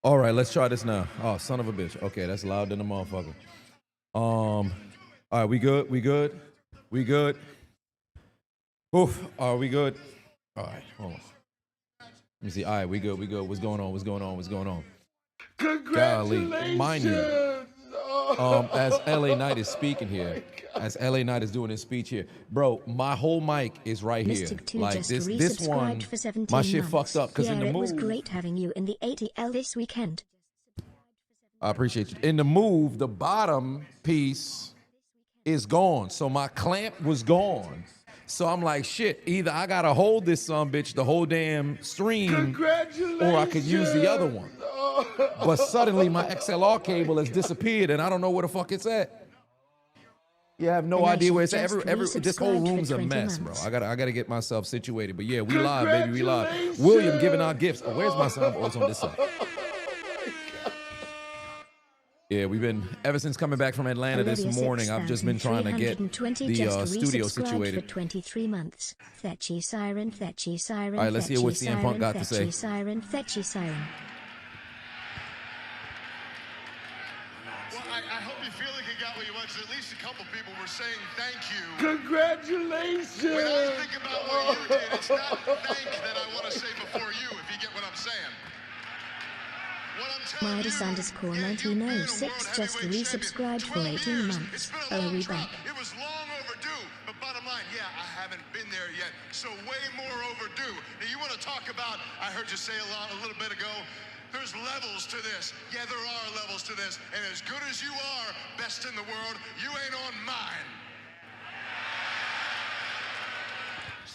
All right, let's try this now. Oh, son of a bitch. Okay, that's loud than a motherfucker. All right, we good? We good? We good? Oof. Are we good? All right, hold on. Let me see. All right, we good. We good. What's going on? What's going on? What's going on? Golly, mind you, as LA Knight is speaking here, as LA Knight is doing his speech here, bro, my whole mic is right here. Like this one, my shit fucked up because in the move. It was great having you in the ATL this weekend. I appreciate you. In the move, the bottom piece is gone, so my clamp was gone. So I'm like, shit, either I gotta hold this bitch the whole damn stream, or I could use the other one. But suddenly my XLR cable has disappeared and I don't know where the fuck it's at. You have no idea where it's at. This whole room's a mess, bro. I gotta get myself situated. But yeah, we live, baby, we live. William giving out gifts. Oh, where's my son? Oh, it's on this side. Yeah, we've been, ever since coming back from Atlanta this morning, I've just been trying to get the studio situated. For 23 months. Fetchy siren, fetchy siren. All right, let's hear what CM Punk got to say. Fetchy siren, fetchy siren. Well, I hope you feel like you got what you want. At least a couple people were saying thank you. Congratulations! When I think about what you did, it's not thank that I want to say before you, if you get what I'm saying. Midas_1906 just resubscribed for 18 months. Oh, we back. It was long overdue, but bottom line, yeah, I haven't been there yet, so way more overdue. Now, you want to talk about, I heard you say a little bit ago, there's levels to this. Yeah, there are levels to this, and as good as you are, best in the world, you ain't on mine.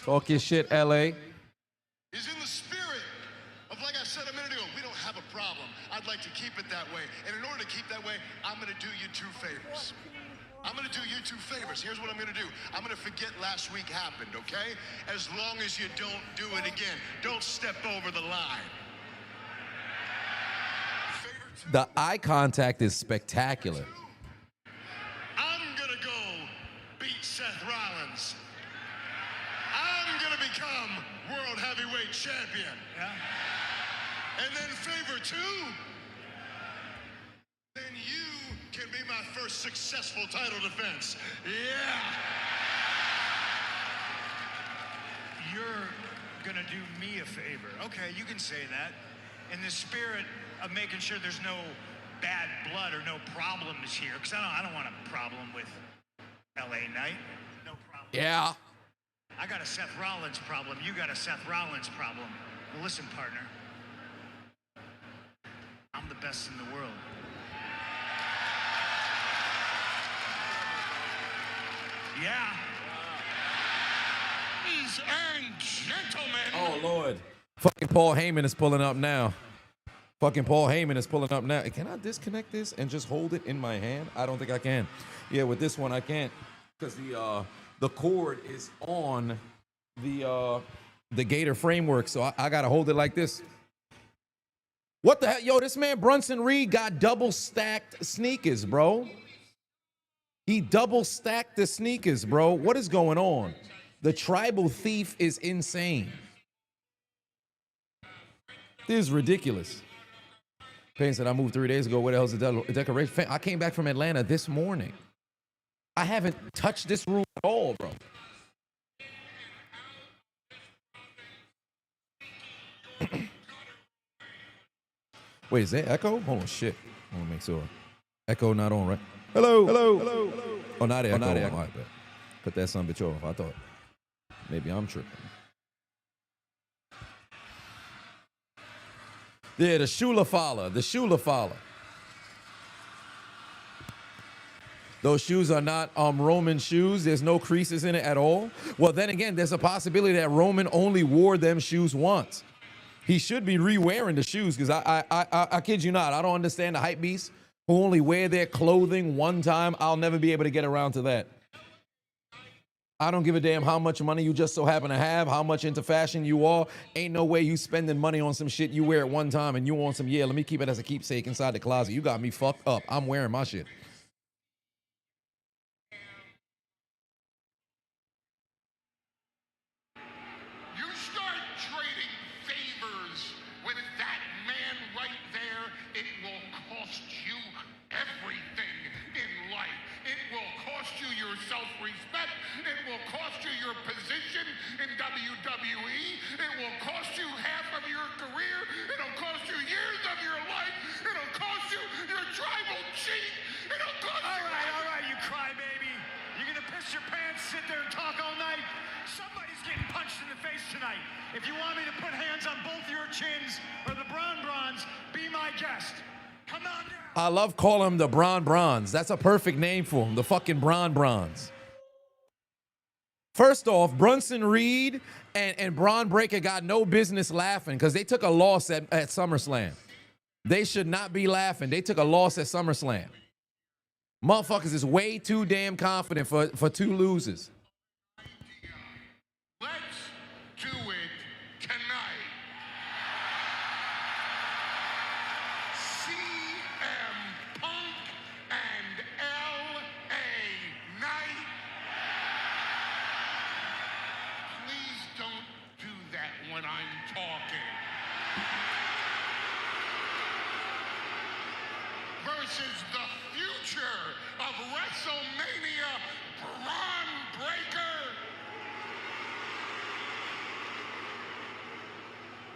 Talk your shit, LA. Is in the spirit of, like I said a minute ago, we don't have a problem. I'd like to keep it that way. And in order to keep that way, I'm going to do you two favors. I'm going to do you two favors. Here's what I'm going to do. I'm going to forget last week happened, okay? As long as you don't do it again. Don't step over the line. The eye contact is spectacular. I'm going to go beat Seth Rollins. I'm going to become World Heavyweight Champion. Yeah. And then favor two, then you can be my first successful title defense. Yeah. You're gonna do me a favor. Okay, you can say that. In the spirit of making sure there's no bad blood or no problems here, because I don't want a problem with LA Knight. No problem. Yeah. I got a Seth Rollins problem. You got a Seth Rollins problem. Well, listen, partner. I'm the best in the world. Yeah. Ladies and gentlemen. Oh, Lord. Fucking Paul Heyman is pulling up now. Fucking Paul Heyman is pulling up now. Can I disconnect this and just hold it in my hand? I don't think I can. Yeah, with this one I can't, because the cord is on the Gator framework, so I gotta hold it like this. What the hell? Yo, this man Brunson Reed got double stacked sneakers, bro. He double stacked the sneakers, bro. What is going on? The tribal thief is insane. This is ridiculous. Payne said, I moved 3 days ago. Where the hell's the decoration? I came back from Atlanta this morning. I haven't touched this room at all, bro. Wait, is that echo? Hold on, shit. I want to make sure. Echo not on, right? Hello, hello, hello, hello. Oh, not echo. Not echo. All right, put that son bitch off. I thought maybe I'm tripping. Yeah, the Shula Fala. The Shula Fala. Those shoes are not Roman shoes. There's no creases in it at all. Well, then again, there's a possibility that Roman only wore them shoes once. He should be re-wearing the shoes, because I kid you not, I don't understand the hype beasts who only wear their clothing one time. I'll never be able to get around to that. I don't give a damn how much money you just so happen to have, how much into fashion you are. Ain't no way you spending money on some shit you wear at one time and you want some, yeah, let me keep it as a keepsake inside the closet. You got me fucked up. I'm wearing my shit. You start trading favors with that man right there, put hands on both your chins or the Bronze. Be my guest. Come on down. I love calling him the Bronze. That's a perfect name for him, the fucking Bronze. First off, Bronson Reed and Braun Breaker got no business laughing because they took a loss at SummerSlam. They should not be laughing. They took a loss at SummerSlam. Motherfuckers is way too damn confident for two losers. Let's do it tonight. CM Punk and LA Knight. Please don't do that when I'm talking. Versus the future of WrestleMania, Braun Breaker.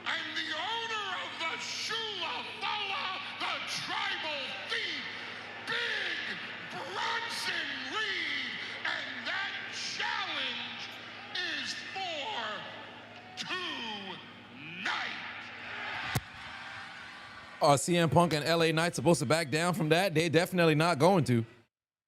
And the owner of the Shula Fala, the Tribal Thief, Big Bronson Reed. And that challenge is for tonight. Are CM Punk and LA Knight supposed to back down from that? They're definitely not going to.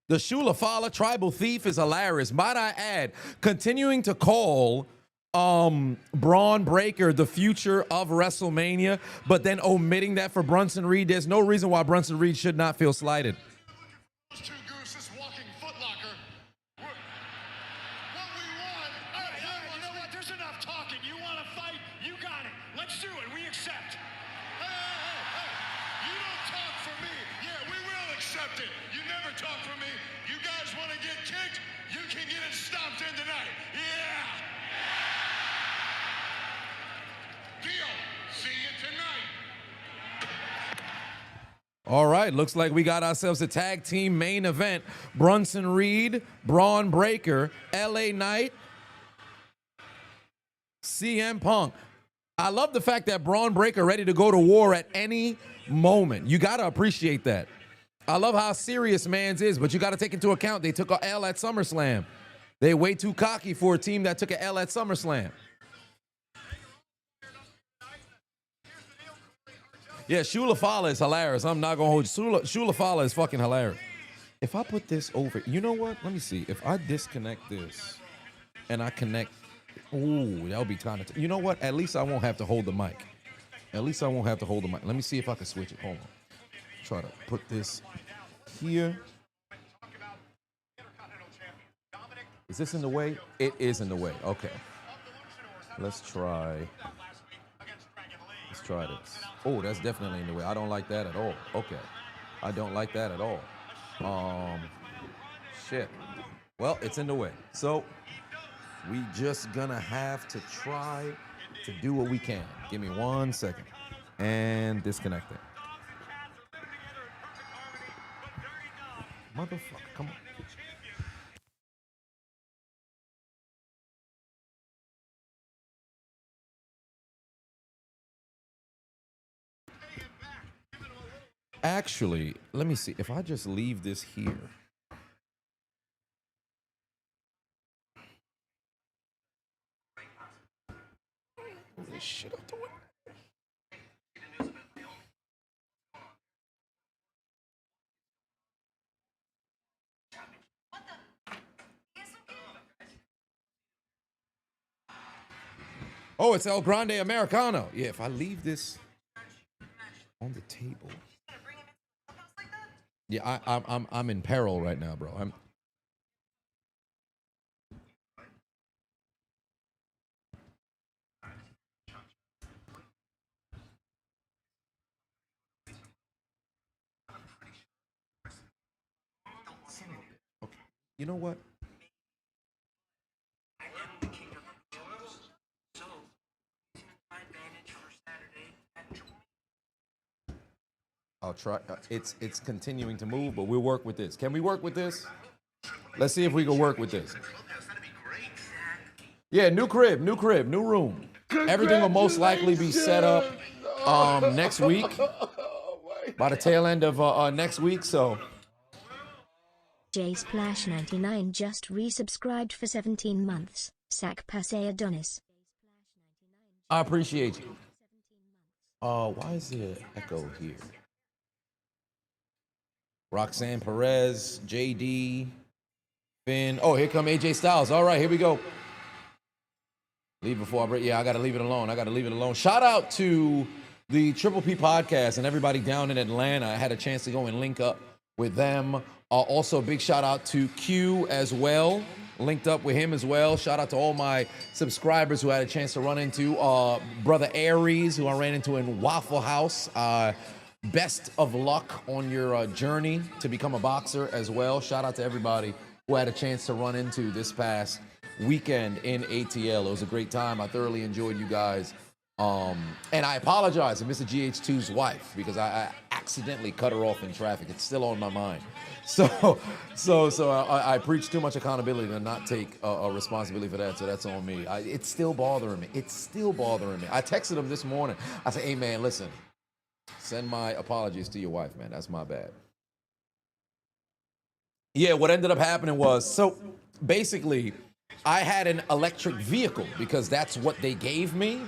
The Shula Fala Tribal Thief is hilarious. Might I add, continuing to call Braun Breaker the future of WrestleMania, but then omitting that for Bronson Reed, there's no reason why Bronson Reed should not feel slighted. Those two gooses walking footlocker. What we want. You know what? There's enough talking. You want to fight? You got it. Let's do it. We accept. Hey. You don't talk for me. Yeah, we will accept it. You never talk for me. You guys want to get kicked? You can get it stomped in tonight. Yeah. Deal. See you tonight. All right, looks like we got ourselves a tag team main event. Bronson Reed, Braun Breaker, LA Knight, CM Punk. I love the fact that Braun Breaker ready to go to war at any moment. You got to appreciate that. I love how serious Mans is, but you got to take into account they took an L at SummerSlam. They way too cocky for a team that took an L at SummerSlam. Yeah, Shula Fala is hilarious. I'm not going to hold you. Shula Fala is fucking hilarious. If I put this over, you know what? Let me see. If I disconnect this and I connect, ooh, that would be kind of, you know what? At least I won't have to hold the mic. At least I won't have to hold the mic. Let me see if I can switch it. Hold on. Try to put this here. Is this in the way? It is in the way. Okay. Let's try. Let's try this. Oh, that's definitely in the way. I don't like that at all. Okay. I don't like that at all. Shit. Well, it's in the way. So we just gonna have to try to do what we can. Give me 1 second. And disconnect it. Motherfucker, come on. Actually, let me see. If I just leave this here. Move this shit out the way. Oh, it's El Grande Americano. Yeah, if I leave this on the table. Yeah, I'm in peril right now, bro. Okay. You know what? I'll try. It's continuing to move, but we'll work with this. Can we work with this? Let's see if we can work with this. Yeah, new crib, new room. Everything will most likely be set up next week, by the tail end of next week. So. JSplash99 just resubscribed for 17 months. Sac passe Adonis. I appreciate you. Why is there an echo here? Roxanne Perez, JD, Finn. Oh, here come AJ Styles. All right, here we go. Leave before I break. Yeah, I got to leave it alone. I got to leave it alone. Shout out to the Triple P podcast and everybody down in Atlanta. I had a chance to go and link up with them. Also, big shout out to Q as well. Linked up with him as well. Shout out to all my subscribers who I had a chance to run into. Brother Aries, who I ran into in Waffle House. Best of luck on your journey to become a boxer as well. Shout out to everybody who had a chance to run into this past weekend in ATL. It was a great time. I thoroughly enjoyed you guys. And I apologize to Mr. GH2's wife because I accidentally cut her off in traffic. It's still on my mind. So I preach too much accountability to not take a responsibility for that. So that's on me. It's still bothering me. It's still bothering me. I texted him this morning. I said, hey man, listen, send my apologies to your wife, man. That's my bad. Yeah, what ended up happening was, so basically, I had an electric vehicle because that's what they gave me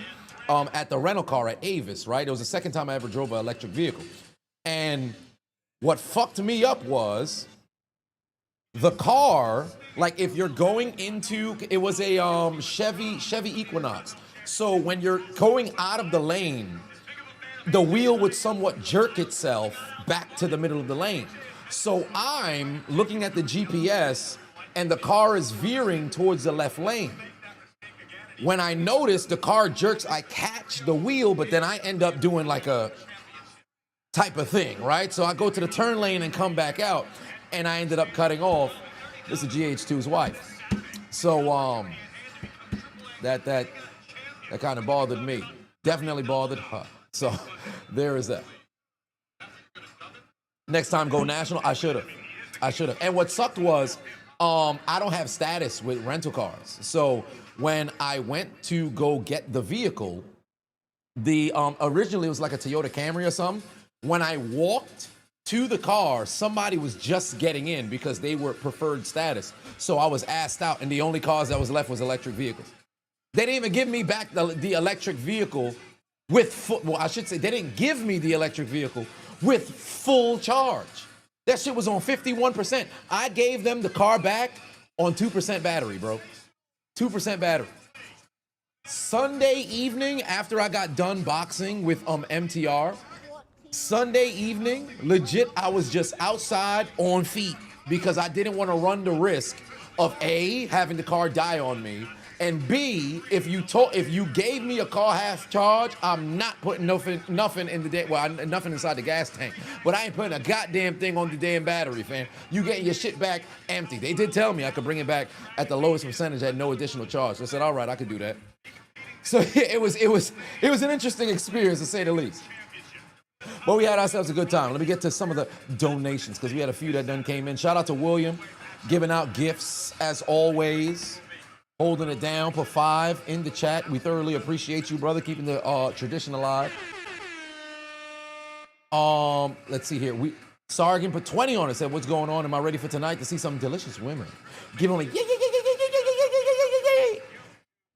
at the rental car at Avis, right? It was the second time I ever drove an electric vehicle. And what fucked me up was the car, like if you're going into, it was a Chevy Equinox. So when you're going out of the lane, the wheel would somewhat jerk itself back to the middle of the lane. So I'm looking at the GPS and the car is veering towards the left lane. When I notice the car jerks, I catch the wheel, but then I end up doing like a type of thing, right? So I go to the turn lane and come back out, and I ended up cutting off Mr. GH2's wife. So that kind of bothered me. Definitely bothered her. So there is that. Next time go national, I should have. And what sucked was I don't have status with rental cars. So when I went to go get the vehicle, the originally it was like a Toyota Camry or something. When I walked to the car, somebody was just getting in because they were preferred status. So I was asked out, and the only cars that was left was electric vehicles. They didn't even give me back the electric vehicle with they didn't give me the electric vehicle with full charge. That shit was on 51%. I gave them the car back on 2% battery, bro. 2% battery. Sunday evening, after I got done boxing with MTR, Sunday evening, legit, I was just outside on feet because I didn't want to run the risk of A, having the car die on me, and B, if you gave me a car half charge, I'm not putting nothing in nothing inside the gas tank. But I ain't putting a goddamn thing on the damn battery, fam. You getting your shit back empty. They did tell me I could bring it back at the lowest percentage at no additional charge. So I said, all right, I could do that. So it was an interesting experience to say the least. But we had ourselves a good time. Let me get to some of the donations because we had a few that done came in. Shout out to William, giving out gifts as always. Holding it down, put 5 in the chat. We thoroughly appreciate you, brother, keeping the tradition alive. Let's see here. Sargin put 20 on it, said, what's going on? Am I ready for tonight to see some delicious women? Give only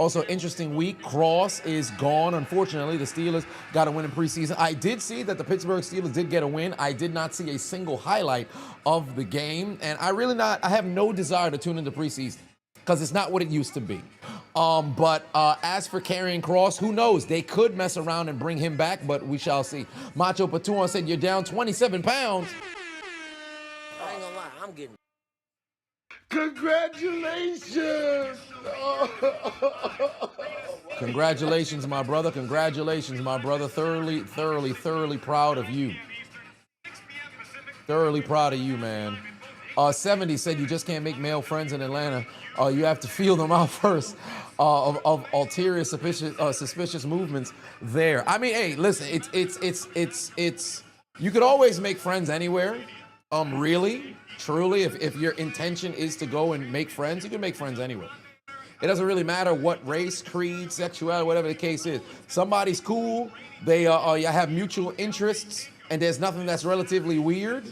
Also, interesting week. Cross is gone. Unfortunately, the Steelers got a win in preseason. I did see that the Pittsburgh Steelers did get a win. I did not see a single highlight of the game. And I have no desire to tune into preseason, because it's not what it used to be. But as for carrying Cross, who knows? They could mess around and bring him back, but we shall see. Macho Patuan said, you're down 27 pounds. I ain't gonna lie, I'm getting... Congratulations! Congratulations, my brother. Congratulations, my brother. Thoroughly proud of you. Thoroughly proud of you, man. 70 said you just can't make male friends in Atlanta. You have to feel them out first of ulterior suspicious movements there. I mean, hey, listen, it's you could always make friends anywhere. Really, truly, if your intention is to go and make friends, you can make friends anywhere. It doesn't really matter what race, creed, sexuality, whatever the case is. Somebody's cool. They you have mutual interests, and there's nothing that's relatively weird.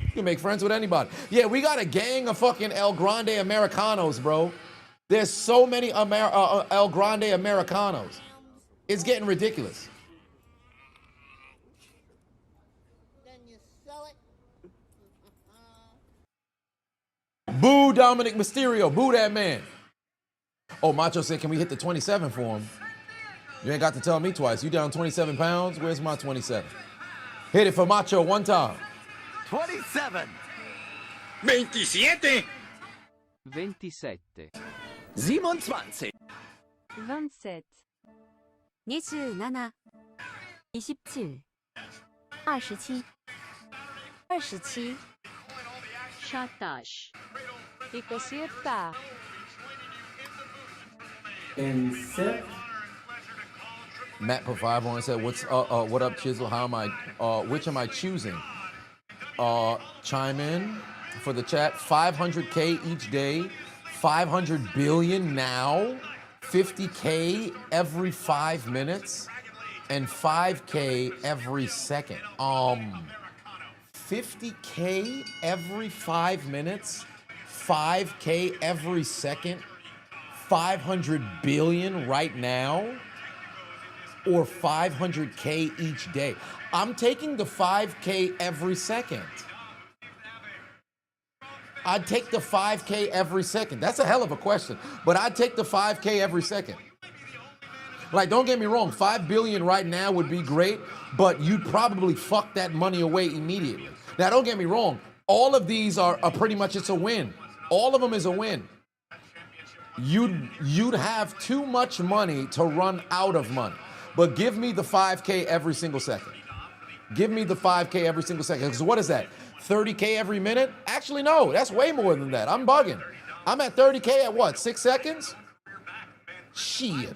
You can make friends with anybody. Yeah, we got a gang of fucking El Grande Americanos, bro. There's so many El Grande Americanos. It's getting ridiculous. Then you sell it. Boo Dominic Mysterio. Boo that man. Oh, Macho said, can we hit the 27 for him? You ain't got to tell me twice. You down 27 pounds? Where's my 27? Hit it for Macho one time. 27. 27. 27. 27 27 27 27 27 27 shoutout 27 And Seth. Matt put 5 on and said, what up, Chisel? How am I, which am I choosing? Chime in for the chat. 500K each day, 500 billion now, 50K every 5 minutes, and 5K every second. 50K every 5 minutes, 5K every second, 500 billion right now, or 500K each day. I'm taking the 5K every second. I'd take the 5K every second. That's a hell of a question, but I'd take the 5K every second. Like, don't get me wrong, 5 billion right now would be great, but you'd probably fuck that money away immediately. Now, don't get me wrong, all of these are pretty much, it's a win. All of them is a win. You'd have too much money to run out of money. But give me the 5K every single second. Give me the 5K every single second. Because what is that? 30K every minute? Actually, no, that's way more than that. I'm bugging. I'm at 30K at what, 6 seconds? Shit.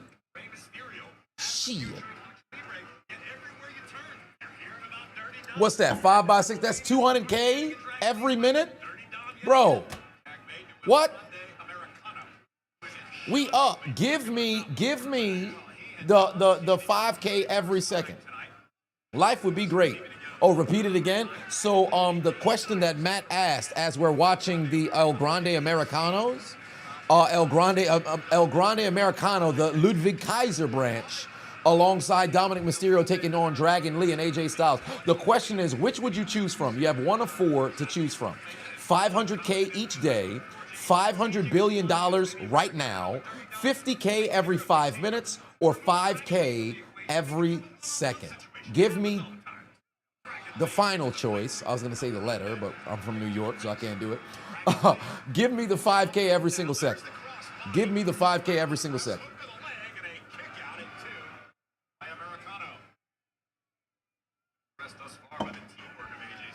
What's that, 5 by 6? That's 200K every minute? Bro, what? We up. Give me the 5K every second. Life would be great. Oh, repeat it again. So the question that Matt asked as we're watching the El Grande Americanos, El Grande Americano, the Ludwig Kaiser branch, alongside Dominic Mysterio taking on Dragon Lee and AJ Styles. The question is, which would you choose from? You have one of 4 to choose from. 500K each day, $500 billion right now, 50K every 5 minutes, or 5K every second. Give me the final choice. I was going to say the letter, but I'm from New York, so I can't do it. Give me the 5K every single second. Give me the 5K every single second.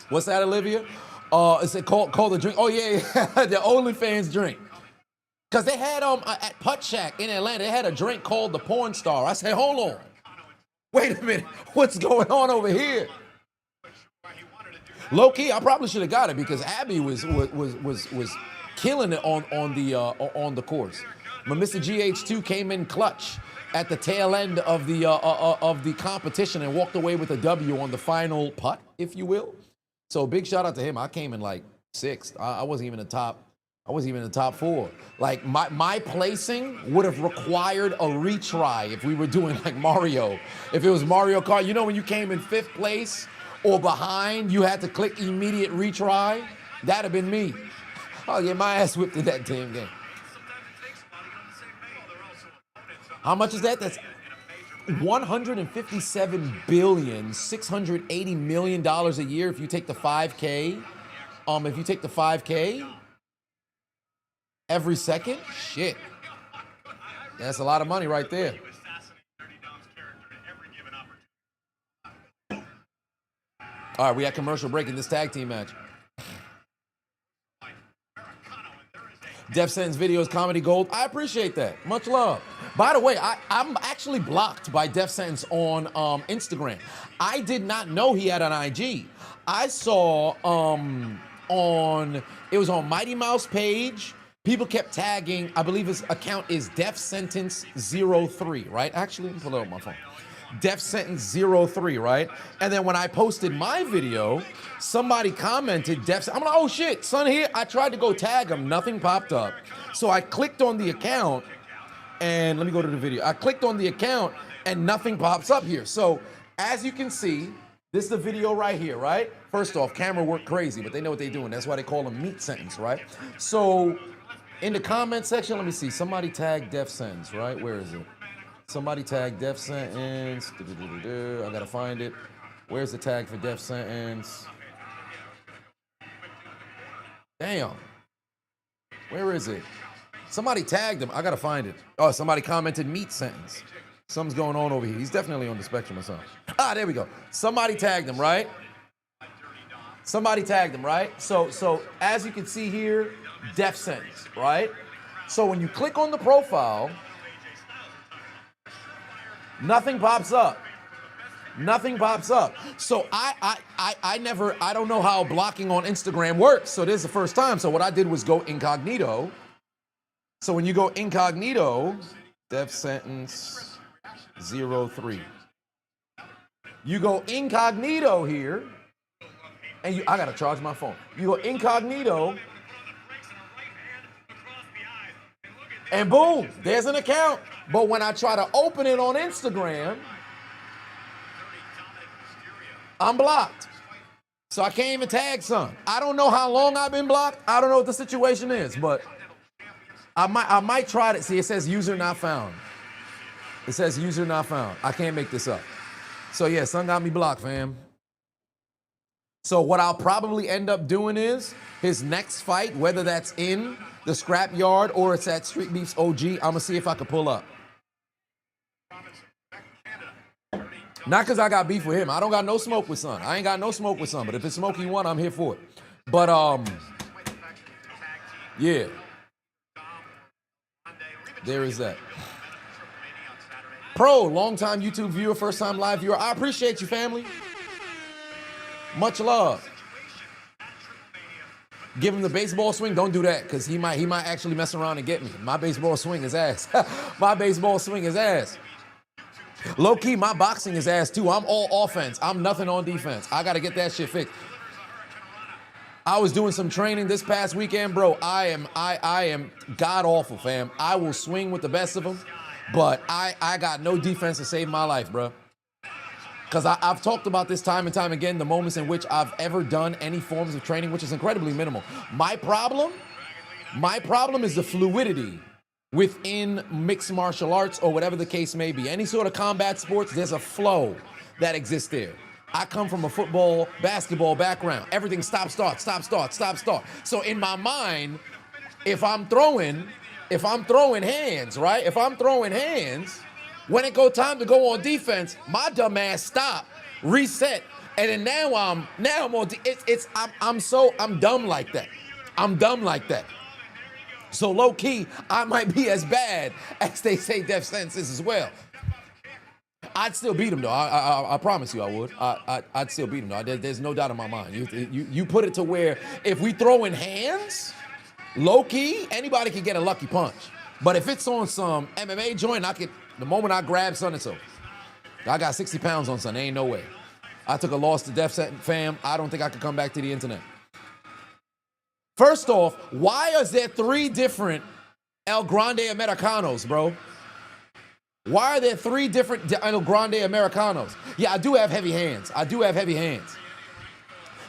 What's that, Olivia? Is it called the drink? Oh, yeah, the OnlyFans drink. Because they had at Putt Shack in Atlanta, they had a drink called the Porn Star. I said, hold on. Wait a minute. What's going on over here? Low key, I probably should have got it because Abby was killing it on the course. But Mr. GH2 came in clutch at the tail end of the competition and walked away with a W on the final putt, if you will. So big shout out to him. I came in like 6th. I wasn't even in the top 4. Like my placing would have required a retry if we were doing like Mario. If it was Mario Kart, you know when you came in 5th place or behind, you had to click immediate retry. That'd have been me. I'll get my ass whipped in that damn game. How much is that? That's $157,680 million a year if you take the 5K. If you take the 5K every second, shit. That's a lot of money right there. All right, we had commercial break in this tag team match. Death Sentence Videos Comedy Gold. I appreciate that. Much love. By the way, I'm actually blocked by Death Sentence on Instagram. I did not know he had an IG. I saw it was on Mighty Mouse page. People kept tagging. I believe his account is Death Sentence 03, right? Actually, let me pull it up on my phone. Death Sentence 03, right? And then when I posted my video, somebody commented Death Sentence. I'm like, oh shit, son here. I tried to go tag him, nothing popped up. So I clicked on the account, and let me go to the video. I clicked on the account, and nothing pops up here. So as you can see, this is the video right here, right? First off, camera work crazy, but they know what they're doing. That's why they call them meat sentence, right? So in the comment section, let me see. Somebody tag death sentence, right? Where is it? Somebody tag death sentence. I gotta find it. Where's the tag for death sentence? Damn. Where is it? Somebody tagged him. I gotta find it. Oh, somebody commented meat sentence. Something's going on over here. He's definitely on the spectrum or something. Ah, there we go. Somebody tagged him, right? Somebody tagged him, right? So as you can see here, death sentence, right? So when you click on the profile, nothing pops up. Nothing pops up. So I don't know how blocking on Instagram works. So this is the first time. So what I did was go incognito. So when you go incognito, death sentence 03. You go incognito here, and I gotta charge my phone. You go incognito, and boom, there's an account. But when I try to open it on Instagram, I'm blocked. So I can't even tag son. I don't know how long I've been blocked. I don't know what the situation is, but I might try to see. It says user not found. It says user not found. I can't make this up. So yeah, son got me blocked, fam. So what I'll probably end up doing is his next fight, whether that's in the scrap yard or it's at Street Beef's OG, I'm gonna see if I can pull up. Not because I got beef with him. I don't got no smoke with son. I ain't got no smoke with son. But if it's smoke he want, I'm here for it. But yeah. There is that. Pro, long-time YouTube viewer, first-time live viewer. I appreciate you, family. Much love. Give him the baseball swing. Don't do that, because he might actually mess around and get me. My baseball swing is ass. My baseball swing is ass. Low-key, my boxing is ass, too. I'm all offense. I'm nothing on defense. I got to get that shit fixed. I was doing some training this past weekend, bro. I am god-awful, fam. I will swing with the best of them, but I got no defense to save my life, bro. Because I've talked about this time and time again, the moments in which I've ever done any forms of training, which is incredibly minimal. My problem is the fluidity within mixed martial arts or whatever the case may be. Any sort of combat sports, there's a flow that exists there. I come from a football, basketball background. Everything stop, start, stop, start, stop, start. So in my mind, if I'm throwing hands, right? If I'm throwing hands, when it go time to go on defense, my dumb ass stop, reset, and then now I'm on. I'm dumb like that. I'm dumb like that. So low key, I might be as bad as they say death sentences as well. I'd still beat him though. I promise you I would. I'd still beat him though. There's no doubt in my mind. You put it to where if we throw in hands, low key, anybody can get a lucky punch. But if it's on some MMA joint, the moment I grab son, it's over. I got 60 pounds on son. There ain't no way. I took a loss to death sentence, fam. I don't think I could come back to the internet. First off, why is there 3 different El Grande Americanos, bro? Why are there 3 different El Grande Americanos? Yeah, I do have heavy hands.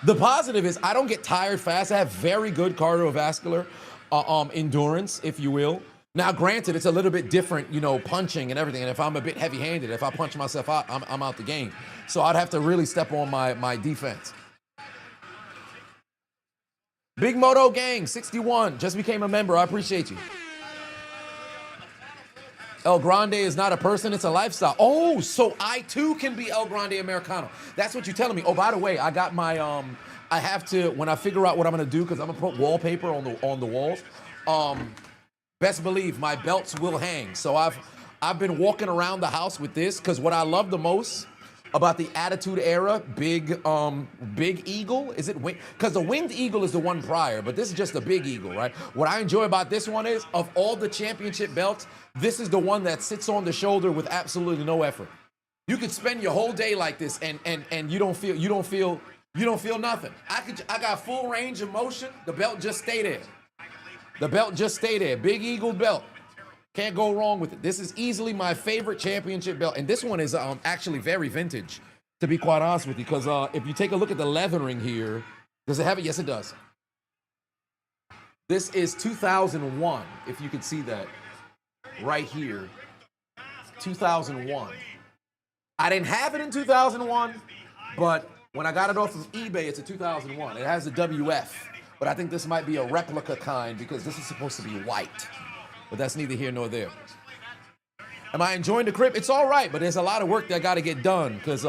The positive is I don't get tired fast. I have very good cardiovascular endurance, if you will. Now, granted, it's a little bit different, punching and everything. And if I'm a bit heavy-handed, if I punch myself out, I'm out the game. So I'd have to really step on my defense. Big Moto Gang, 61, just became a member. I appreciate you. El Grande is not a person, it's a lifestyle. Oh, so I too can be El Grande Americano. That's what you're telling me. Oh, by the way, I got my, I have to, when I figure out what I'm gonna do, because I'm gonna put wallpaper on the walls, best believe my belts will hang. So I've been walking around the house with this, because what I love the most about the Attitude Era, Big Eagle, is it wing? Because the Winged Eagle is the one prior, but this is just a Big Eagle, right? What I enjoy about this one is, of all the championship belts, this is the one that sits on the shoulder with absolutely no effort. You could spend your whole day like this and you don't feel nothing. I got full range of motion. The belt just stay there. Big Eagle belt. Can't go wrong with it. This is easily my favorite championship belt. And this one is actually very vintage, to be quite honest with you. Because if you take a look at the leathering here, does it have it? Yes, it does. This is 2001, if you could see that right here. 2001. I didn't have it in 2001, but when I got it off of eBay, it's a 2001. It has a WF, but I think this might be a replica kind because this is supposed to be white. But that's neither here nor there. Am I enjoying the crib? It's all right, but there's a lot of work that got to get done because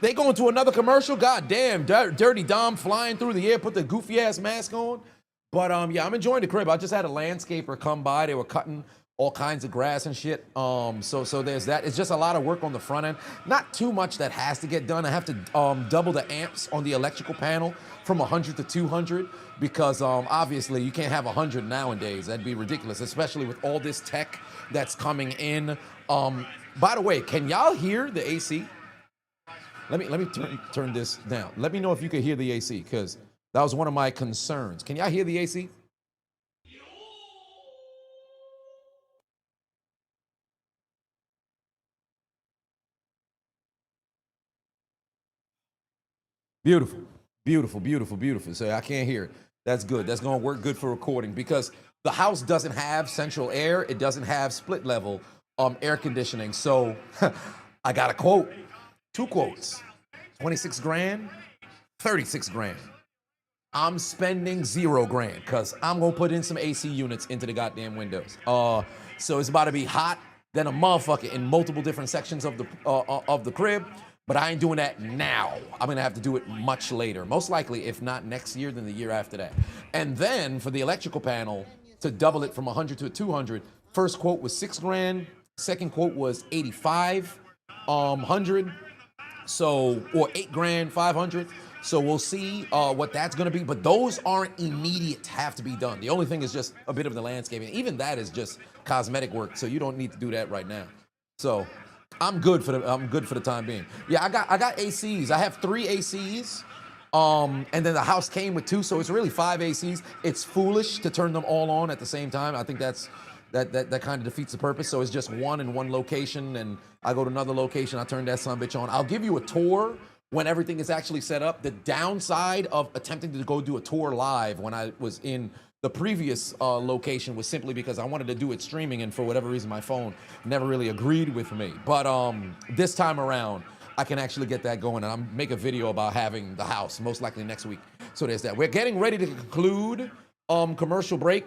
they go into another commercial. God damn, Dirty Dom flying through the air, put the goofy ass mask on. But yeah, I'm enjoying the crib. I just had a landscaper come by. They were cutting all kinds of grass and shit. So there's that. It's just a lot of work on the front end. Not too much that has to get done. I have to double the amps on the electrical panel from 100 to 200 because obviously you can't have 100 nowadays. That'd be ridiculous, especially with all this tech that's coming in. By the way, can y'all hear the AC? Let me turn this down. Let me know if you can hear the AC because that was one of my concerns. Can y'all hear the AC? Beautiful, beautiful, beautiful, beautiful. So I can't hear it. That's good. That's going to work good for recording because the house doesn't have central air. It doesn't have split level air conditioning. So I got a quote, 2 quotes, 26 grand, 36 grand. I'm spending 0 grand because I'm going to put in some AC units into the goddamn windows. So it's about to be hot than a motherfucker in multiple different sections of the crib. But I ain't doing that now. I'm going to have to do it much later. Most likely, if not next year, then the year after that. And then for the electrical panel, to double it from 100 to 200, first quote was 6 grand. Second quote was 8,500. So, or 8 grand, 500. So we'll see what that's going to be. But those aren't immediate, have to be done. The only thing is just a bit of the landscaping. Even that is just cosmetic work. So you don't need to do that right now. So I'm good for the time being. Yeah, I got ACs. I have 3 ACs. And then the house came with 2, so it's really 5 ACs. It's foolish to turn them all on at the same time. I think that kind of defeats the purpose. So it's just one in one location, and I go to another location, I turn that sumbitch on. I'll give you a tour when everything is actually set up. The downside of attempting to go do a tour live when I was in the previous location was simply because I wanted to do it streaming, and for whatever reason, my phone never really agreed with me. But this time around, I can actually get that going, and I'll make a video about having the house, most likely next week. So there's that. We're getting ready to conclude commercial break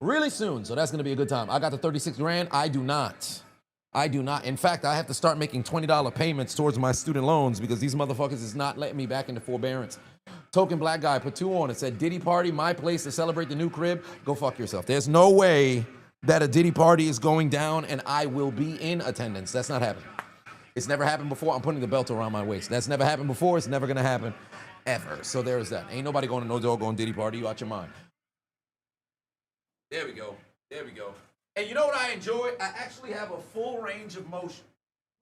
really soon, so that's going to be a good time. I got the 36 grand. I do not. In fact, I have to start making $20 payments towards my student loans because these motherfuckers is not letting me back into forbearance. Token black guy put 2 on. It said, Diddy party, my place to celebrate the new crib. Go fuck yourself. There's no way that a Diddy party is going down and I will be in attendance. That's not happening. It's never happened before. I'm putting the belt around my waist. That's never happened before. It's never going to happen ever. So there's that. Ain't nobody going to no doggone Diddy party. You out your mind. There we go. There we go. And you know what I enjoy? I actually have a full range of motion.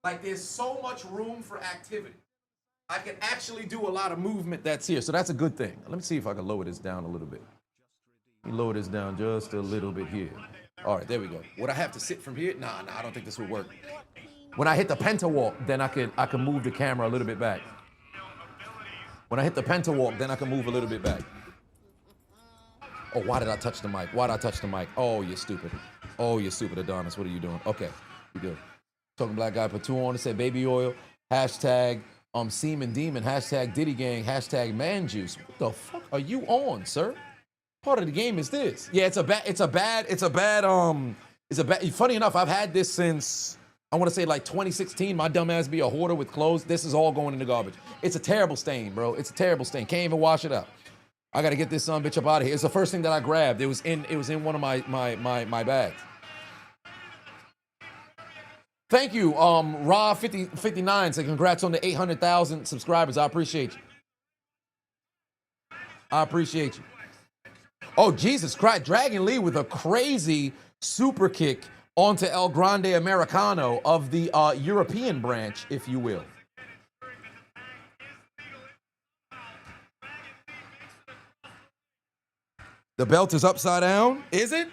Like there's so much room for activity. I can actually do a lot of movement that's here. So that's a good thing. Let me see if I can lower this down a little bit. Let me lower this down just a little bit here. All right, there we go. Would I have to sit from here? Nah, I don't think this would work. When I hit the penta walk, then I can move the camera a little bit back. When I hit the penta walk, then I can move a little bit back. Oh, why did I touch the mic? Why did I touch the mic? Oh, you're stupid. Oh, you're stupid, Adonis. What are you doing? Okay, you good. Token black guy put 2 on. It said baby oil, hashtag semen demon, hashtag Diddy gang, hashtag man juice. What the fuck are you on, sir? Part of the game is this. Yeah, it's a bad, funny enough, I've had this since, I want to say like 2016. My dumb ass be a hoarder with clothes. This is all going in the garbage. It's a terrible stain, bro. It's a terrible stain. Can't even wash it up. I got to get this son bitch up out of here. It's the first thing that I grabbed. It was in one of my bags. Thank you, Raw59 said congrats on the 800,000 subscribers. I appreciate you. I appreciate you. Oh, Jesus Christ. Dragon Lee with a crazy super kick onto El Grande Americano of the European branch, if you will. The belt is upside down. Is it?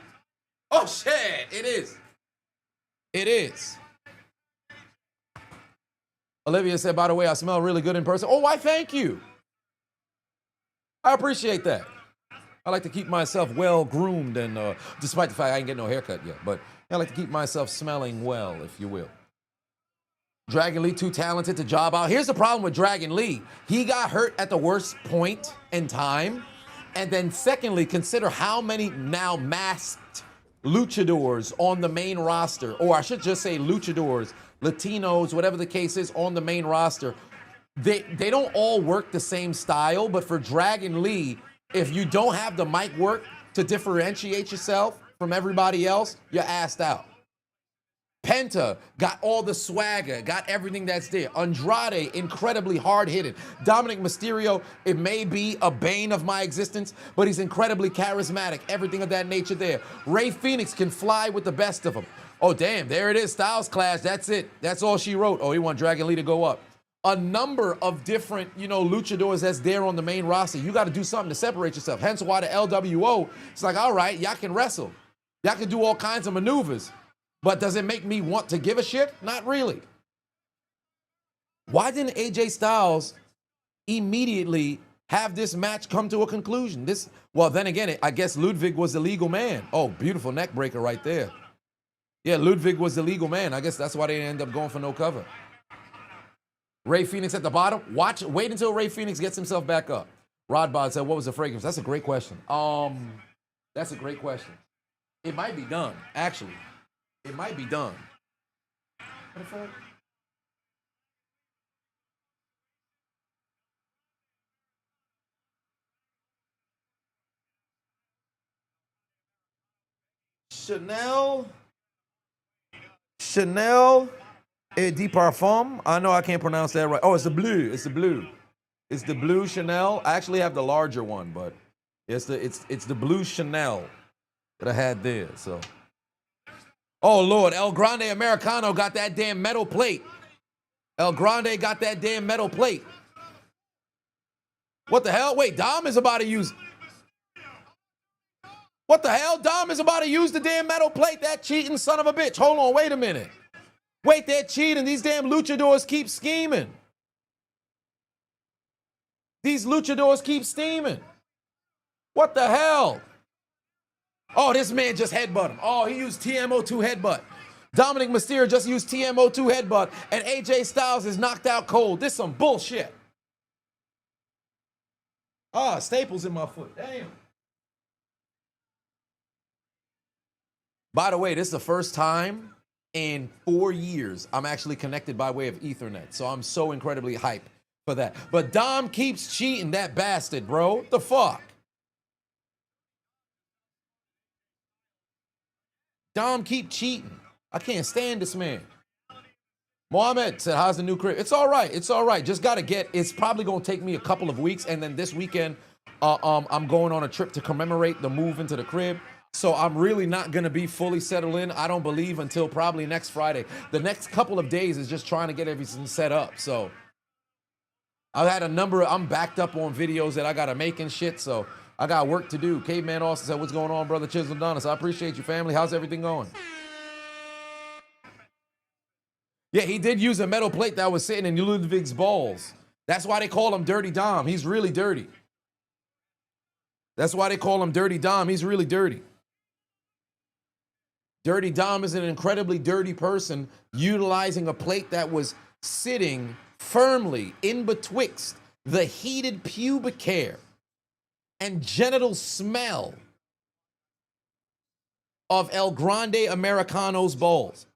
Oh, shit. It is. It is. Olivia said, by the way, I smell really good in person. Oh, why, thank you. I appreciate that. I like to keep myself well groomed, and despite the fact I ain't getting no haircut yet, but I like to keep myself smelling well, if you will. Dragon Lee, too talented to job out. Here's the problem with Dragon Lee. He got hurt at the worst point in time. And then secondly, consider how many now masked luchadors on the main roster, or I should just say luchadors, Latinos, whatever the case is, on the main roster. They don't all work the same style, but for Dragon Lee, if you don't have the mic work to differentiate yourself from everybody else, you're assed out. Penta got all the swagger, got everything that's there. Andrade, incredibly hard-hitting. Dominic Mysterio, it may be a bane of my existence, but he's incredibly charismatic. Everything of that nature there. Rey Fenix can fly with the best of them. Oh, damn, there it is. Styles Clash, that's it. That's all she wrote. Oh, he want Dragon Lee to go up. A number of different, luchadors that's there on the main roster. You got to do something to separate yourself. Hence why the LWO, it's like, all right, y'all can wrestle. Y'all can do all kinds of maneuvers. But does it make me want to give a shit? Not really. Why didn't AJ Styles immediately have this match come to a conclusion? Well, then again, I guess Ludwig was the legal man. Oh, beautiful neck breaker right there. Yeah, Ludwig was the legal man. I guess that's why they end up going for no cover. Rey Fenix at the bottom. Wait until Rey Fenix gets himself back up. Rodbod said, what was the fragrance? That's a great question. That's a great question. It might be done, actually. It might be done. What the fuck? Chanel et de Parfum. I know I can't pronounce that right. Oh, it's the blue. It's the blue. It's the blue Chanel. I actually have the larger one, but it's the blue Chanel that I had there. So. Oh, Lord, El Grande Americano got that damn metal plate. El Grande got that damn metal plate. What the hell? Wait, Dom is about to use... What the hell? Dom is about to use the damn metal plate, that cheating son of a bitch. Hold on, wait a minute. Wait, they're cheating. These damn luchadors keep scheming. These luchadors keep steaming. What the hell? Oh, this man just headbutt him. Oh, he used TMO2 headbutt. Dominic Mysterio just used TMO2 headbutt, and AJ Styles is knocked out cold. This is some bullshit. Ah, staples in my foot. Damn. By the way, this is the first time in 4 years I'm actually connected by way of Ethernet, so I'm so incredibly hyped for that. But Dom keeps cheating, that bastard, bro. What the fuck? Dom keep cheating. I can't stand this man. Mohammed said, how's the new crib? It's all right. It's all right. Just got to it's probably going to take me a couple of weeks. And then this weekend, I'm going on a trip to commemorate the move into the crib. So I'm really not going to be fully settled in, I don't believe, until probably next Friday. The next couple of days is just trying to get everything set up. So I've had I'm backed up on videos that I got to make and shit. So I got work to do. Caveman Austin said, what's going on, brother? Chiseled Adonis. I appreciate you, family. How's everything going? Yeah, he did use a metal plate that was sitting in Ludwig's balls. That's why they call him Dirty Dom. He's really dirty. That's why they call him Dirty Dom. He's really dirty. Dirty Dom is an incredibly dirty person utilizing a plate that was sitting firmly in betwixt the heated pubic hair and genital smell of El Grande Americano's balls.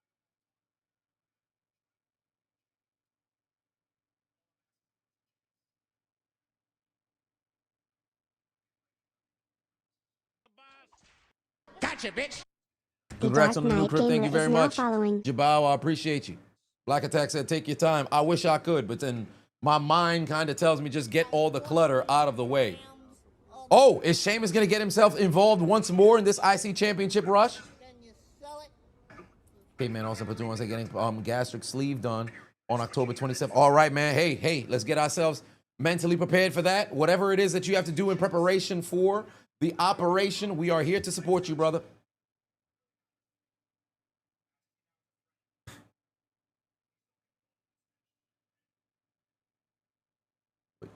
Gotcha, bitch. Congrats on the new crib. Thank you very much. Jabal, I appreciate you. Black Attack said, take your time. I wish I could, but then my mind kind of tells me just get all the clutter out of the way. Oh, is Sheamus going to get himself involved once more in this IC Championship rush? Okay, man, also put on getting gastric sleeve done on October 27th. All right, man. Hey, let's get ourselves mentally prepared for that. Whatever it is that you have to do in preparation for the operation, we are here to support you, brother.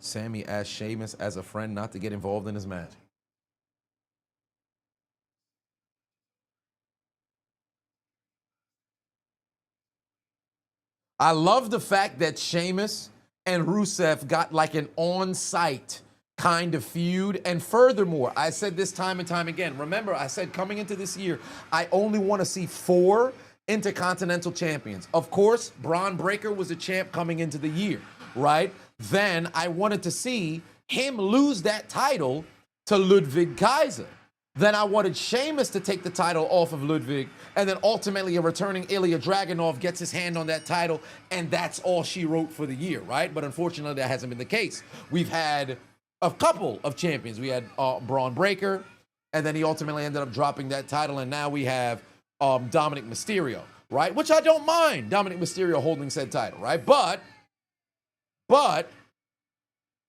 Sammy asked Sheamus as a friend not to get involved in his match. I love the fact that Sheamus and Rusev got like an on-site kind of feud. And furthermore, I said this time and time again. Remember, I said coming into this year, I only want to see 4 Intercontinental champions. Of course, Braun Breaker was a champ coming into the year, right? Then I wanted to see him lose that title to Ludwig Kaiser. Then I wanted Sheamus to take the title off of Ludwig, and then ultimately a returning Ilya Dragunov gets his hand on that title, and that's all she wrote for the year, right? But unfortunately, that hasn't been the case. We've had a couple of champions. We had Braun Breaker, and then he ultimately ended up dropping that title, and now we have Dominic Mysterio, right? Which I don't mind, Dominic Mysterio holding said title, right? But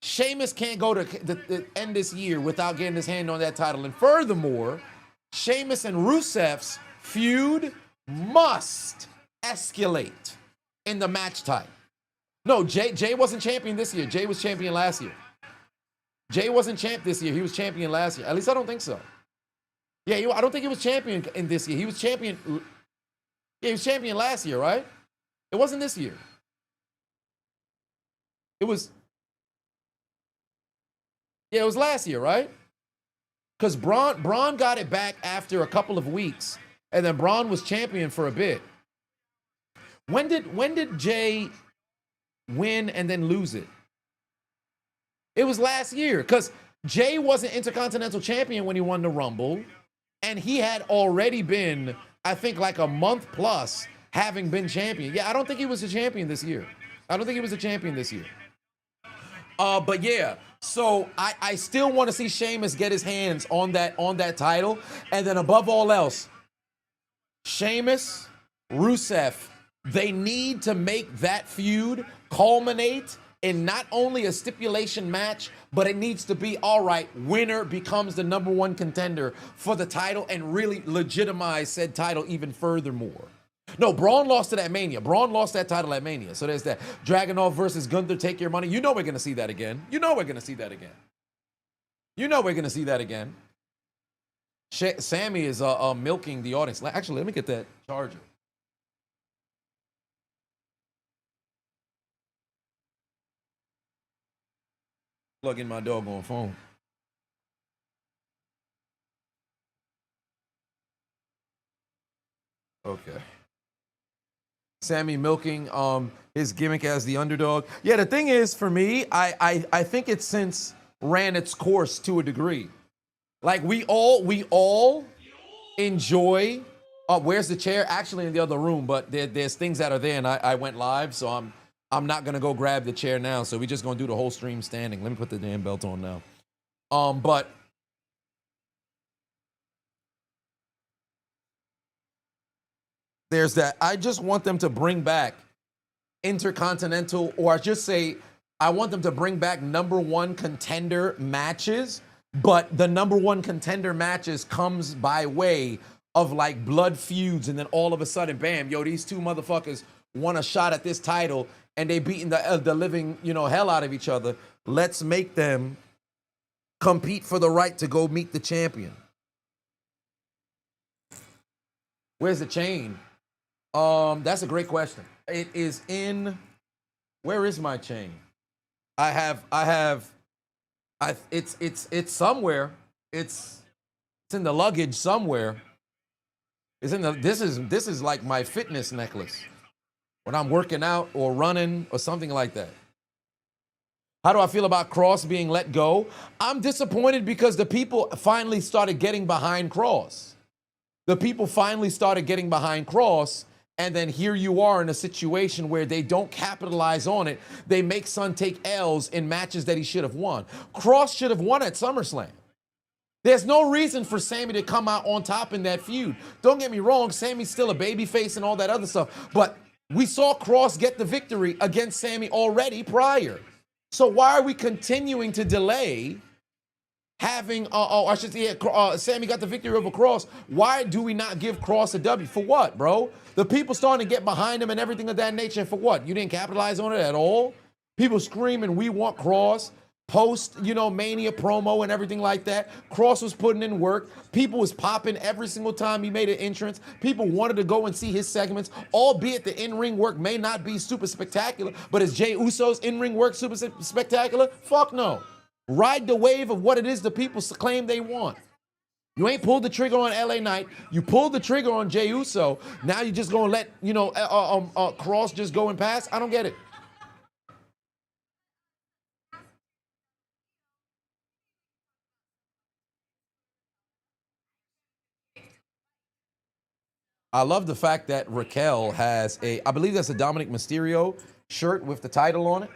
Sheamus can't go to the end this year without getting his hand on that title. And furthermore, Sheamus and Rusev's feud must escalate in the match type. No, Jay wasn't champion this year. Jay was champion last year. Jay wasn't champ this year. He was champion last year. At least I don't think so. Yeah, I don't think he was champion in this year. He was champion. Yeah, he was champion last year, right? It wasn't this year. It was. Yeah, it was last year, right? Because Braun got it back after a couple of weeks, and then Braun was champion for a bit. When did Jay win and then lose it? It was last year, because Jay wasn't Intercontinental Champion when he won the Rumble, and he had already been, I think, like a month plus having been champion. Yeah, I don't think he was a champion this year. But yeah, so I still want to see Sheamus get his hands on that title. And then above all else, Sheamus, Rusev, they need to make that feud culminate in not only a stipulation match, but it needs to be, all right, winner becomes the #1 contender for the title and really legitimize said title even furthermore. No, Braun lost to that Mania. Braun lost that title at Mania. So there's that. Dragunov versus Gunther, take your money. You know we're going to see that again. Sammy is milking the audience. Actually, let me get that charger. Plug in my doggone phone. Okay. Sammy milking his gimmick as the underdog. Yeah, the thing is, for me, I think it's since ran its course to a degree. Like we all enjoy. Where's the chair? Actually, in the other room, but there's things that are there, and I went live, so I'm not gonna go grab the chair now. So we're just gonna do the whole stream standing. Let me put the damn belt on now. But there's that. I just want them to bring back Intercontinental, or I just say, I want them to bring back #1 contender matches, but the #1 contender matches comes by way of like blood feuds, and then all of a sudden, bam, yo, these two motherfuckers want a shot at this title, and they beating the living, hell out of each other. Let's make them compete for the right to go meet the champion. Where's the chain? That's a great question. It is in, where is my chain? It's somewhere. It's in the luggage somewhere. This is like my fitness necklace when I'm working out or running or something like that. How do I feel about Cross being let go? I'm disappointed because the people finally started getting behind Cross. And then here you are in a situation where they don't capitalize on it. They make Son take L's in matches that he should have won. Cross should have won at SummerSlam. There's no reason for Sammy to come out on top in that feud. Don't get me wrong, Sammy's still a babyface and all that other stuff. But we saw Cross get the victory against Sammy already prior. So why are we continuing to delay having, Sammy got the victory over Cross. Why do we not give Cross a W? For what, bro? The people starting to get behind him and everything of that nature. For what? You didn't capitalize on it at all? People screaming, we want Cross. post, you know, Mania promo and everything like that. Cross was putting in work. People was popping every single time he made an entrance. People wanted to go and see his segments, albeit the in-ring work may not be super spectacular, but is Jey Uso's in-ring work super spectacular? Fuck no. Ride the wave of what it is the people claim they want. You ain't pulled the trigger on LA Knight. You pulled the trigger on Jey Uso. Now you just gonna let, you know, Cross just go and pass? I don't get it. I love the fact that Raquel has I believe that's a Dominic Mysterio shirt with the title on it.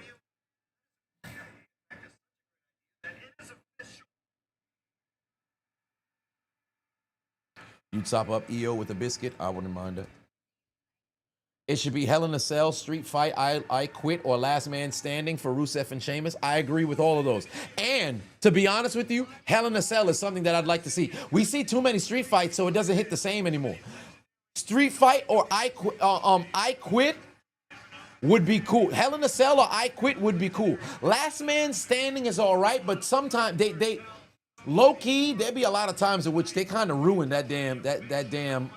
You top up EO with a biscuit, I wouldn't mind it. It should be Hell in a Cell, Street Fight, I Quit, or Last Man Standing for Rusev and Sheamus. I agree with all of those. And to be honest with you, Hell in a Cell is something that I'd like to see. We see too many street fights, so it doesn't hit the same anymore. Street Fight or I Quit would be cool. Hell in a Cell or I Quit would be cool. Last Man Standing is all right, but sometimes they low key, there'd be a lot of times in which they kind of ruin that damn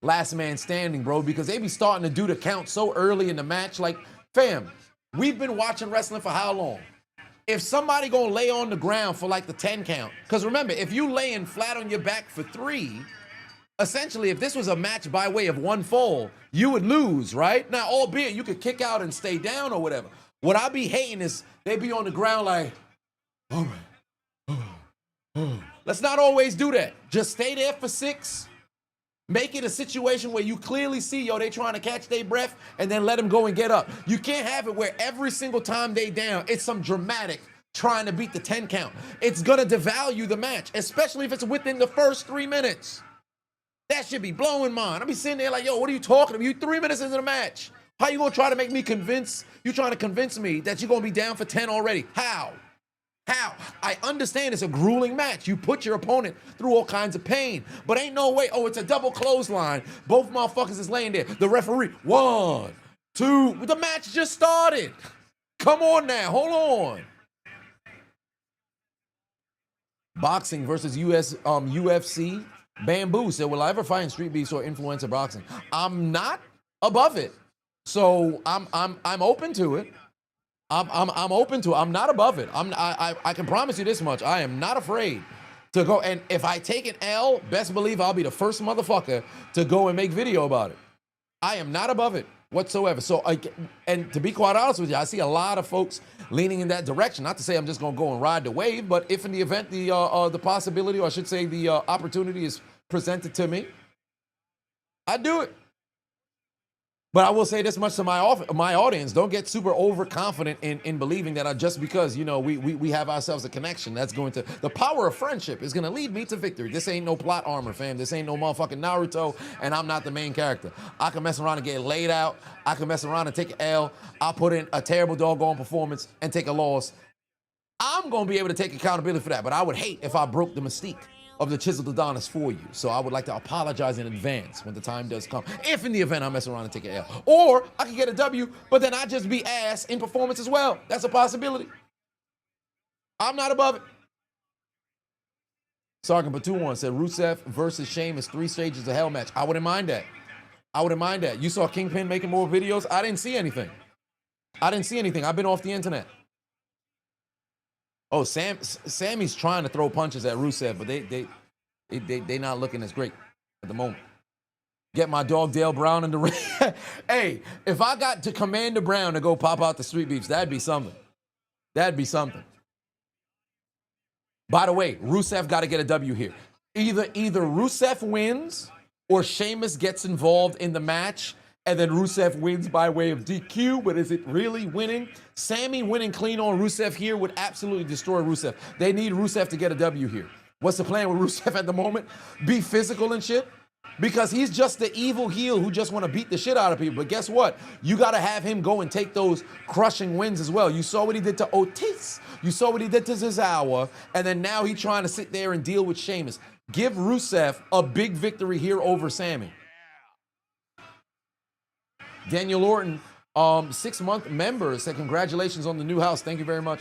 Last Man Standing, bro, because they be starting to do the count so early in the match. Like, fam, we've been watching wrestling for how long? If somebody gonna lay on the ground for like the 10 count, because remember, if you laying flat on your back for 3, essentially, if this was a match by way of 1 fall, you would lose, right? Now, albeit you could kick out and stay down or whatever. What I be hating is they be on the ground like, all right. Let's not always do that. Just stay there for 6. Make it a situation where you clearly see, yo, they trying to catch their breath, and then let them go and get up. You can't have it where every single time they down, it's some dramatic trying to beat the 10 count. It's gonna devalue the match, especially if it's within the first 3 minutes. That should be blowing mine. I'll be sitting there like, yo, what are you talking about? You 3 minutes into the match. How you gonna try to make me you trying to convince me that you're gonna be down for 10 already? How? I understand it's a grueling match. You put your opponent through all kinds of pain, but ain't no way, oh, it's a double clothesline. Both motherfuckers is laying there. The referee, 1, 2, the match just started. Come on now, hold on. Boxing versus UFC. Bamboo said, will I ever find Street Beefs or influencer boxing? I'm not above it. So I'm open to it. I'm open to it. I'm not above it. I can promise you this much. I am not afraid to go. And if I take an L, best believe I'll be the first motherfucker to go and make video about it. I am not above it whatsoever. So, and to be quite honest with you, I see a lot of folks leaning in that direction. Not to say I'm just going to go and ride the wave, but if in the event the possibility, or I should say the opportunity is presented to me, I do it. But I will say this much to my audience: don't get super overconfident in believing that just because, you know, we have ourselves a connection, that's going to, the power of friendship is going to lead me to victory. This ain't no plot armor, fam. This ain't no motherfucking Naruto, and I'm not the main character. I can mess around and get laid out. I can mess around and take an L. I'll put in a terrible doggone performance and take a loss. I'm going to be able to take accountability for that, but I would hate if I broke the mystique of the Chiseled Adonis for you. So I would like to apologize in advance when the time does come, if in the event I mess around and take an L. Or I could get a W, but then I just be ass in performance as well. That's a possibility. I'm not above it. Sergeant Batu1 said, Rusev versus Sheamus, 3 stages of hell match. I wouldn't mind that. I wouldn't mind that. You saw Kingpin making more videos? I didn't see anything. I've been off the internet. Oh, Sammy's trying to throw punches at Rusev, but they not looking as great at the moment. Get my dog Dale Brown in the ring. Hey, if I got to Commander Brown to go pop out the Street Beefs, that'd be something. That'd be something. By the way, Rusev got to get a W here. Either Rusev wins or Sheamus gets involved in the match, and then Rusev wins by way of DQ, but is it really winning? Sammy winning clean on Rusev here would absolutely destroy Rusev. They need Rusev to get a W here. What's the plan with Rusev at the moment? Be physical and shit? Because he's just the evil heel who just want to beat the shit out of people. But guess what? You got to have him go and take those crushing wins as well. You saw what he did to Otis. You saw what he did to Zizawa. And then now he's trying to sit there and deal with Sheamus. Give Rusev a big victory here over Sammy. Daniel Orton, 6-month member, said congratulations on the new house. Thank you very much.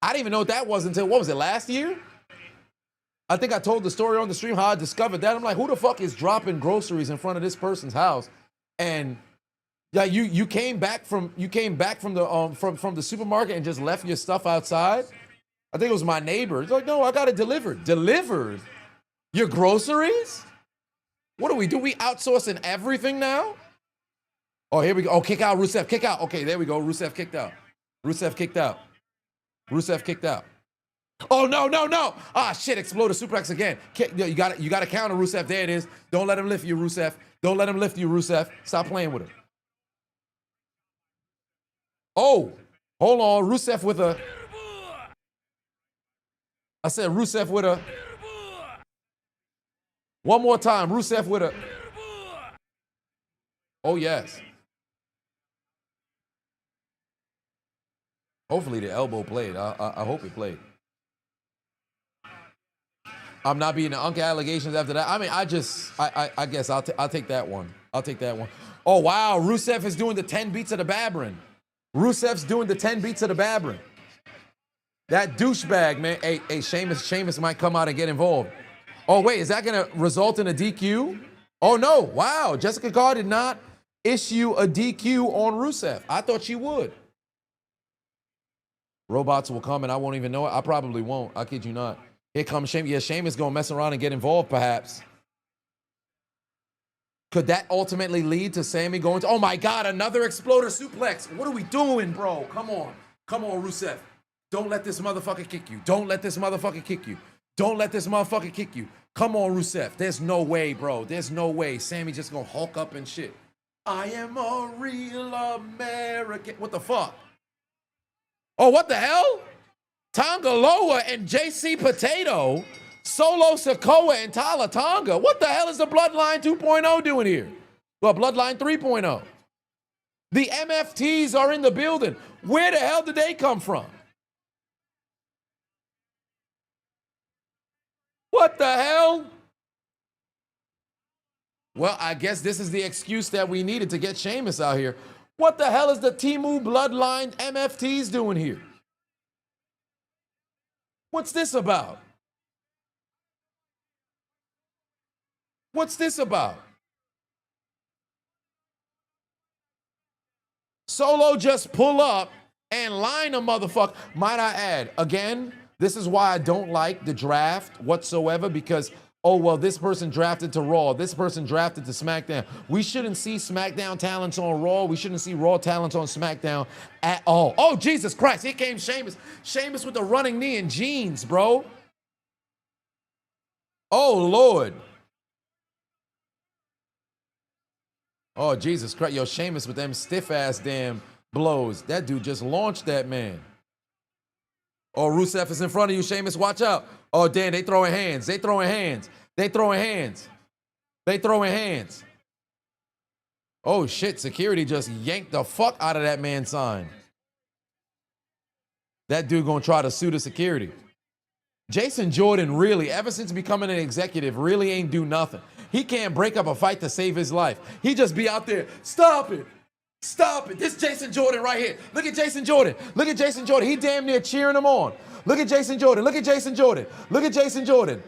I didn't even know what that was until, what was it, last year? I think I told the story on the stream how I discovered that. I'm like, who the fuck is dropping groceries in front of this person's house? And yeah, you came back from the supermarket and just left your stuff outside. I think it was my neighbor. He's like, no, I got it delivered. Delivered? Your groceries? What do? We outsourcing everything now? Oh, here we go. Oh, kick out Rusev. Kick out. Okay, there we go. Rusev kicked out. Rusev kicked out. Rusev kicked out. Oh, no. Ah, shit. Exploder suplex again. You got to counter Rusev. There it is. Don't let him lift you, Rusev. Don't let him lift you, Rusev. Stop playing with him. Oh, hold on. Rusev with a... I said Rusev with a... One more time. Rusev with a... Oh, yes. Hopefully the elbow played. I hope it played. I'm not being the Uncle allegations after that. I mean, I guess I'll take that one. I'll take that one. Oh, wow. Rusev is doing the 10 beats of the Babrin. Rusev's doing the 10 beats of the Babrin. That douchebag, man. Hey, Sheamus might come out and get involved. Oh, wait, is that going to result in a DQ? Oh, no. Wow. Jessica Carr did not issue a DQ on Rusev. I thought she would. Robots will come and I won't even know it. I probably won't. I kid you not. Here comes Sheamus. Yeah, Sheamus going to mess around and get involved, perhaps. Could that ultimately lead to Sammy going to... Oh, my God, another exploder suplex. What are we doing, bro? Come on. Come on, Rusev. Don't let this motherfucker kick you. Don't let this motherfucker kick you. Don't let this motherfucker kick you. Come on, Rusev. There's no way, bro. There's no way. Sammy just going to hulk up and shit. I am a real American. What the fuck? Oh, what the hell? Tonga Loa and JC Potato, Solo Sikoa and Tala Tonga. What the hell is the Bloodline 2.0 doing here? Well, Bloodline 3.0. The MFTs are in the building. Where the hell did they come from? What the hell? Well, I guess this is the excuse that we needed to get Sheamus out here. What the hell is the Temu Bloodline MFTs doing here? What's this about? What's this about? Solo just pull up and line a motherfucker. Might I add, again, this is why I don't like the draft whatsoever, because, oh, well, this person drafted to Raw. This person drafted to SmackDown. We shouldn't see SmackDown talents on Raw. We shouldn't see Raw talents on SmackDown at all. Oh, Jesus Christ. Here came Sheamus. Sheamus with the running knee and jeans, bro. Oh, Lord. Oh, Jesus Christ. Yo, Sheamus with them stiff-ass damn blows. That dude just launched that man. Oh, Rusev is in front of you, Sheamus. Watch out. Oh, damn, they throwing hands. They throwing hands. They throwing hands. They throwing hands. Oh, shit. Security just yanked the fuck out of that man's sign. That dude gonna try to sue the security. Jason Jordan really, ever since becoming an executive, really ain't do nothing. He can't break up a fight to save his life. He just be out there, stop it. Stop it. This Jason Jordan right here. Look at Jason Jordan. Look at Jason Jordan. He damn near cheering him on. Look at Jason Jordan. Look at Jason Jordan. Look at Jason Jordan.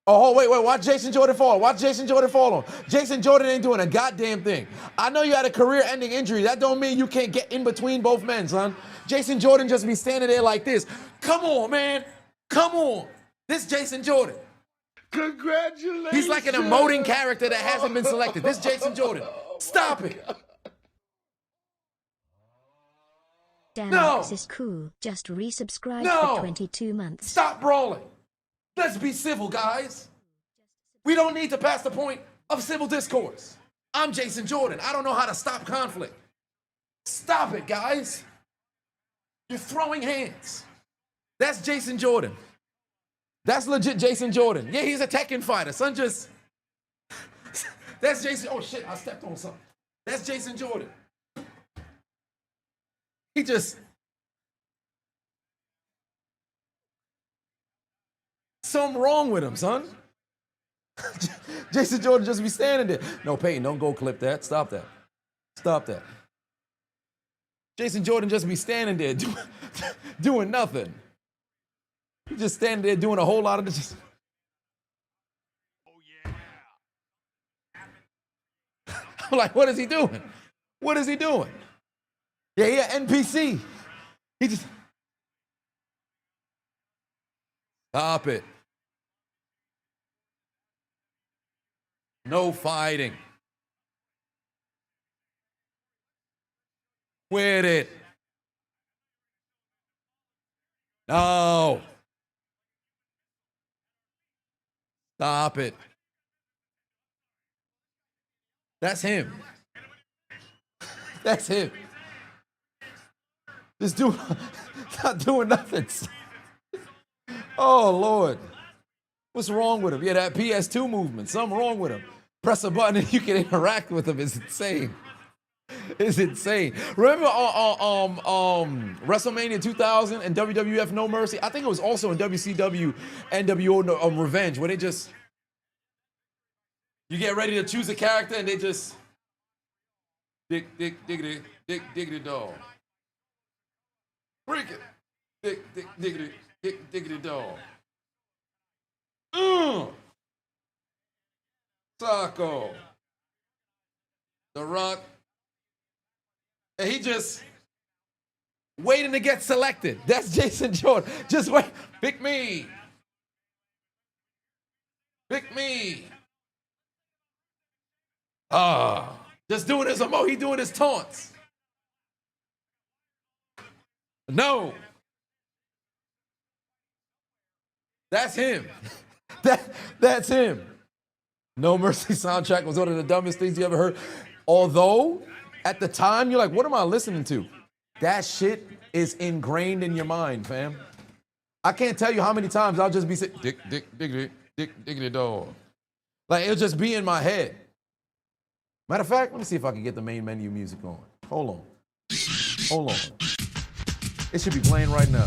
Oh, wait. Watch Jason Jordan fall. Watch Jason Jordan fall on. Jason Jordan ain't doing a goddamn thing. I know you had a career-ending injury. That don't mean you can't get in between both men, son. Jason Jordan just be standing there like this. Come on, man. Come on. This Jason Jordan. Congratulations. He's like an emoting character that hasn't been selected. This Jason Jordan. Stop it. No. This is cool. Just resubscribe for 22 months. Stop brawling. Let's be civil, guys. We don't need to pass the point of civil discourse. I'm Jason Jordan. I don't know how to stop conflict. Stop it, guys. You're throwing hands. That's Jason Jordan. That's legit Jason Jordan. Yeah, he's a Tekken fighter. Son, just... That's Jason... Oh, shit, I stepped on something. That's Jason Jordan. He just... Something wrong with him, son. Jason Jordan just be standing there. No, Peyton, don't go clip that. Stop that. Stop that. Jason Jordan just be standing there doing nothing. He's just standing there doing a whole lot of this. I'm like, what is he doing? What is he doing? Yeah, NPC. He just... Stop it. No fighting. Quit it. No. Stop it. That's him. That's him. This dude not doing nothing. Oh, Lord. What's wrong with him? Yeah, that PS2 movement. Something wrong with him. Press a button and you can interact with him. It's insane. It's insane. Remember WrestleMania 2000 and WWF No Mercy? I think it was also in WCW NWO Revenge, where they just... You get ready to choose a character and they just... Diggity dog. Freak it. Diggity dog. Taco. The Rock. And he just waiting to get selected. That's Jason Jordan. Just wait. Pick me. Pick me. Just doing his he doing his taunts. No. That's him. That's him. No Mercy soundtrack was one of the dumbest things you ever heard. Although, at the time, you're like, what am I listening to? That shit is ingrained in your mind, fam. I can't tell you how many times I'll just be saying, diggity dog. Like, it'll just be in my head. Matter of fact, let me see if I can get the main menu music on. Hold on. Hold on. It should be playing right now.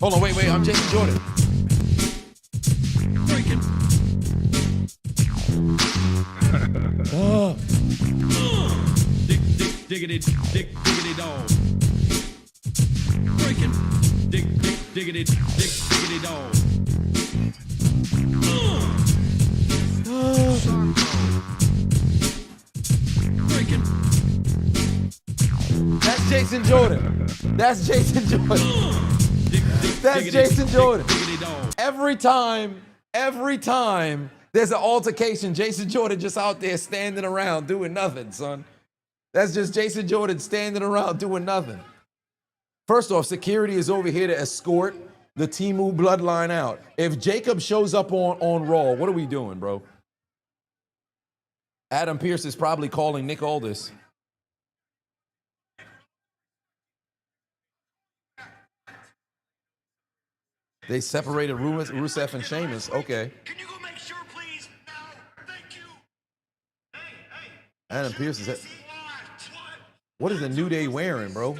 Hold on, wait, I'm Jason Jordan. Diggity dog. Breaking. Diggity dog. Breaking. That's Jason Jordan. That's Jason Jordan. That's Jason Jordan. Every time there's an altercation, Jason Jordan just out there standing around doing nothing, son. That's just Jason Jordan standing around doing nothing. First off, security is over here to escort the Timu bloodline out. If Jacob shows up on Raw, what are we doing, bro? Adam Pearce is probably calling Nick Aldis. They separated Rusev and Sheamus. Okay. Can you go make sure, please? No, thank you. Hey. Adam Pearce is... What is the New Day wearing, bro?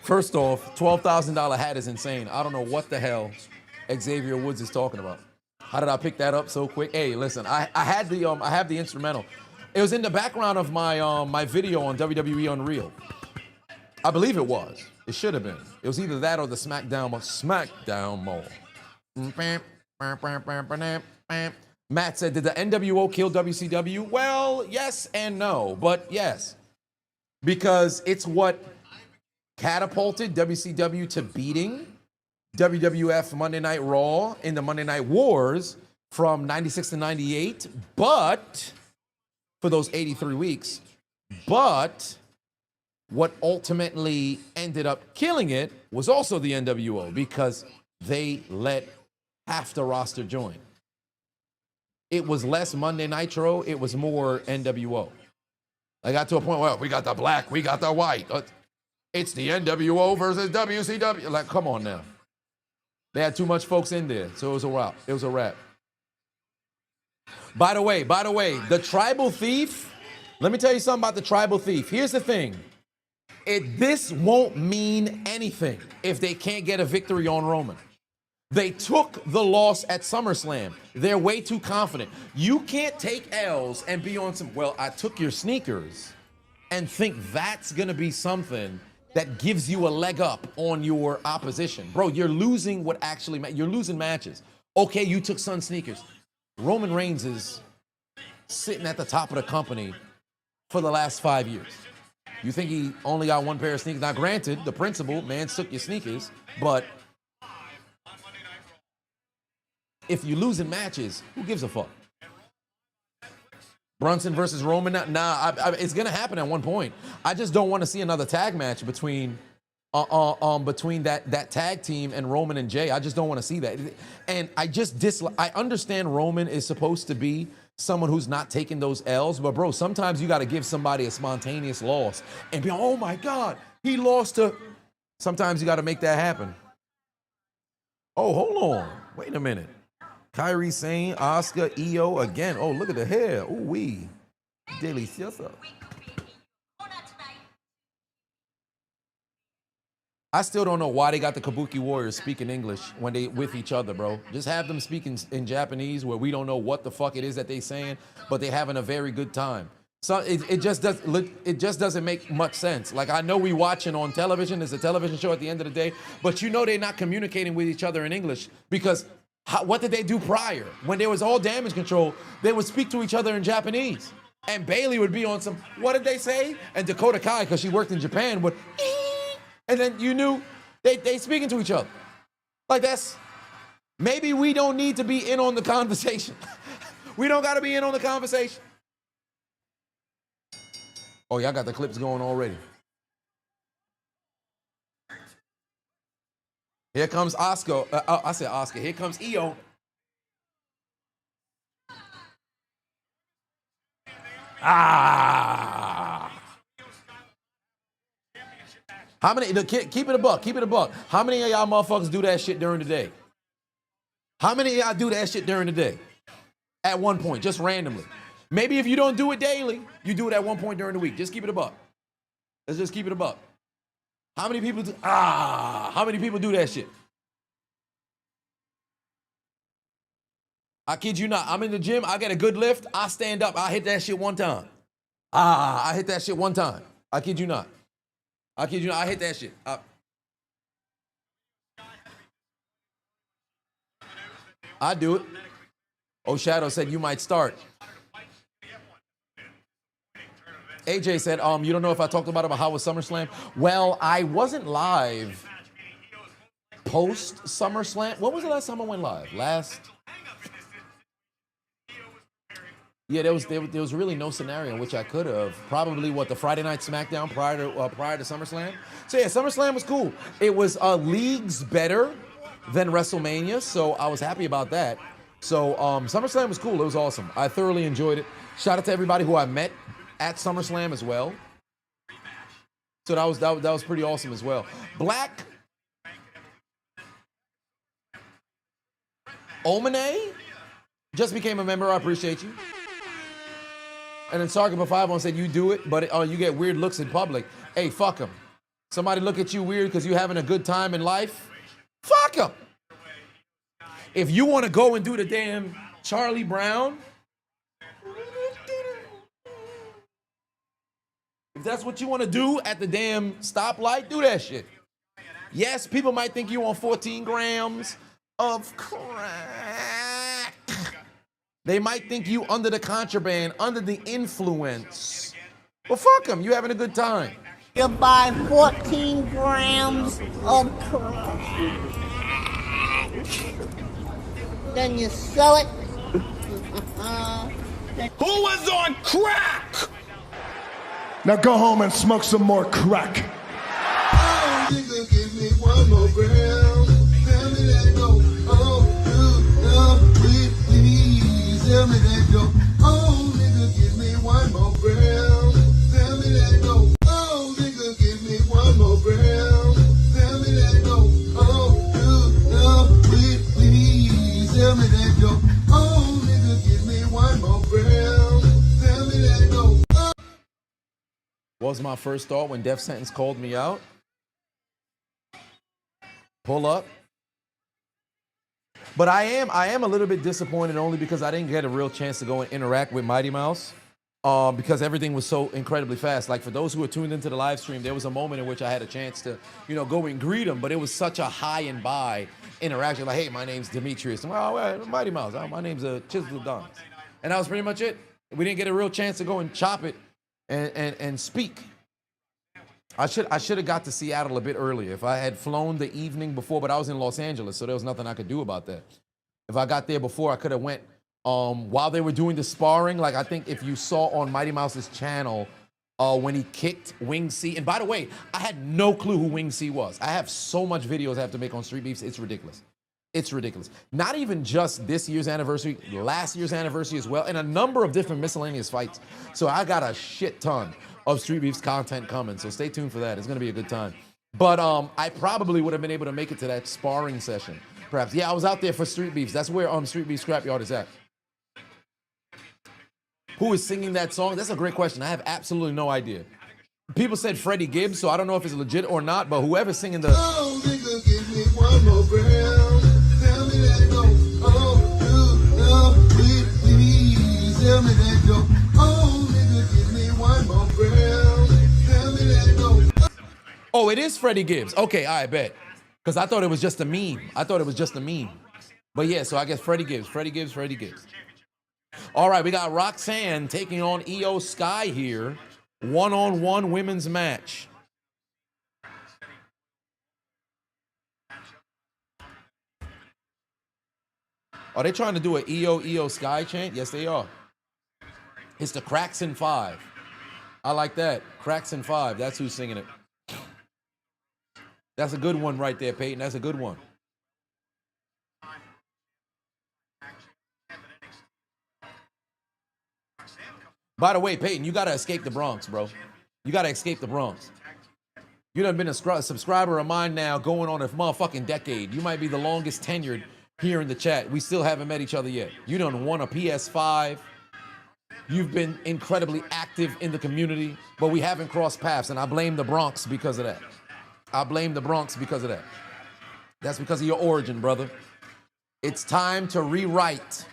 First off, $12,000 hat is insane. I don't know what the hell Xavier Woods is talking about. How did I pick that up so quick? Hey, listen, I have the instrumental. It was in the background of my my video on WWE Unreal. I believe it was. It should have been. It was either that or the SmackDown Mall. Matt said, did the NWO kill WCW? Well, yes and no, but yes. Because it's what catapulted WCW to beating WWF Monday Night Raw in the Monday Night Wars from 96 to 98, but for those 83 weeks. But what ultimately ended up killing it was also the NWO because they let half the roster join. It was less Monday Nitro, it was more NWO. I got to a point where we got the black, we got the white. It's the NWO versus WCW. Like, come on now. They had too much folks in there, so it was a wrap. It was a wrap. By the way, the Tribal Thief, let me tell you something about the Tribal Thief. Here's the thing. This won't mean anything if they can't get a victory on Roman. They took the loss at SummerSlam. They're way too confident. You can't take L's and be on some, well, I took your sneakers, and think that's going to be something that gives you a leg up on your opposition. Bro, you're losing what actually matters. You're losing matches. Okay, you took Sun sneakers. Roman Reigns is sitting at the top of the company for the last 5 years. You think he only got one pair of sneakers? Now, granted, the principle, man took your sneakers, but if you lose in matches, who gives a fuck? Brunson versus Roman? Nah, it's gonna happen at one point. I just don't want to see another tag match between that tag team and Roman and Jay. I just don't want to see that. And I just I understand Roman is supposed to be someone who's not taking those L's, but bro, sometimes you got to give somebody a spontaneous loss and be, oh my God, he lost to. Sometimes you got to make that happen. Oh, hold on, wait a minute. Kyrie Sane, Oscar, EO again. Oh, look at the hair. Ooh wee, delicioso. I still don't know why they got the Kabuki Warriors speaking English when they with each other, bro. Just have them speaking in Japanese where we don't know what the fuck it is that they saying, but they having a very good time. So it just doesn't make much sense. Like, I know we watching on television. It's a television show at the end of the day, but you know they're not communicating with each other in English because what did they do prior? When there was all damage control, they would speak to each other in Japanese. And Bailey would be on some, what did they say? And Dakota Kai, because she worked in Japan, would, and then you knew they speaking to each other. Like, that's, maybe we don't need to be in on the conversation. We don't got to be in on the conversation. Oh, y'all got the clips going already. Here comes Oscar. I said Oscar. Here comes EO. Ah. How many, keep it a buck, keep it a buck. How many of y'all motherfuckers do that shit during the day? How many of y'all do that shit during the day? At one point, just randomly. Maybe if you don't do it daily, you do it at one point during the week. Just keep it a buck. Let's just keep it a buck. How many people do, how many people do that shit? I kid you not. I'm in the gym. I get a good lift. I stand up. I hit that shit one time. I hit that shit one time. I kid you not. I kid you not. I hit that shit. I do it. Oh, Shadow said you might start. AJ said, you don't know if I talked about how was SummerSlam? Well, I wasn't live post SummerSlam. What was the last time I went live? Yeah, there was really no scenario in which I could have. Probably the Friday Night SmackDown prior to SummerSlam. So yeah, SummerSlam was cool. It was leagues better than WrestleMania, so I was happy about that. So SummerSlam was cool. It was awesome. I thoroughly enjoyed it. Shout out to everybody who I met at SummerSlam as well. So that was pretty awesome as well. Black Omane just became a member. I appreciate you. And then Sargaba 5 said you do it, but you get weird looks in public. Hey, fuck them. Somebody look at you weird because you're having a good time in life. Fuck them. If you want to go and do the damn Charlie Brown, if that's what you want to do at the damn stoplight, do that shit. Yes, people might think you on 14 grams of crack. They might think you under the contraband, under the influence. Well, fuck them. You having a good time. You buy 14 grams of crack. Then you sell it. Who was on crack? Now go home and smoke some more crack. Oh, nigga, give me one more gram. Tell me that go. Oh, please. Tell me that go. Oh, nigga, give me one more gram. Tell me that go. Oh, nigga, give me one more gram. Tell me that go. Oh, please. Tell me that go. Oh, nigga, give me one more gram. Tell me that go. What was my first thought when Death Sentence called me out? Pull up. But I am a little bit disappointed only because I didn't get a real chance to go and interact with Mighty Mouse. Because everything was so incredibly fast. Like for those who were tuned into the live stream, there was a moment in which I had a chance to, go and greet him, but it was such a high and by interaction. Like, hey, my name's Demetrius. Well, Mighty Mouse. My name's Chiseled Adonis. And that was pretty much it. We didn't get a real chance to go and chop it and speak. I should have got to Seattle a bit earlier. If I had flown the evening before, but I was in Los Angeles, so there was nothing I could do about that. If I got there before, I could have went while they were doing the sparring. Like I think if you saw on Mighty Mouse's channel when he kicked Wing C. And by the way, I had no clue who Wing C was. I have so much videos I have to make on Street Beefs. It's ridiculous. It's ridiculous. Not even just this year's anniversary, last year's anniversary as well, and a number of different miscellaneous fights. So I got a shit ton of Street Beefs content coming. So stay tuned for that. It's going to be a good time. But I probably would have been able to make it to that sparring session. Perhaps. Yeah, I was out there for Street Beefs. That's where Street Beef Scrapyard is at. Who is singing that song? That's a great question. I have absolutely no idea. People said Freddie Gibbs, so I don't know if it's legit or not, but whoever's singing the... Oh, nigga, give me one more round. Tell me that go. Oh, please. Tell me that go. Oh, nigga, give me one more round. Tell me that go. Oh, it is Freddie Gibbs. Okay, I bet. Because I thought it was just a meme. But yeah, so I guess Freddie Gibbs. All right, we got Roxanne taking on Io Sky here. One-on-one women's match. Are they trying to do an Io Sky chant? Yes, they are. It's the Cracks in 5. I like that. Cracks in 5. That's who's singing it. That's a good one right there, Peyton. That's a good one. By the way, Peyton, you got to escape the Bronx, bro. You got to escape the Bronx. You done been a subscriber of mine now going on a motherfucking decade. You might be the longest tenured here in the chat. We still haven't met each other yet. You done won a PS5. You've been incredibly active in the community, but we haven't crossed paths, and I blame the Bronx because of that. That's because of your origin, brother. It's time to rewrite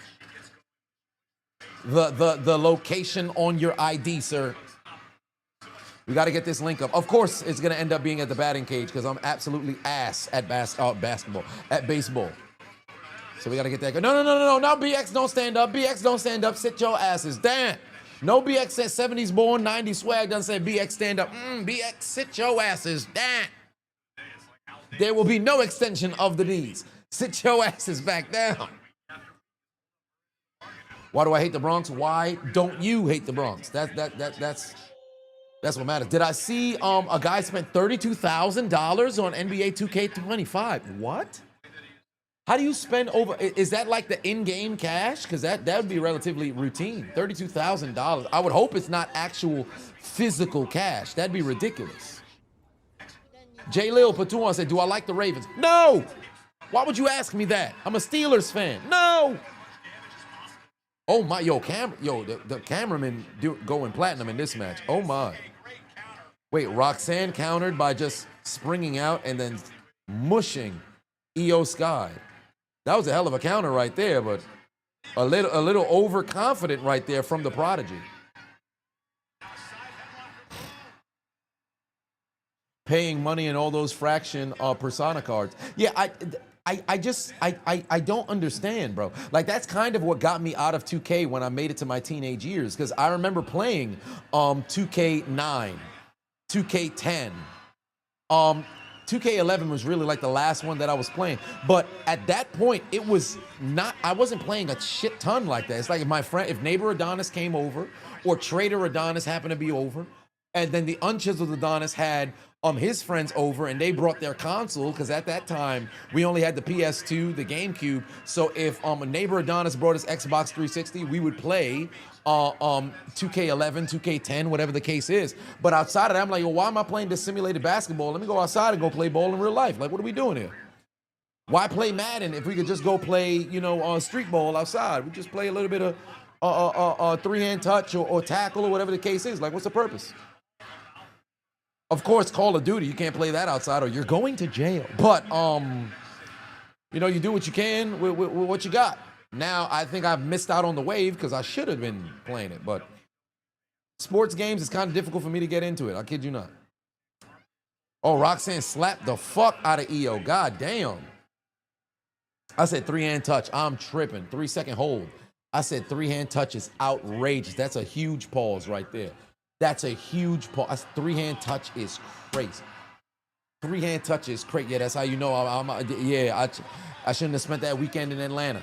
the location on your ID, sir. We got to get this link up. Of course, it's going to end up being at the batting cage because I'm absolutely ass at baseball. So we got to get that. No, BX, don't stand up. BX, don't stand up. Sit your asses. Damn. No, BX said 70s born, 90s swag. Doesn't say BX stand up. BX, sit your asses. Damn. There will be no extension of the knees. Sit your asses back down. Why do I hate the Bronx? Why don't you hate the Bronx? That's what matters. Did I see a guy spent $32,000 on NBA 2K25? What? How do you spend over? Is that like the in-game cash? Because that would be relatively routine. $32,000. I would hope it's not actual physical cash. That'd be ridiculous. J. Lil Patuan said, "Do I like the Ravens?" No. Why would you ask me that? I'm a Steelers fan. No. Oh my, the cameraman going platinum in this match. Oh my. Wait, Roxanne countered by just springing out and then mushing Io Sky. That was a hell of a counter right there, but a little overconfident right there from the Prodigy. Paying money in all those fraction persona cards. Yeah, I don't understand, bro. Like, that's kind of what got me out of 2K when I made it to my teenage years, because I remember playing 2K9, 2K10. 2K11 was really like the last one that I was playing. But at that point, it was not, I wasn't playing a shit ton like that. It's like if neighbor Adonis came over, or trader Adonis happened to be over, and then the unchiseled Adonis had his friends over, and they brought their console, because at that time we only had the PS2, the GameCube. So if a neighbor Adonis brought his Xbox 360, we would play 2K11, 2K10, whatever the case is. But outside of that, I'm like, well, why am I playing this simulated basketball? Let me go outside and go play ball in real life. Like, what are we doing here? Why play Madden if we could just go play, street ball outside? We just play a little bit of three-hand touch or tackle or whatever the case is. Like, what's the purpose? Of course, Call of Duty, you can't play that outside or you're going to jail. But You know, you do what you can with what you got. Now, I think I've missed out on the wave because I should have been playing it, but sports games is kind of difficult for me to get into it. I kid you not. Oh, Roxanne slapped the fuck out of EO. God damn. I said 3-hand touch. I'm tripping. 3-second hold. I said 3-hand touch is outrageous. That's a huge pause right there. That's a huge pause. 3-hand touch is crazy. 3-hand touch is crazy. Yeah, that's how you know I shouldn't have spent that weekend in Atlanta.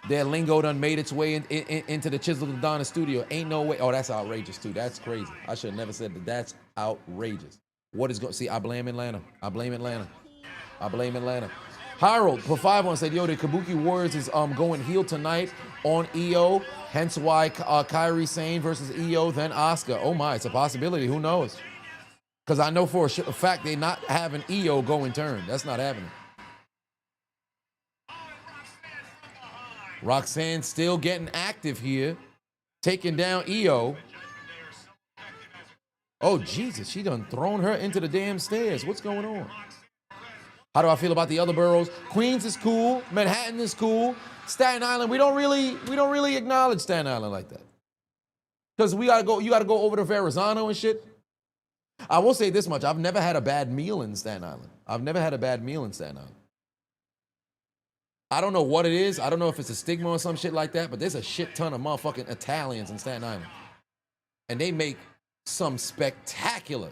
Their lingo done made its way into the Chiseled Adonis studio. Ain't no way. Oh, that's outrageous too. That's crazy. I should have never said that. That's outrageous. What is going? See, I blame Atlanta. I blame Atlanta. I blame Atlanta. Harold for 5-1 said, "Yo, the Kabuki Warriors is going heel tonight on EO. Hence why Kairi Sane versus EO then Asuka. Oh my, it's a possibility. Who knows? Because I know for a fact they not having EO go in turn. That's not happening." Roxanne still getting active here, taking down EO. Oh, Jesus, she done thrown her into the damn stairs. What's going on? How do I feel about the other boroughs? Queens is cool. Manhattan is cool. Staten Island, we don't really acknowledge Staten Island like that. Because you gotta go over to Verrazano and shit. I will say this much. I've never had a bad meal in Staten Island. I've never had a bad meal in Staten Island. I don't know what it is. I don't know if it's a stigma or some shit like that, but there's a shit ton of motherfucking Italians in Staten Island. And they make some spectacular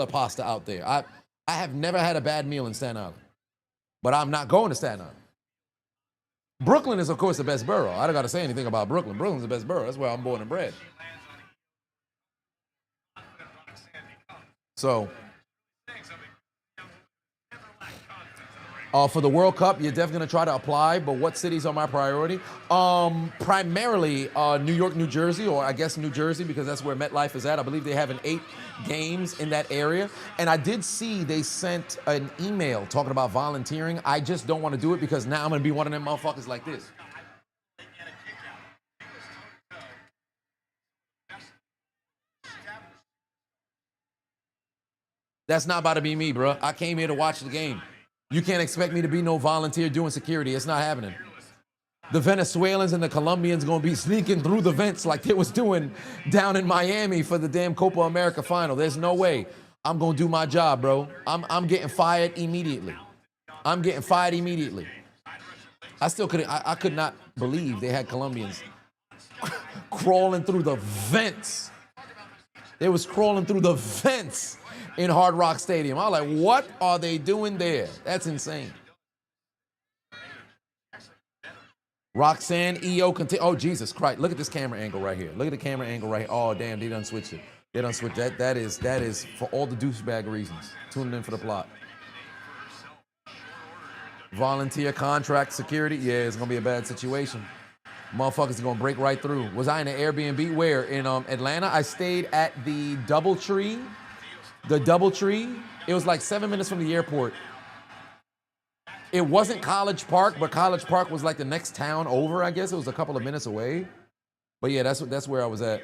pasta out there. I have never had a bad meal in Staten Island. But I'm not going to Staten Island. Brooklyn is, of course, the best borough. I don't got to say anything about Brooklyn. Brooklyn's the best borough. That's where I'm born and bred. So, for the World Cup, you're definitely going to try to apply, but what cities are my priority? Primarily New York, New Jersey, or I guess New Jersey, because that's where MetLife is at. I believe they have 8 games in that area. And I did see they sent an email talking about volunteering. I just don't want to do it because now I'm going to be one of them motherfuckers like this. That's not about to be me, bro. I came here to watch the game. You can't expect me to be no volunteer doing security. It's not happening. The Venezuelans and the Colombians going to be sneaking through the vents like they was doing down in Miami for the damn Copa America final. There's no way. I'm going to do my job, bro. I'm getting fired immediately. I'm getting fired immediately. I could not believe they had Colombians crawling through the vents. They was crawling through the vents in Hard Rock Stadium. I was like, what are they doing there? That's insane. Roxanne, EO, oh, Jesus Christ. Look at this camera angle right here. Look at the camera angle right here. Oh, damn, they done switched it. They done switched it. That is for all the douchebag reasons. Tuning in for the plot. Volunteer contract security. Yeah, it's going to be a bad situation. Motherfuckers are going to break right through. Was I in an Airbnb? Where? In Atlanta? I stayed at the DoubleTree. The DoubleTree, it was like 7 minutes from the airport. It wasn't College Park, but College Park was like the next town over, I guess. It was a couple of minutes away. But yeah, that's where I was at.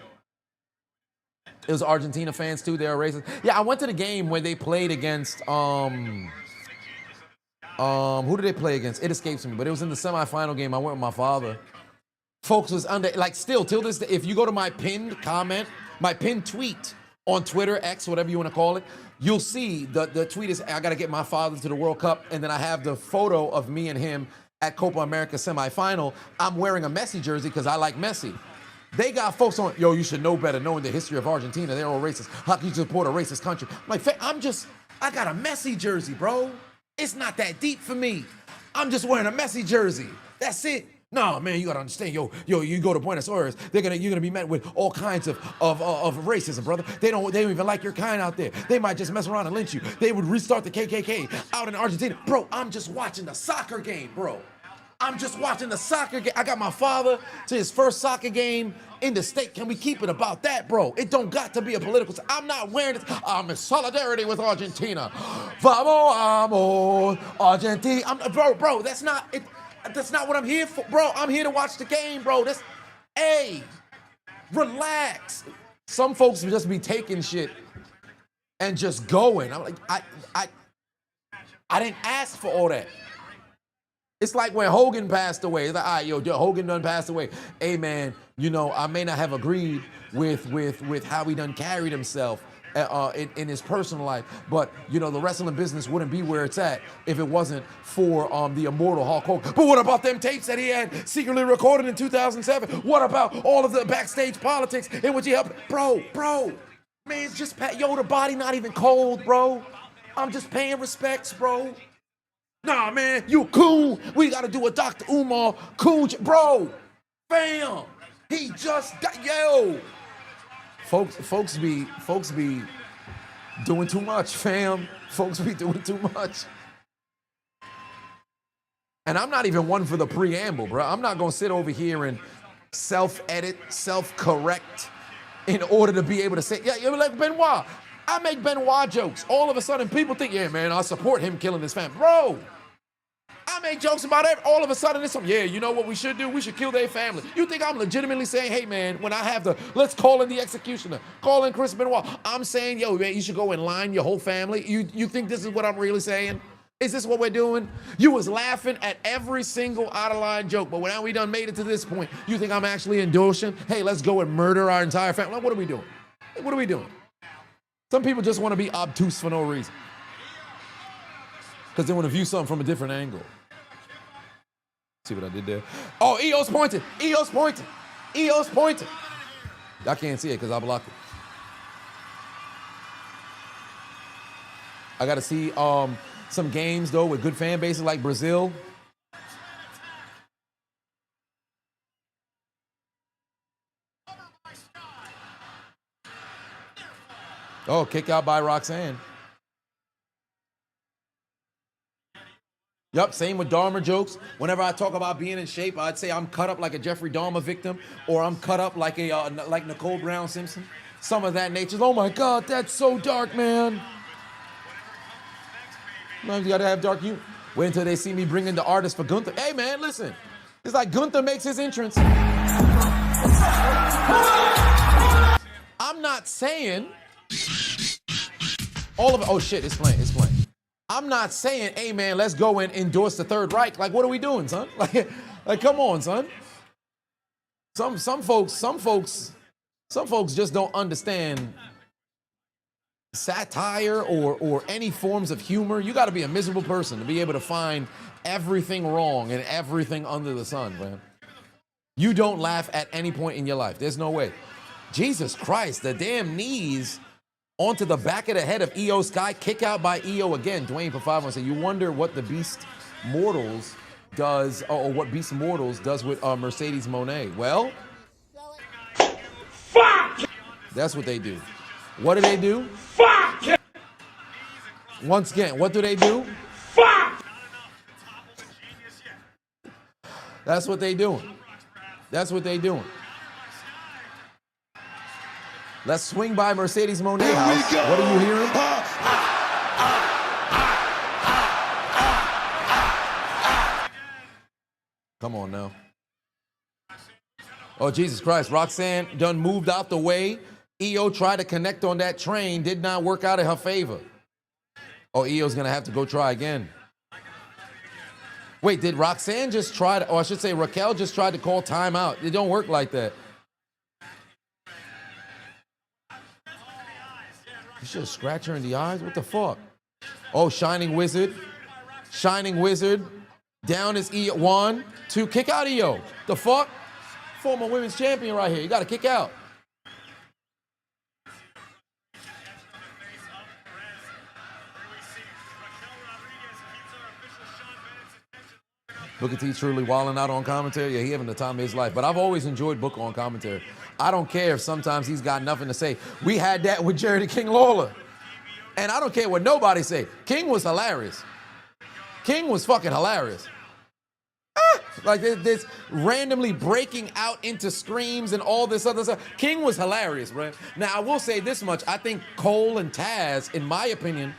It was Argentina fans too, they were racist. Yeah, I went to the game when they played against, who did they play against? It escapes me, but it was in the semifinal game. I went with my father. Folks was under, like still, till this day, if you go to my pinned comment, my pinned tweet, on Twitter, X, whatever you want to call it, you'll see the tweet is, I got to get my father to the World Cup, and then I have the photo of me and him at Copa America semifinal. I'm wearing a Messi jersey because I like Messi. They got folks on, yo, you should know better knowing the history of Argentina. They're all racist. How can you support a racist country? I'm like, I got a Messi jersey, bro. It's not that deep for me. I'm just wearing a Messi jersey. That's it. No, man, you gotta understand, yo, you go to Buenos Aires, you're gonna be met with all kinds of racism, brother. They don't even like your kind out there. They might just mess around and lynch you. They would restart the KKK out in Argentina. Bro, I'm just watching the soccer game, bro. I'm just watching the soccer game. I got my father to his first soccer game in the state. Can we keep it about that, bro? It don't got to be a political. I'm not wearing it. I'm in solidarity with Argentina. Vamos, Argentina. Bro, that's not it. That's not what I'm here for, bro. I'm here to watch the game, bro. Relax. Some folks will just be taking shit and just going. I'm like, I didn't ask for all that. It's like when Hogan passed away. It's like, all right, yo, Hogan done passed away. Hey, man, you know, I may not have agreed with how he done carried himself in his personal life, but, you know, the wrestling business wouldn't be where it's at if it wasn't for the immortal Hulk Hogan. But what about them tapes that he had secretly recorded in 2007? What about all of the backstage politics in which he helped? Bro, man, it's just, the body not even cold, bro. I'm just paying respects, bro. Nah, man, you cool. We got to do a Dr. Umar cool. Bro, fam, he just got, yo. Folks be doing too much, fam. Folks be doing too much. And I'm not even one for the preamble, bro. I'm not going to sit over here and self-edit, self-correct in order to be able to say, yeah, you're like Benoit. I make Benoit jokes. All of a sudden, people think, yeah, man, I support him killing his family. Bro, I make jokes about it. All of a sudden, it's some, yeah, you know what we should do? We should kill their family. You think I'm legitimately saying, hey, man, when I have let's call in the executioner, call in Chris Benoit. I'm saying, yo, man, you should go and line your whole family. You think this is what I'm really saying? Is this what we're doing? You was laughing at every single out-of-line joke, but when we done made it to this point, you think I'm actually endorsing, hey, let's go and murder our entire family? What are we doing? What are we doing? Some people just want to be obtuse for no reason. Because they want to view something from a different angle. See what I did there? Oh, EO's pointing. EO's pointing. EO's pointing. Y'all can't see it because I blocked it. I got to see some games, though, with good fan bases like Brazil. Oh, kick out by Roxanne. Yup, same with Dahmer jokes. Whenever I talk about being in shape, I'd say I'm cut up like a Jeffrey Dahmer victim, or I'm cut up like like Nicole Brown Simpson. Some of that nature. Oh my God, that's so dark, man. Sometimes you gotta have dark humor. Wait until they see me bring in the artist for Gunther. Hey man, listen. It's like Gunther makes his entrance. I'm not saying all of it. Oh shit, it's playing. I'm not saying, hey man, let's go and endorse the Third Reich. Like, what are we doing, son? Like come on, son. Some folks just don't understand satire or any forms of humor. You got to be a miserable person to be able to find everything wrong and everything under the sun, man. You don't laugh at any point in your life. There's no way. Jesus Christ, the damn knees onto the back of the head of EO Sky, kick out by EO again. Dwayne for 5 said, you wonder what the Beast Mortals does, or what Beast Mortals does with Mercedes Moné. Well, fuck! That's what they do. What do they do? Fuck! Once again, what do they do? Fuck! That's what they doing. That's what they doing. Let's swing by Mercedes Moné house. What are you hearing? Come on now. Oh, Jesus Christ. Roxanne done moved out the way. EO tried to connect on that train. Did not work out in her favor. Oh, EO's going to have to go try again. Wait, did Roxanne just try to, or I should say Raquel just tried to call timeout? It don't work like that. You should scratch her in the eyes? What the fuck? Oh, Shining Wizard. Shining Wizard. Down is EO. 1, 2. Kick out EO. The fuck? Former women's champion right here. You got to kick out. Booker T truly wilding out on commentary. Yeah, he having the time of his life. But I've always enjoyed Booker on commentary. I don't care if sometimes he's got nothing to say. We had that with Jerry the King Lawler. And I don't care what nobody say. King was hilarious. King was fucking hilarious. Like this randomly breaking out into screams and all this other stuff. King was hilarious, right? Now, I will say this much. I think Cole and Taz, in my opinion,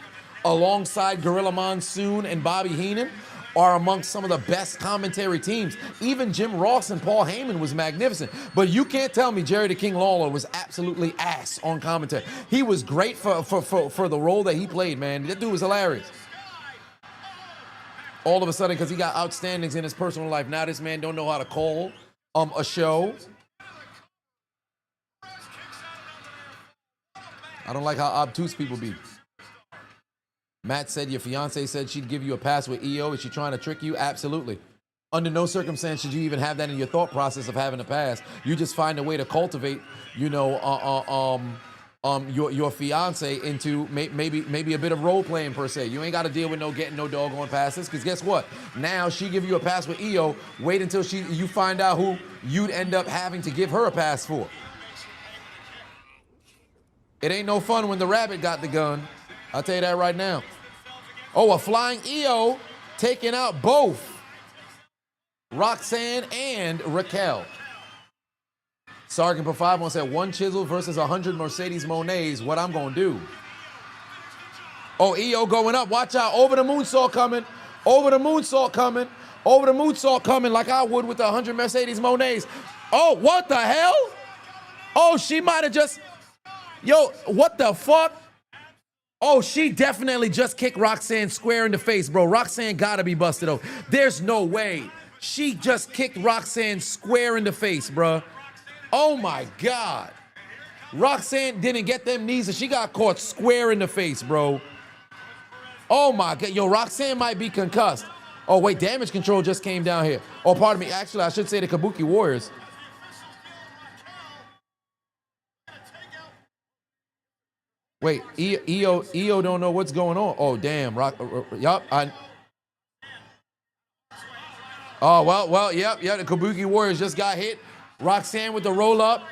alongside Gorilla Monsoon and Bobby Heenan, are amongst some of the best commentary teams. Even Jim Ross and Paul Heyman was magnificent. But you can't tell me Jerry the King Lawler was absolutely ass on commentary. He was great for the role that he played, man. That dude was hilarious. all of a sudden, because he got outstandings in his personal life, now this man don't know how to call a show. I don't like how obtuse people be. Matt said your fiance said she'd give you a pass with EO. Is she trying to trick you? Absolutely. Under no circumstance should you even have that in your thought process of having a pass. You just find a way to cultivate, you know, your fiance into maybe a bit of role playing per se. You ain't got to deal with getting no doggone passes, because guess what? Now she give you a pass with EO. Wait until you find out who you'd end up having to give her a pass for. It ain't no fun when the rabbit got the gun. I'll tell you that right now. Oh, a flying EO taking out both Roxanne and Raquel. Sergeant for 5 said 1 chisel versus 100 Mercedes Monets. What I'm gonna do? Oh, EO going up. Watch out. Over the moonsault coming. Over the moonsault coming. Over the moonsault coming like I would with the 100 Mercedes Monets. Oh, what the hell? Oh, she might have just... Yo, what the fuck? Oh, she definitely just kicked Roxanne square in the face, bro. Roxanne gotta be busted open. There's no way. She just kicked Roxanne square in the face, bro. Oh my God. Roxanne didn't get them knees and she got caught square in the face, bro. Oh my God. Yo, Roxanne might be concussed. Oh wait, Damage Control just came down here. Oh, pardon me. Actually, I should say the Kabuki Warriors. Wait, EO don't know what's going on. Oh, damn. Yup. Oh, well, yep. The Kabuki Warriors just got hit. Roxanne with the roll up.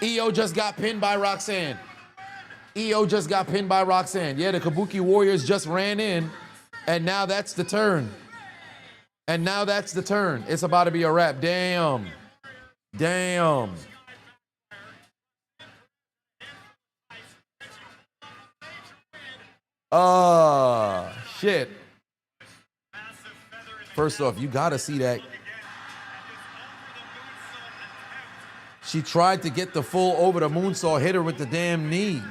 EO just got pinned by Roxanne. EO just got pinned by Roxanne. Yeah, the Kabuki Warriors just ran in, and now that's the turn. And now that's the turn. It's about to be a wrap. Damn. Damn. Shit. First off, you gotta see that. She tried to get the full over the moonsault, hit her with the damn knee.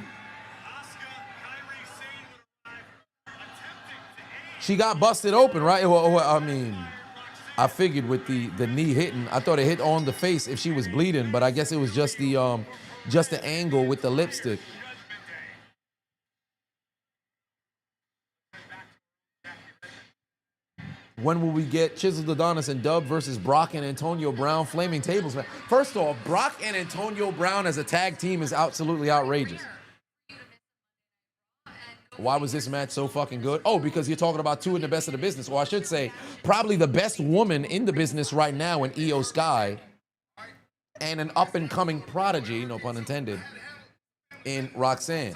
She got busted open, right? Well, I mean, I figured with the knee hitting, I thought it hit on the face if she was bleeding, but I guess it was just the angle with the lipstick. When will we get Chiseled, Adonis, and Dub versus Brock and Antonio Brown? Flaming tables, man. First off, Brock and Antonio Brown as a tag team is absolutely outrageous. Why was this match so fucking good? Oh, because you're talking about two in the best of the business. Or I should say, probably the best woman in the business right now in Io Sky. And an up-and-coming prodigy, no pun intended, in Roxanne.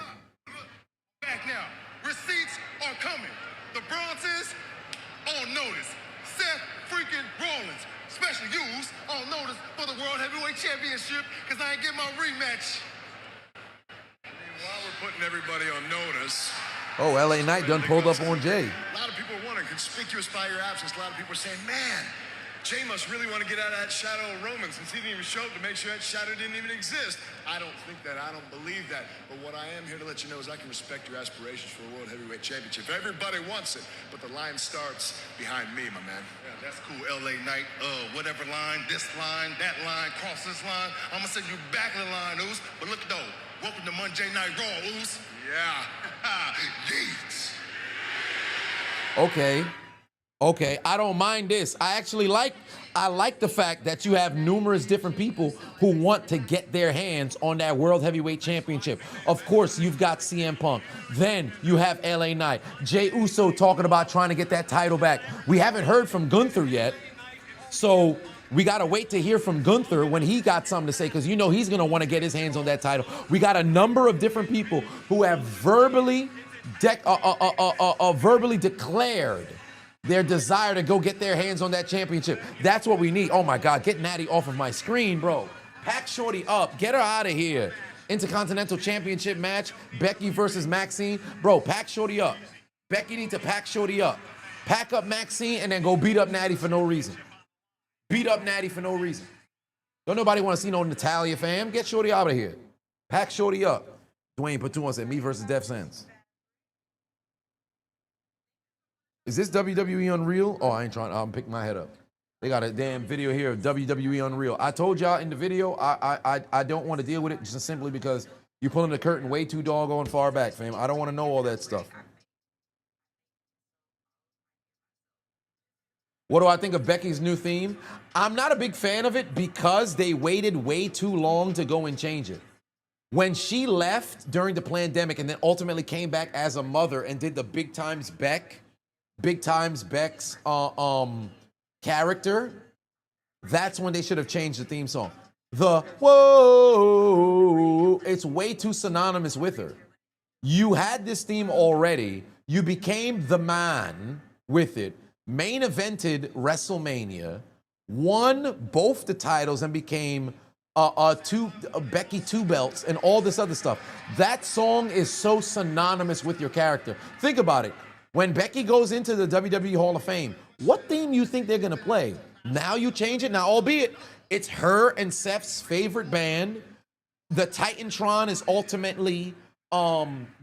Back now. Receipts are coming. The bronzes on notice. Seth freaking Rollins, special used on notice for the World Heavyweight Championship, because I ain't get my rematch. While we're putting everybody on notice. Oh, LA Knight done pulled up on Jay. A lot of people are wondering, conspicuous by your absence. A lot of people are saying, man, Jay must really want to get out of that shadow of Roman since he didn't even show up to make sure that shadow didn't even exist. I don't think that. I don't believe that. But what I am here to let you know is I can respect your aspirations for a World Heavyweight Championship. Everybody wants it, but the line starts behind me, my man. Yeah, that's cool, LA Knight. Whatever line, this line, that line, cross this line. I'm going to send you back in the line, Oos. But look, though, welcome to Monday Night Raw, Oos. Yeah. Yeet. Okay, I don't mind this. I like the fact that you have numerous different people who want to get their hands on that World Heavyweight Championship. Of course, you've got CM Punk. Then you have LA Knight. Jey Uso talking about trying to get that title back. We haven't heard from Gunther yet. So we got to wait to hear from Gunther when he got something to say, because you know he's going to want to get his hands on that title. We got a number of different people who have verbally declared their desire to go get their hands on that championship. That's what we need. Oh my God, get Natty off of my screen, bro. Pack Shorty up, get her out of here. Intercontinental Championship match, Becky versus Maxine. Bro, pack Shorty up. Becky needs to pack Shorty up. Pack up Maxine and then go beat up Natty for no reason. Beat up Natty for no reason. Don't nobody want to see no Natalia, fam. Get Shorty out of here. Pack Shorty up. Dwayne Patu said, me versus Def Sense. Is this WWE Unreal? Oh, I ain't trying. I'm picking my head up. They got a damn video here of WWE Unreal. I told y'all in the video, I don't want to deal with it just simply because you're pulling the curtain way too doggone far back, fam. I don't want to know all that stuff. What do I think of Becky's new theme? I'm not a big fan of it because they waited way too long to go and change it. When she left during the pandemic and then ultimately came back as a mother and did the Big Times Beck's character, that's when they should have changed the theme song. The whoa, it's way too synonymous with her. You had this theme already. You became the man with it. Main evented WrestleMania, won both the titles and became Becky 2 belts and all this other stuff. That song is so synonymous with your character. Think about it. When Becky goes into the WWE Hall of Fame, what theme you think they're gonna play? Now you change it. Now, albeit it's her and Seth's favorite band. The Titantron is ultimately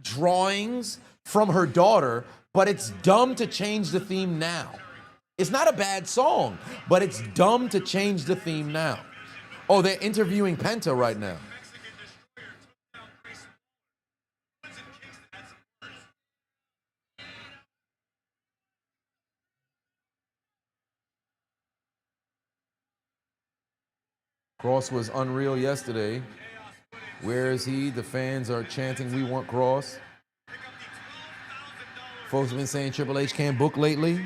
drawings from her daughter, but it's dumb to change the theme now. It's not a bad song, but it's dumb to change the theme now. Oh, they're interviewing Penta right now. Cross was unreal yesterday. Where is he? The fans are chanting, "We want Cross." Folks have been saying Triple H can't book lately.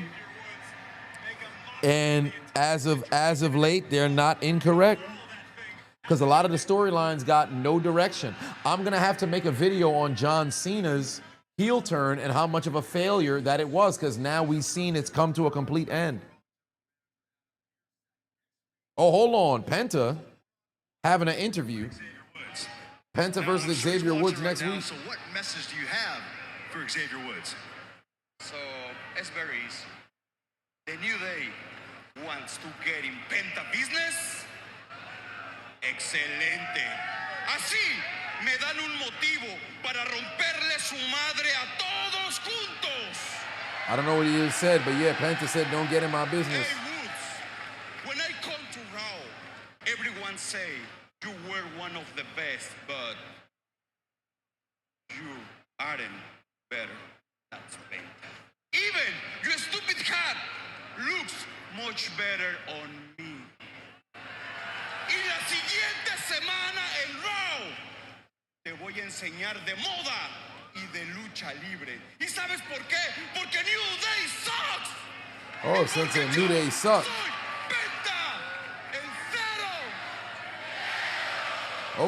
And as of late, they're not incorrect. Because a lot of the storylines got no direction. I'm going to have to make a video on John Cena's heel turn and how much of a failure that it was, because now we've seen it's come to a complete end. Oh, hold on. Penta having an interview. Penta versus Xavier Woods next week. So what message do you have for Xavier Woods? So it's very easy. The New Day wants to get in Penta business. Excelente. Así me dan un motivo para romperle su madre a todos juntos. I don't know what he just said, but yeah, Penta said, "Don't get in my business." Hey Woods, when I come to Raw, everyone say you were one of the best, but you aren't better. That's Penta. Even your stupid hat looks much better on me. Y la siguiente semana en Raw te voy a enseñar de moda y de lucha libre. ¿Y sabes por qué? Porque New Day sucks. Oh, since a New Day sucks. Penta en cero.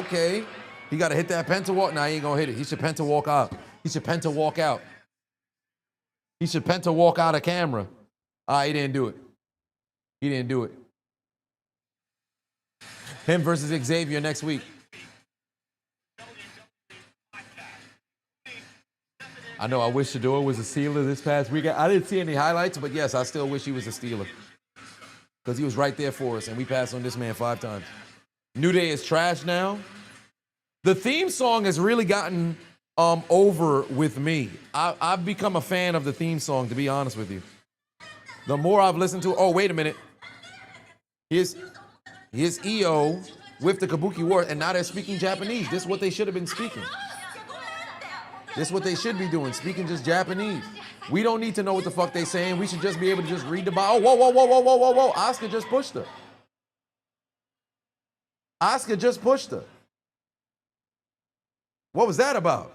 Okay. He got to hit that Penta walk. Nah, he ain't going to hit it. He should Penta walk out. He should Penta walk out. He should Penta walk out of camera. He didn't do it. He didn't do it. Him versus Xavier next week. I know I wish Shador was a Steeler this past weekend. I didn't see any highlights, but yes, I still wish he was a Steeler. Because he was right there for us, and we passed on this man 5 times. New Day is trash now. The theme song has really gotten over with me. I've become a fan of the theme song, to be honest with you. The more I've listened to, oh, wait a minute. Here's EO with the Kabuki War, and now they're speaking Japanese. This is what they should have been speaking. This is what they should be doing, speaking just Japanese. We don't need to know what the fuck they saying. We should just be able to just read the Bible. Oh, whoa. Asuka just pushed her. Asuka just pushed her. What was that about?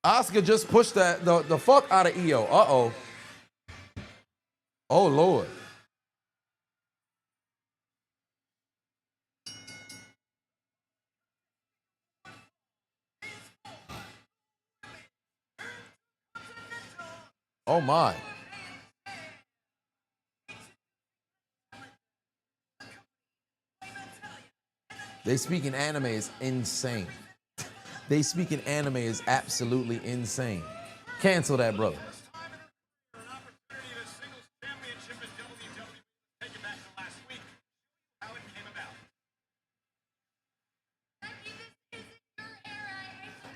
Asuka just pushed the fuck out of EO. Uh-oh. Oh, Lord. Oh, my. They speak in anime is insane. They speak in anime is absolutely insane. Cancel that, brother.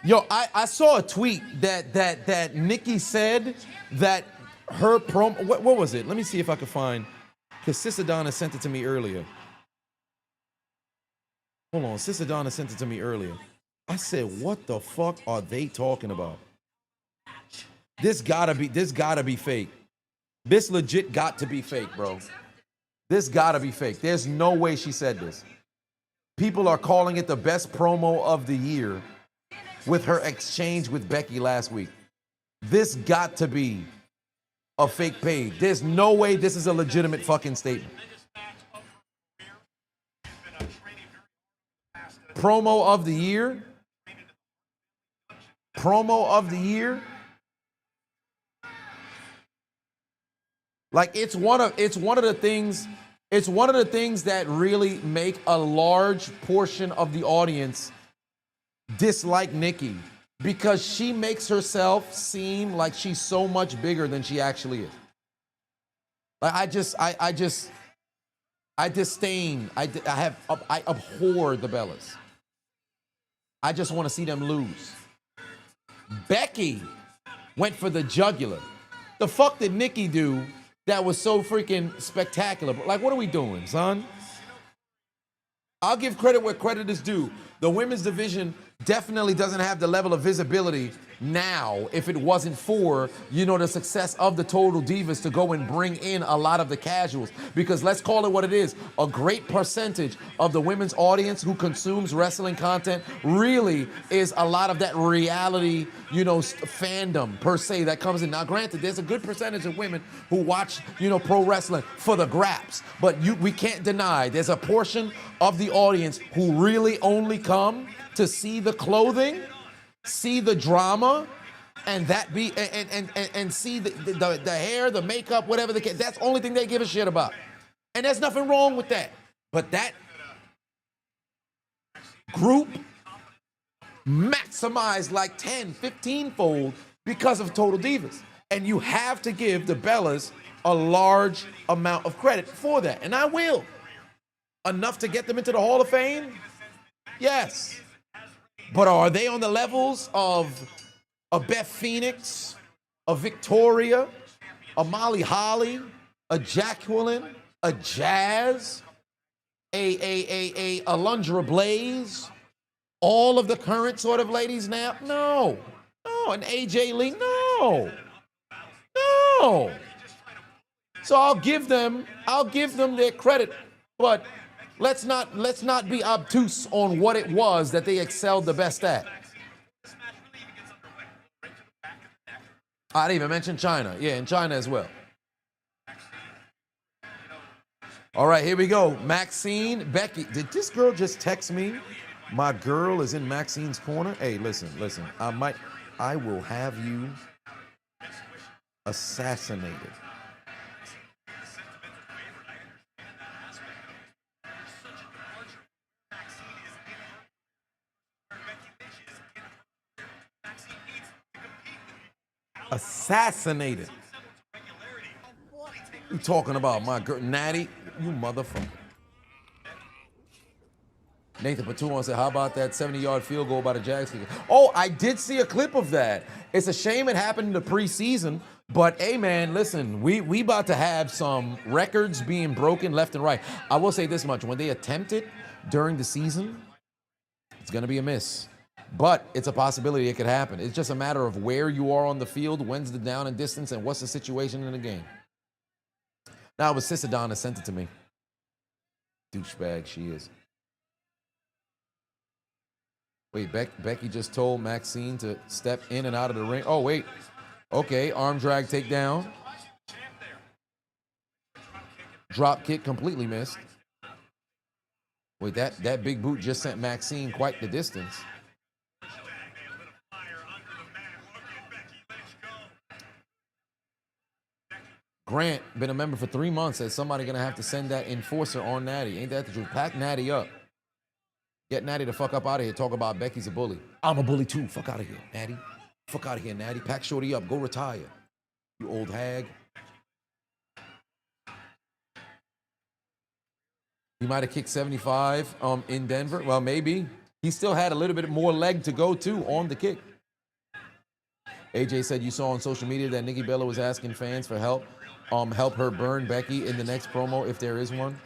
Yo, I saw a tweet that Nikki said that her promo. What was it? Let me see if I can find. Because Sis Adonis sent it to me earlier. Hold on, Sis Adonis sent it to me earlier. I said, what the fuck are they talking about? This gotta be fake. This legit got to be fake, bro. This gotta be fake. There's no way she said this. People are calling it the best promo of the year with her exchange with Becky last week. This got to be a fake page. There's no way this is a legitimate fucking statement. Promo of the year? Promo of the year? Like it's one of the things that really make a large portion of the audience dislike Nikki, because she makes herself seem like she's so much bigger than she actually is. Like I abhor the Bellas. I just want to see them lose. Becky went for the jugular. The fuck did Nikki do that was so freaking spectacular? Like, what are we doing, son? I'll give credit where credit is due. The women's division definitely doesn't have the level of visibility now if it wasn't for, the success of the Total Divas to go and bring in a lot of the casuals. Because let's call it what it is. A great percentage of the women's audience who consumes wrestling content really is a lot of that reality, fandom per se that comes in. Now, granted, there's a good percentage of women who watch, pro wrestling for the graps. But we can't deny there's a portion of the audience who really only come to see the clothing, see the drama, and and see the hair, the makeup, whatever the case. That's the only thing they give a shit about. And there's nothing wrong with that. But that group maximized like 10, 15-fold because of Total Divas. And you have to give the Bellas a large amount of credit for that. And I will. Enough to get them into the Hall of Fame? Yes. But are they on the levels of a Beth Phoenix, a Victoria, a Molly Holly, a Jacqueline, a Jazz, a Alundra Blaze, all of the current sort of ladies now? No. No. And AJ Lee? No. No. So I'll give them their credit, but let's not be obtuse on what it was that they excelled the best at. I didn't even mention China. Yeah, in China as well. All right, here we go. Maxine, Becky. Did this girl just text me? My girl is in Maxine's corner. Hey, listen. I will have you assassinated. Assassinated. You talking about my girl, Natty? You motherfucker. Nathan Patuan said, how about that 70-yard field goal by the Jags kicker? Oh, I did see a clip of that. It's a shame it happened in the preseason, but hey, man, listen, we about to have some records being broken left and right. I will say this much. When they attempt it during the season, it's going to be a miss. But it's a possibility it could happen. It's just a matter of where you are on the field, when's the down and distance, and what's the situation in the game. Now, it was Sis Adonis sent it to me. Douchebag she is. Wait, Becky just told Maxine to step in and out of the ring. Oh, wait. Okay, arm drag takedown. Drop kick completely missed. Wait, that big boot just sent Maxine quite the distance. Grant, been a member for 3 months, says somebody gonna have to send that enforcer on Natty. Ain't that the truth? Pack Natty up. Get Natty the fuck up out of here. Talk about Becky's a bully. I'm a bully too. Fuck out of here, Natty. Fuck out of here, Natty. Pack Shorty up. Go retire. You old hag. He might have kicked 75 in Denver. Well, maybe. he still had a little bit more leg to go too on the kick. AJ said you saw on social media that Nikki Bella was asking fans for help her burn Becky in the next promo if there is one.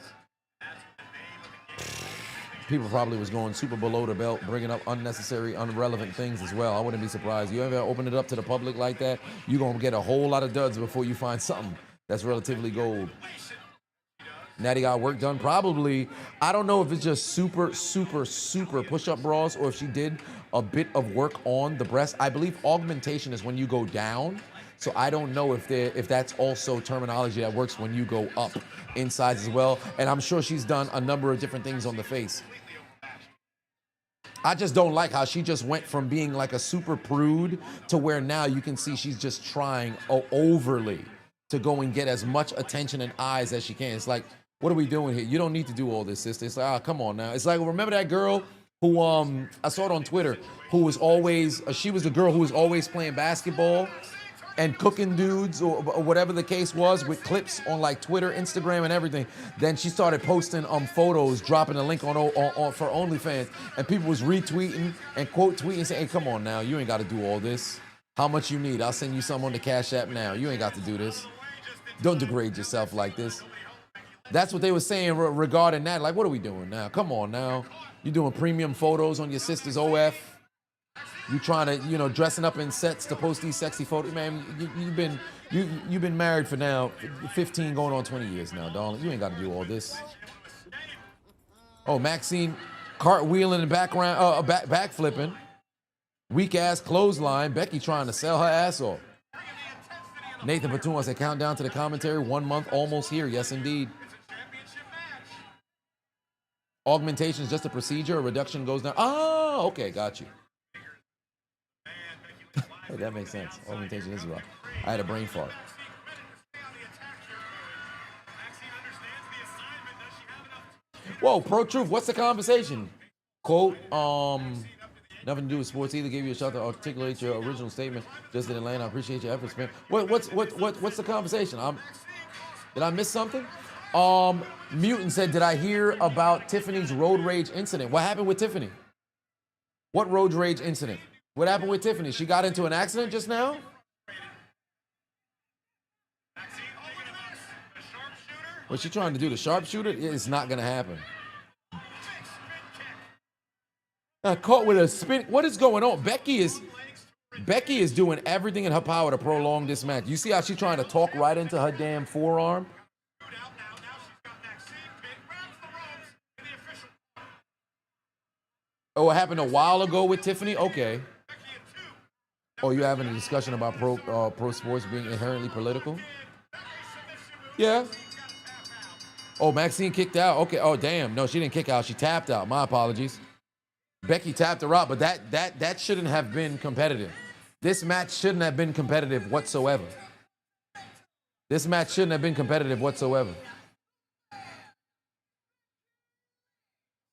People probably was going super below the belt, bringing up unnecessary, irrelevant things as well. I wouldn't be surprised. You ever open it up to the public like that, you're going to get a whole lot of duds before you find something that's relatively gold. Natty got work done. Probably, I don't know if it's just super push-up bras or if she did a bit of work on the breast. I believe augmentation is when you go down. So I don't know if that's also terminology that works when you go up in size as well. And I'm sure she's done a number of different things on the face. I just don't like how she just went from being like a super prude to where now you can see she's just trying overly to go and get as much attention and eyes as she can. It's like, what are we doing here? You don't need to do all this, sister. It's like, come on now. It's like, remember that girl who, I saw it on Twitter, who was always, she was the girl who was always playing basketball and cooking dudes or whatever the case was with clips on like Twitter, Instagram, and everything. Then she started posting photos, dropping a link on for OnlyFans, and people was retweeting and quote tweeting saying, hey, come on now, you ain't got to do all this. How much you need? I'll send you some on the Cash App now. You ain't got to do this. Don't degrade yourself like this. That's what they were saying regarding that. Like, what are we doing now? Come on now. You doing premium photos on your sister's OF. You trying to, dressing up in sets to post these sexy photos. Man, you've been married for now 15 going on 20 years now, darling. You ain't got to do all this. Oh, Maxine cartwheeling and backflipping. Weak ass clothesline. Becky trying to sell her ass off. Nathan Patoon said, countdown to the commentary. 1 month almost here. Yes, indeed. Augmentation is just a procedure. A reduction goes down. Oh, okay, got you. Hey, that makes sense. Augmentation is rough. I had a brain fart. Whoa, Pro Truth, what's the conversation? Quote, nothing to do with sports either. Gave you a shot to articulate your original statement. Just in Atlanta. I appreciate your efforts, man. What's the conversation? Did I miss something? Mutant said, did I hear about Tiffany's road rage incident? What happened with Tiffany? What road rage incident? What happened with Tiffany? She got into an accident just now? Was she trying to do the sharpshooter? It's not going to happen. Caught with a spin. What is going on? Becky is doing everything in her power to prolong this match. You see how she's trying to talk right into her damn forearm? Oh, it happened a while ago with Tiffany? Okay. Oh, you having a discussion about pro sports being inherently political? Yeah. Oh, Maxine kicked out. Okay. Oh, damn. No, she didn't kick out. She tapped out. My apologies. Becky tapped her out, but that shouldn't have been competitive. This match shouldn't have been competitive whatsoever. This match shouldn't have been competitive whatsoever.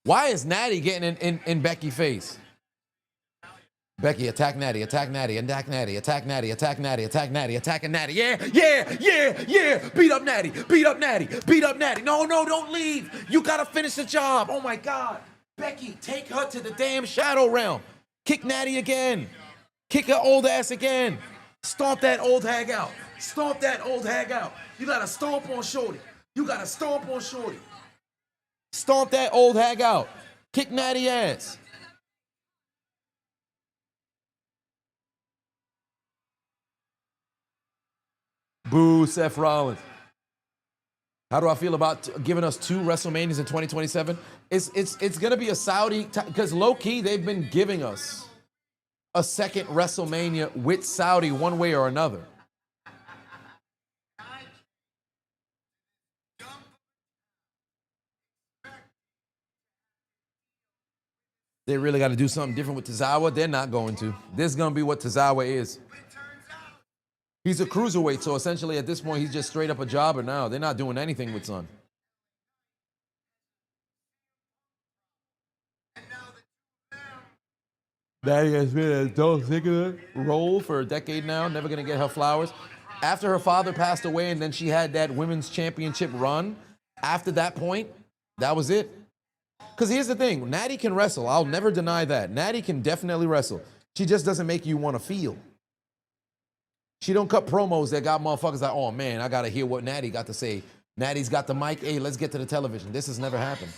Why is Natty getting in Becky's face? Becky, attack Natty, attack Natty, attack Natty, attack Natty, attack Natty, attack Natty, attacking Natty. Yeah. Beat up Natty, beat up Natty, beat up Natty. No, don't leave. You gotta finish the job. Oh my God. Becky, take her to the damn shadow realm. Kick Natty again. Kick her old ass again. Stomp that old hag out. Stomp that old hag out. You gotta stomp on Shorty. You gotta stomp on Shorty. Stomp that old hag out. Kick Natty ass. Boo, Seth Rollins. How do I feel about giving us 2 WrestleManias in 2027? It's gonna be a Saudi, because low key they've been giving us a second WrestleMania with Saudi one way or another. They really got to do something different with Tozawa. They're not going to. This is gonna be what Tozawa is. He's a cruiserweight, so essentially at this point, he's just straight up a jobber now. They're not doing anything with Son. Natty has been a Dolph Ziggler role for a decade now, never going to get her flowers. After her father passed away and then she had that women's championship run, after that point, that was it. Because here's the thing, Natty can wrestle. I'll never deny that. Natty can definitely wrestle. She just doesn't make you want to feel. She don't cut promos that got motherfuckers like, oh man, I gotta hear what Natty got to say. Natty's got the mic. Hey, let's get to the television. This has never happened.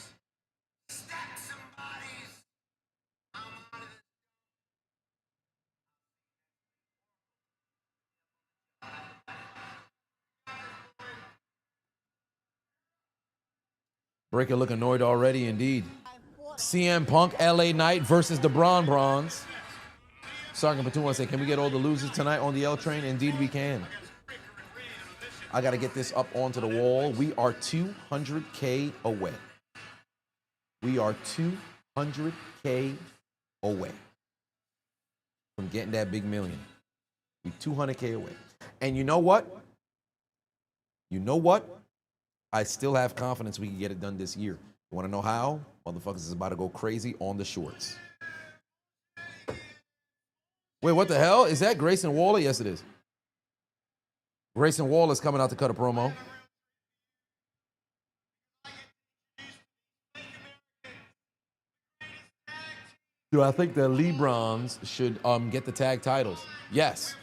Breaker look annoyed already, indeed. CM Punk, LA Knight versus the Bronze. Sergeant Platoon wants to say, can we get all the losers tonight on the L train? Indeed, we can. I got to get this up onto the wall. We are 200K away. We are 200K away from getting that big million. We 200K away. And you know what? You know what? I still have confidence we can get it done this year. You want to know how? Motherfuckers is about to go crazy on the shorts. Wait, what the hell? Is that Grayson Waller? Yes, it is. Grayson Waller's coming out to cut a promo. Do I think the Lebrons should get the tag titles? Yes.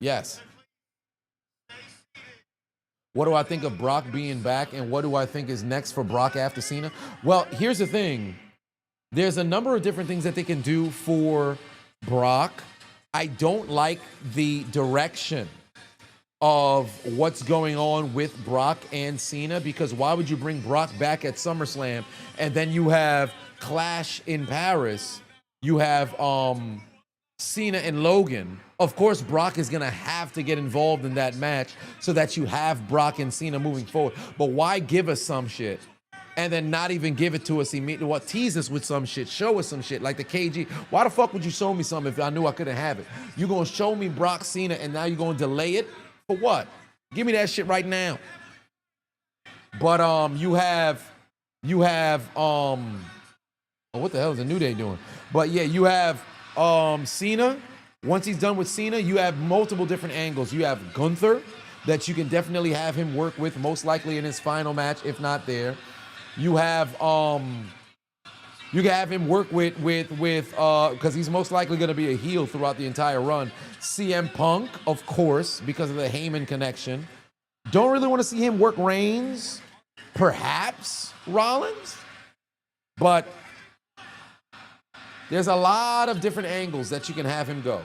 Yes. What do I think of Brock being back, and what do I think is next for Brock after Cena? Well, here's the thing. There's a number of different things that they can do for Brock. I don't like the direction of what's going on with Brock and Cena, because why would you bring Brock back at SummerSlam and then you have Clash in Paris? You have Cena and Logan. Of course, Brock is going to have to get involved in that match so that you have Brock and Cena moving forward. But why give us some shit and then not even give it to us immediately? What, tease us with some shit, show us some shit like the KG. Why the fuck would you show me something if I knew I couldn't have it? You're going to show me Brock Cena and now you're going to delay it? For what? Give me that shit right now. But you have oh, what the hell is the New Day doing? But yeah, you have Cena. Once he's done with Cena, you have multiple different angles. You have Gunther that you can definitely have him work with, most likely in his final match, if not there. You have you can have him work with because he's most likely going to be a heel throughout the entire run. CM Punk, of course, because of the Heyman connection. Don't really want to see him work Reigns, perhaps Rollins, but there's a lot of different angles that you can have him go.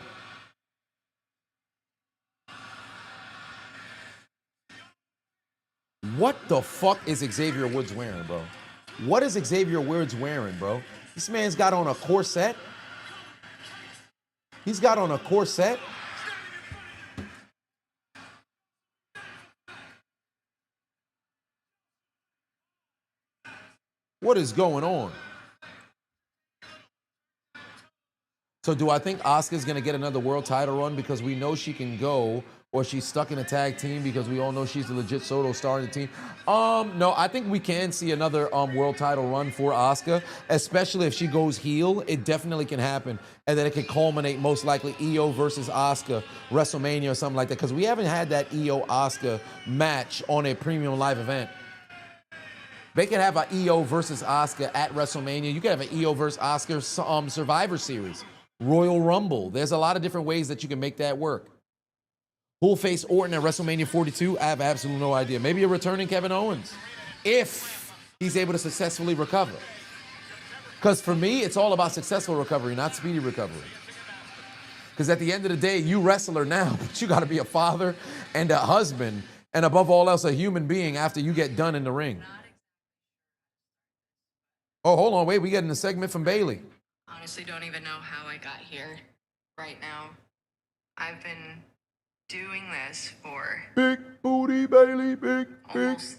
What the fuck is Xavier Woods wearing, bro? What is Xavier Woods wearing, bro? This man's got on a corset. He's got on a corset. What is going on? So do I think Asuka's going to get another world title run because we know she can go, or she's stuck in a tag team because we all know she's the legit solo star in the team? No, I think we can see another world title run for Asuka, especially if she goes heel. It definitely can happen, and then it can culminate most likely Io versus Asuka, WrestleMania or something like that, because we haven't had that Io Asuka match on a premium live event. They could have an Io versus Asuka at WrestleMania. You could have an Io versus Asuka Survivor Series. Royal Rumble. There's a lot of different ways that you can make that work. Who'll face Orton at WrestleMania 42? I have absolutely no idea. Maybe a returning Kevin Owens, if he's able to successfully recover. Because for me, it's all about successful recovery, not speedy recovery. Because at the end of the day, you wrestler now, but you got to be a father and a husband, and above all else, a human being after you get done in the ring. Oh, hold on, wait, we getting a segment from Bailey. Honestly, don't even know how I got here right now. I've been doing this for Big booty Bailey, big booty years,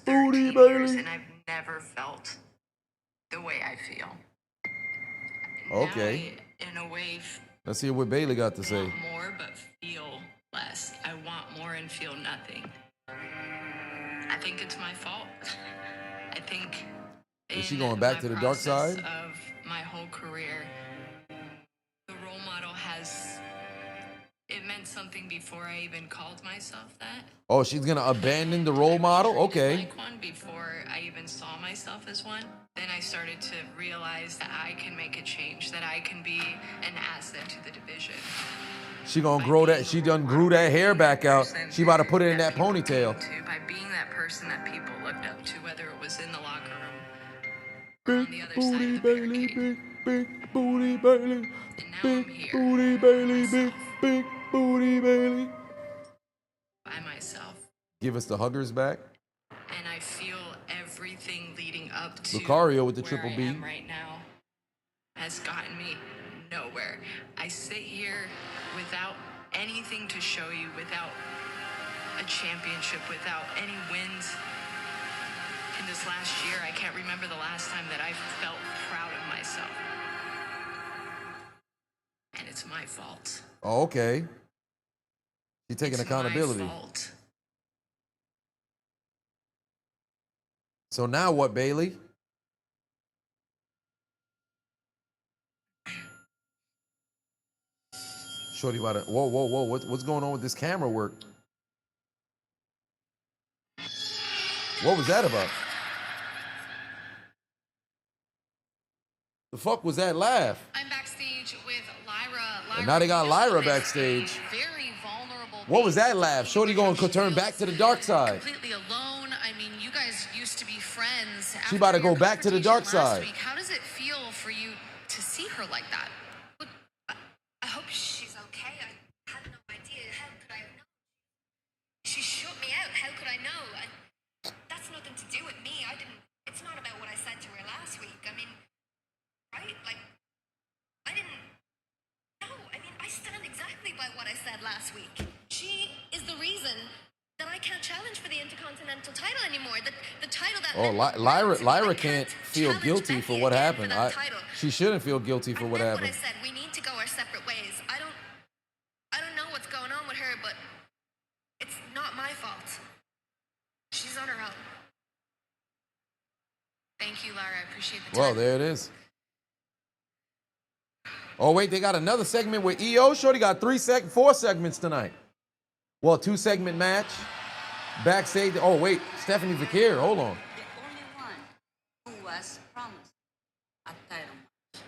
Bailey. and I've never felt the way I feel. Okay. Now in a way, Let's hear what Bailey got to say. want more but feel less. I want more and feel nothing. I think it's my fault. I think. Is she going back to the dark side? Of my whole career, the role model has It meant something before I even called myself that. Oh, she's gonna abandon the role model? Okay. Like one before I even saw myself as one. Then I started to realize that I can make a change, that I can be an asset to the division. She gonna grow that. She done grew that hair back out. She about to put it in that ponytail. By being that person that people looked up to, whether it was in the locker room or on the other side of the barricade. Big booty Bailey. Big booty Bailey. Big booty Bailey. By myself. Give us the huggers back. And I feel everything leading up to Lucario with the where triple I B. am right now has gotten me nowhere. I sit here without anything to show you, without a championship, without any wins. In this last year, I can't remember the last time that I felt proud of myself. And it's my fault. Oh, okay. She's taking It's accountability. my fault. So now what, Bailey? Shorty about it. Whoa, whoa, whoa. What's going on with this camera work? What was that about? The fuck was that laugh? I'm backstage with Lyra. And now they got Lyra backstage. Very vulnerable. What was that laugh? Shorty going to turn back to the dark side. Completely alone. I mean, you guys used to be friends. She about to go back to the dark side. Week. How does it feel for you to see her like that? Look, I hope she's okay. I had no idea. How could I have known? She shut me out. How could I know? That's nothing to do with me. It's not about what I said to her last week. I mean, right? Like, I didn't. No, I mean, I stand exactly by what I said last week. She is the reason that I can't challenge for the Intercontinental title anymore. The title that. Oh, Lyra can't feel guilty for what happened. She shouldn't feel guilty for what happened. What I said, we need to go our separate ways. I don't know what's going on with her, but it's not my fault. She's on her own. Thank you, Lara. I appreciate the time. Well, there it is. Oh, wait, they got another segment with EO. Shorty got 4 segments tonight. Well, 2-segment match. Backstage. Oh, wait, Stephanie Vakir. Hold on. The only one who was promised a title match.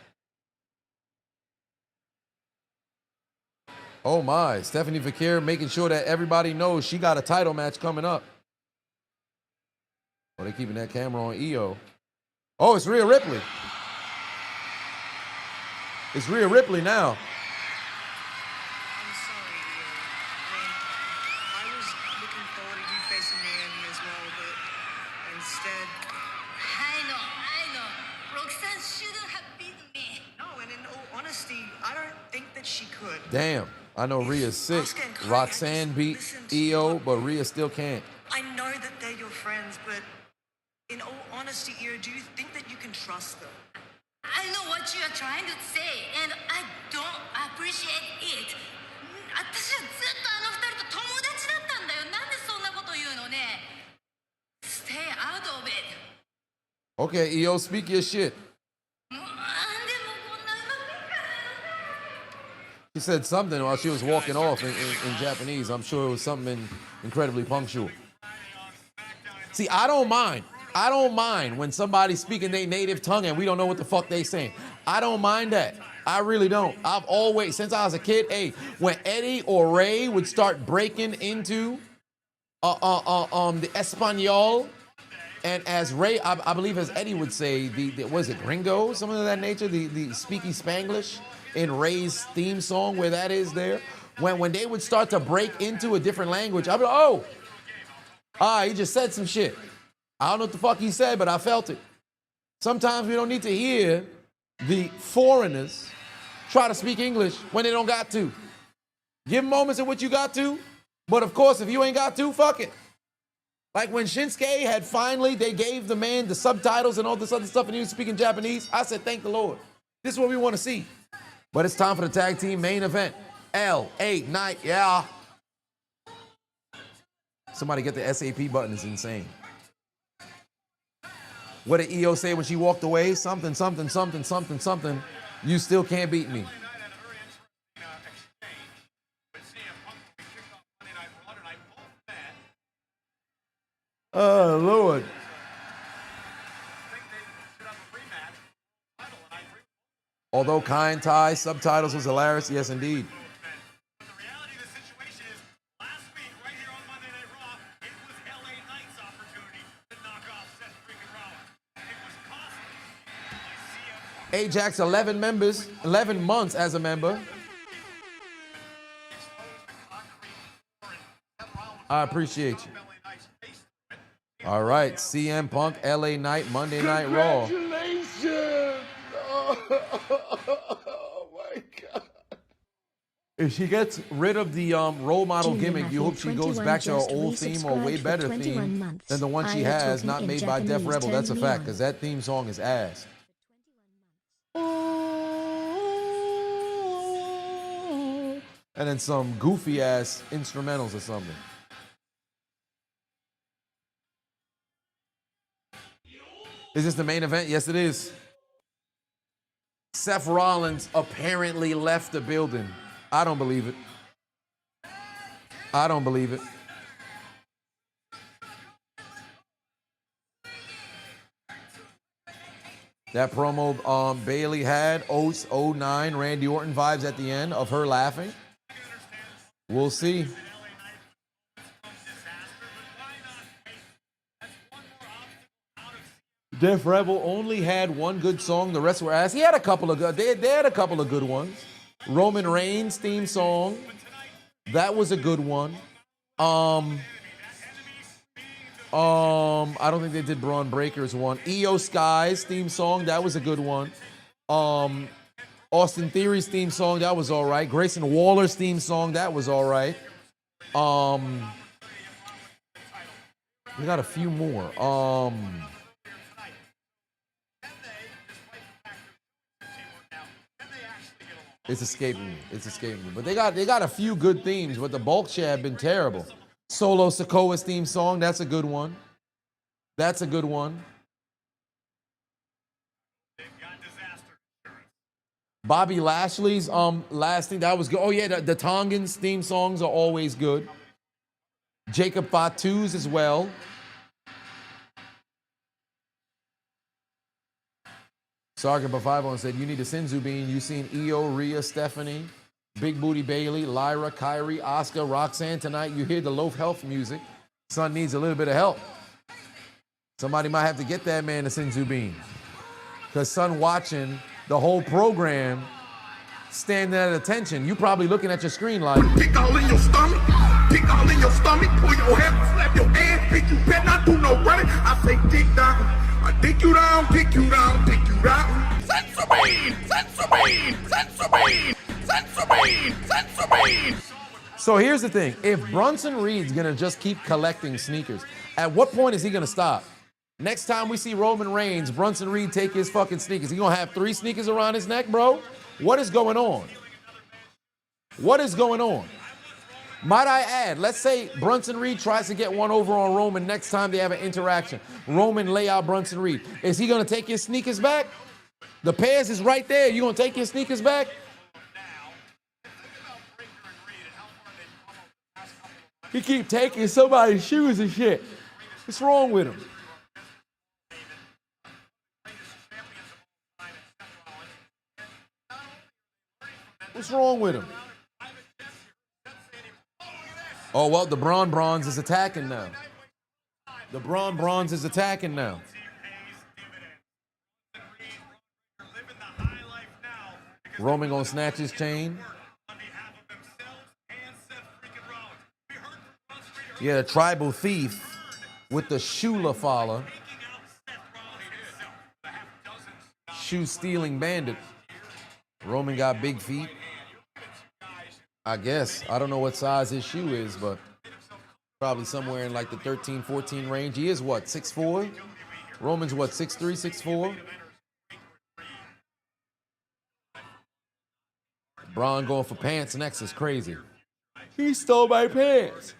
Oh, my. Stephanie Vakir making sure that everybody knows she got a title match coming up. Oh, they're keeping that camera on EO. Oh, it's Rhea Ripley. It's Rhea Ripley now. I'm sorry, Io. I was looking forward to you facing Naomi as well, but instead... I know. Roxanne shouldn't have beaten me. No, and in all honesty, I don't think that she could. Damn. I know Rhea's sick. Roxanne beat EO, but Rhea still can't. I know that they're your friends, but in all honesty, Io, do you think that you can trust them? I know what you are trying to say, and I don't appreciate it. 私はずっとあの二人と友達だったんだよ。なんでそんなこと言うのね。Stay out of it. Okay, EO, speak your shit. She said something while she was walking off in Japanese. I'm sure it was something incredibly punctual. See, I don't mind. I don't mind when somebody's speaking their native tongue and we don't know what the fuck they saying. I don't mind that. I really don't. I've always, since I was a kid, when Eddie or Ray would start breaking into the Espanol, and as Ray, I believe as Eddie would say, was it Gringo, something of that nature, the speaky Spanglish in Ray's theme song, where that is there. When they would start to break into a different language, I'd be like, he just said some shit. I don't know what the fuck he said, but I felt it. Sometimes we don't need to hear the foreigners try to speak English when they don't got to. Give moments in which you got to, but of course, if you ain't got to, fuck it. Like when Shinsuke had finally, they gave the man the subtitles and all this other stuff and he was speaking Japanese, I said, thank the Lord. This is what we want to see. But it's time for the tag team main event. L.A. Knight, yeah. Somebody get the SAP button, it's insane. What did EO say when she walked away? Something. You still can't beat me. Oh, Lord. Although Kind Tie subtitles was hilarious, yes, indeed. Ajax 11 members, 11 months as a member. I appreciate you. All right, CM Punk, LA Knight, Monday Night Raw. Congratulations! Oh my God. If she gets rid of the role model Junior gimmick, you Matthew, hope she goes 21 back to her just old theme or way resubscribed for better 21 theme months. than the one she I has, talking not in made by Def Japanese, Rebel. turn That's a me fact, on. because that theme song is ass. And then some goofy ass instrumentals or something. Is this the main event? Yes, it is. Seth Rollins apparently left the building. I don't believe it. I don't believe it. That promo Bailey had, 09, Randy Orton vibes at the end of her laughing. We'll see. Def Rebel only had one good song. The rest were ass. He had a couple of good. They had a couple of good ones. Roman Reigns theme song. That was a good one. I don't think they did Braun Breaker's one. Io Sky's theme song. That was a good one. Austin Theory's theme song. That was all right. Grayson Waller's theme song. That was all right. We got a few more. It's escaping me. It's escaping me. But they got a few good themes, but the bulk share have been terrible. Solo Sikoa's theme song, that's a good one. That's a good one. Bobby Lashley's last thing, that was good. Oh yeah, the Tongans theme songs are always good. Jacob Fatu's as well. Sargon Bafivon said, you need a Sinzu bean. You seen Io, Rhea, Stephanie, Big Booty Bailey, Lyra, Kyrie, Oscar, Roxanne tonight. You hear the low health music. Son needs a little bit of help. Somebody might have to get that man a Sinzu bean. Because son watching the whole program standing at attention. You probably looking at your screen like, Kick all in your stomach, kick all in your stomach, pull your hair, slap your ass, bitch, you better not do no running. I say dick down. I dick you down, dick you down, dick you down. Sensubine, Sensubine, Sensubine, Sensubine, Sensubine. so here's the thing. If Bronson Reed's gonna just keep collecting sneakers, at what point is he gonna stop? Next time we see Roman Reigns, Bronson Reed take his fucking sneakers. He gonna have 3 sneakers around his neck, bro? What is going on? What is going on? Might I add, let's say Bronson Reed tries to get one over on Roman next time they have an interaction. Roman lay out Bronson Reed. Is he going to take his sneakers back? The pairs is right there. You going to take your sneakers back? He keep taking somebody's shoes and shit. What's wrong with him? What's wrong with him? Oh, well, the Braun Bronze is attacking now. The Braun Bronze is attacking now. Roman gonna snatch his chain. Yeah, the tribal thief with the Shula follower. Shoe stealing bandit. Roman got big feet. I guess. I don't know what size his shoe is, but probably somewhere in like the 13, 14 range. He is what, 6'4"? Roman's what, 6'3", 6'4"? Braun going for pants next is crazy. He stole my pants.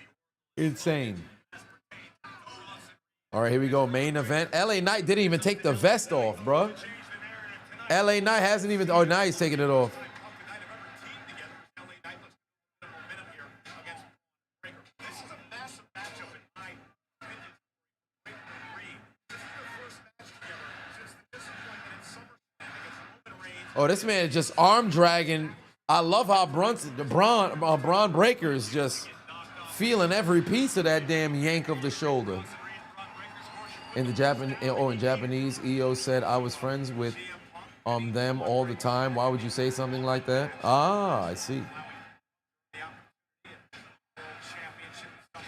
Insane. All right, here we go. Main event. LA Knight didn't even take the vest off, bro. LA Knight hasn't even, oh, now he's taking it off. Oh, this man is just arm dragging. I love how Braun Breaker is just feeling every piece of that damn yank of the shoulder. In Japanese, EO said, I was friends with them all the time. Why would you say something like that? Ah, I see.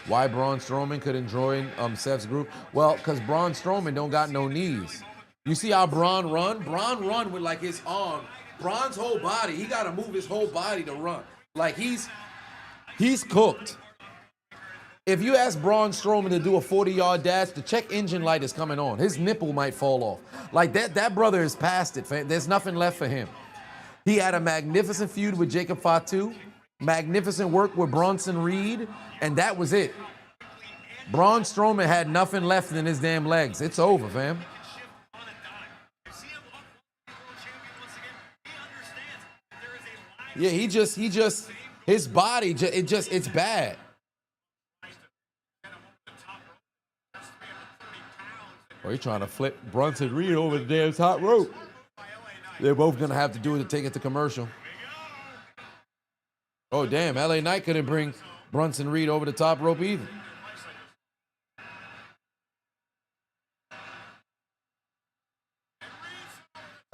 Why Braun Strowman couldn't join Seth's group? Well, because Braun Strowman don't got no knees. You see how Braun run? Braun run with like his arm. Braun's whole body, he got to move his whole body to run. Like he's cooked. If you ask Braun Strowman to do a 40-yard dash, the check engine light is coming on. His nipple might fall off. Like that brother is past it. There's nothing left for him. He had a magnificent feud with Jacob Fatu, magnificent work with Bronson Reed, and that was it. Braun Strowman had nothing left in his damn legs. It's over, fam. Yeah, his body, it's bad. Or he's trying to flip Bronson Reed over the damn top rope. They're both going to have to do it to take it to commercial. Oh, damn. LA Knight couldn't bring Bronson Reed over the top rope either.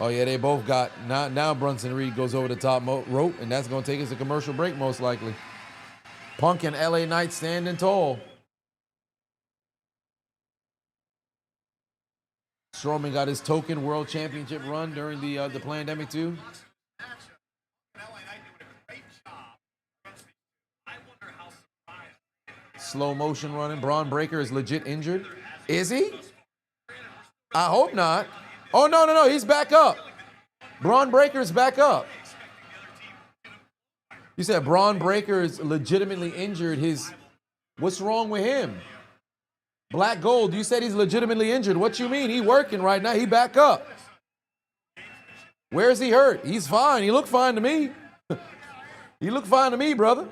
Oh, yeah, they both got... Now Bronson Reed goes over the top rope, and that's going to take us to commercial break, most likely. Punk and LA Knight standing tall. Strowman got his token world championship run during the pandemic, too. Slow motion running. Braun Breaker is legit injured. Is he? I hope not. Oh, no. He's back up. Braun Breaker is back up. You said Braun Breaker is legitimately injured. What's wrong with him? Black Gold, you said he's legitimately injured. What you mean? He working right now. He back up. Where is he hurt? He's fine. He looked fine to me. He looked fine to me, brother.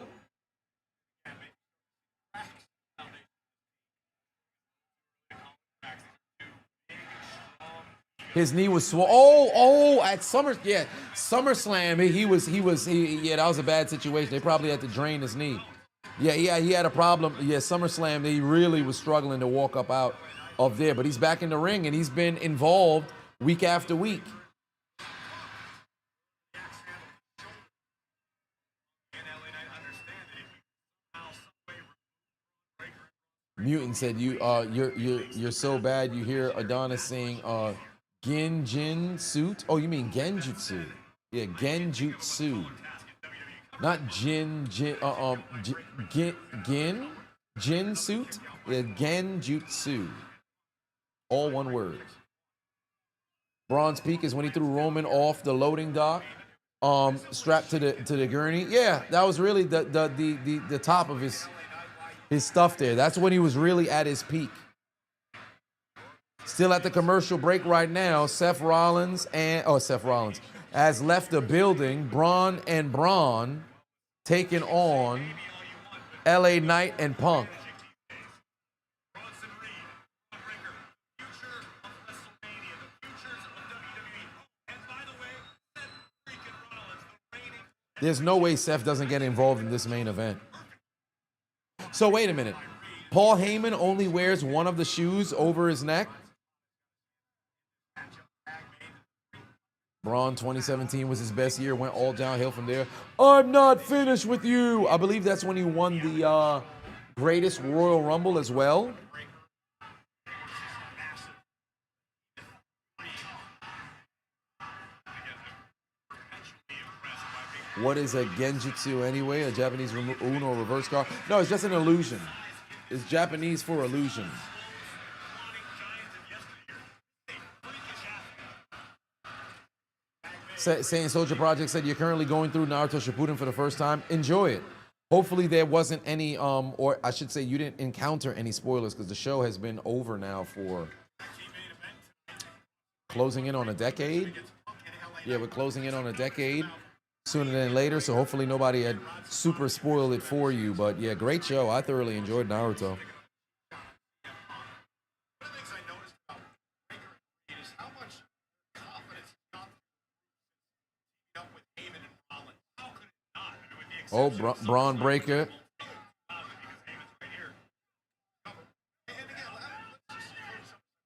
His knee was swollen. At SummerSlam, that was a bad situation. They probably had to drain his knee. Yeah, he had a problem. Yeah, SummerSlam, he really was struggling to walk up out of there. But he's back in the ring, and he's been involved week after week. Mutant said, you're so bad. You hear Adonis saying, Genjin suit? Oh, you mean Genjutsu? Yeah, Genjutsu. Not Jin suit? Yeah, Genjutsu. All one word. Bronze Peak is when he threw Roman off the loading dock, strapped to the gurney. Yeah, that was really the top of his stuff there. That's when he was really at his peak. Still at the commercial break right now. Seth Rollins has left the building. Braun and Braun taking on LA Knight and Punk. There's no way Seth doesn't get involved in this main event. So wait a minute. Paul Heyman only wears one of the shoes over his neck? Braun 2017 was his best year, went all downhill from there. I'm not finished with you. I believe that's when he won the greatest Royal Rumble as well. What is a Genjutsu anyway? A Japanese Uno reverse card? No, it's just an illusion. It's Japanese for illusion. Saying Soldier Project said you're currently going through Naruto Shippuden for the first time. Enjoy it. Hopefully there wasn't any, or I should say you didn't encounter any spoilers because the show has been over now for closing in on a decade. Yeah, we're closing in on a decade sooner than later, so hopefully nobody had super spoiled it for you. But yeah, great show. I thoroughly enjoyed Naruto. Oh, Braun Breaker.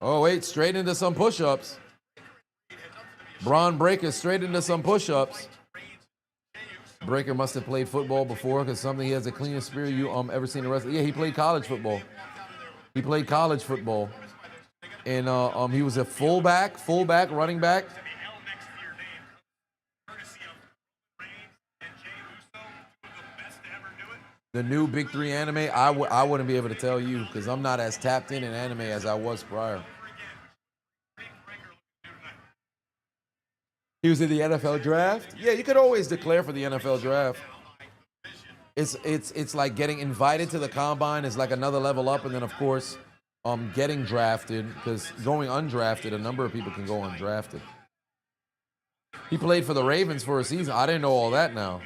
Oh, wait, straight into some push-ups. Braun Breaker straight into some push-ups. Breaker must have played football before because something he has the cleanest spirit you ever seen the rest. Yeah, he played college football. He played college football. And he was a fullback, running back. The new Big Three anime, I wouldn't be able to tell you because I'm not as tapped in anime as I was prior. He was in the NFL draft. Yeah, you could always declare for the NFL draft. It's like getting invited to the combine is like another level up, and then of course, getting drafted, because going undrafted, a number of people can go undrafted. He played for the Ravens for a season. I didn't know all that now.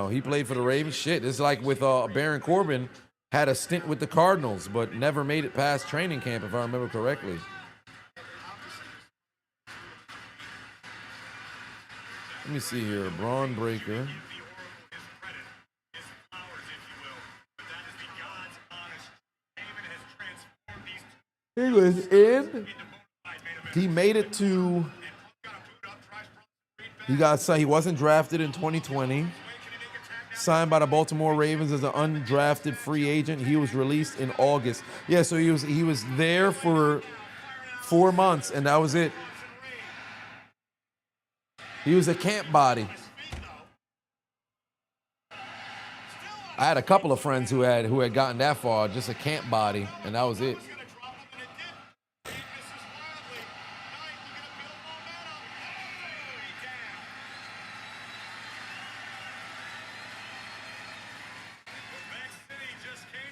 He played for the Ravens. Shit, it's like with Baron Corbin had a stint with the Cardinals, but never made it past training camp, if I remember correctly. Let me see here. Braun Breaker. He was in. He made it to. He wasn't drafted in 2020. Signed by the Baltimore Ravens as an undrafted free agent. He was released in August. Yeah, so he was there for 4 months, and that was it. He was a camp body. I had a couple of friends who had gotten that far, just a camp body, and that was it.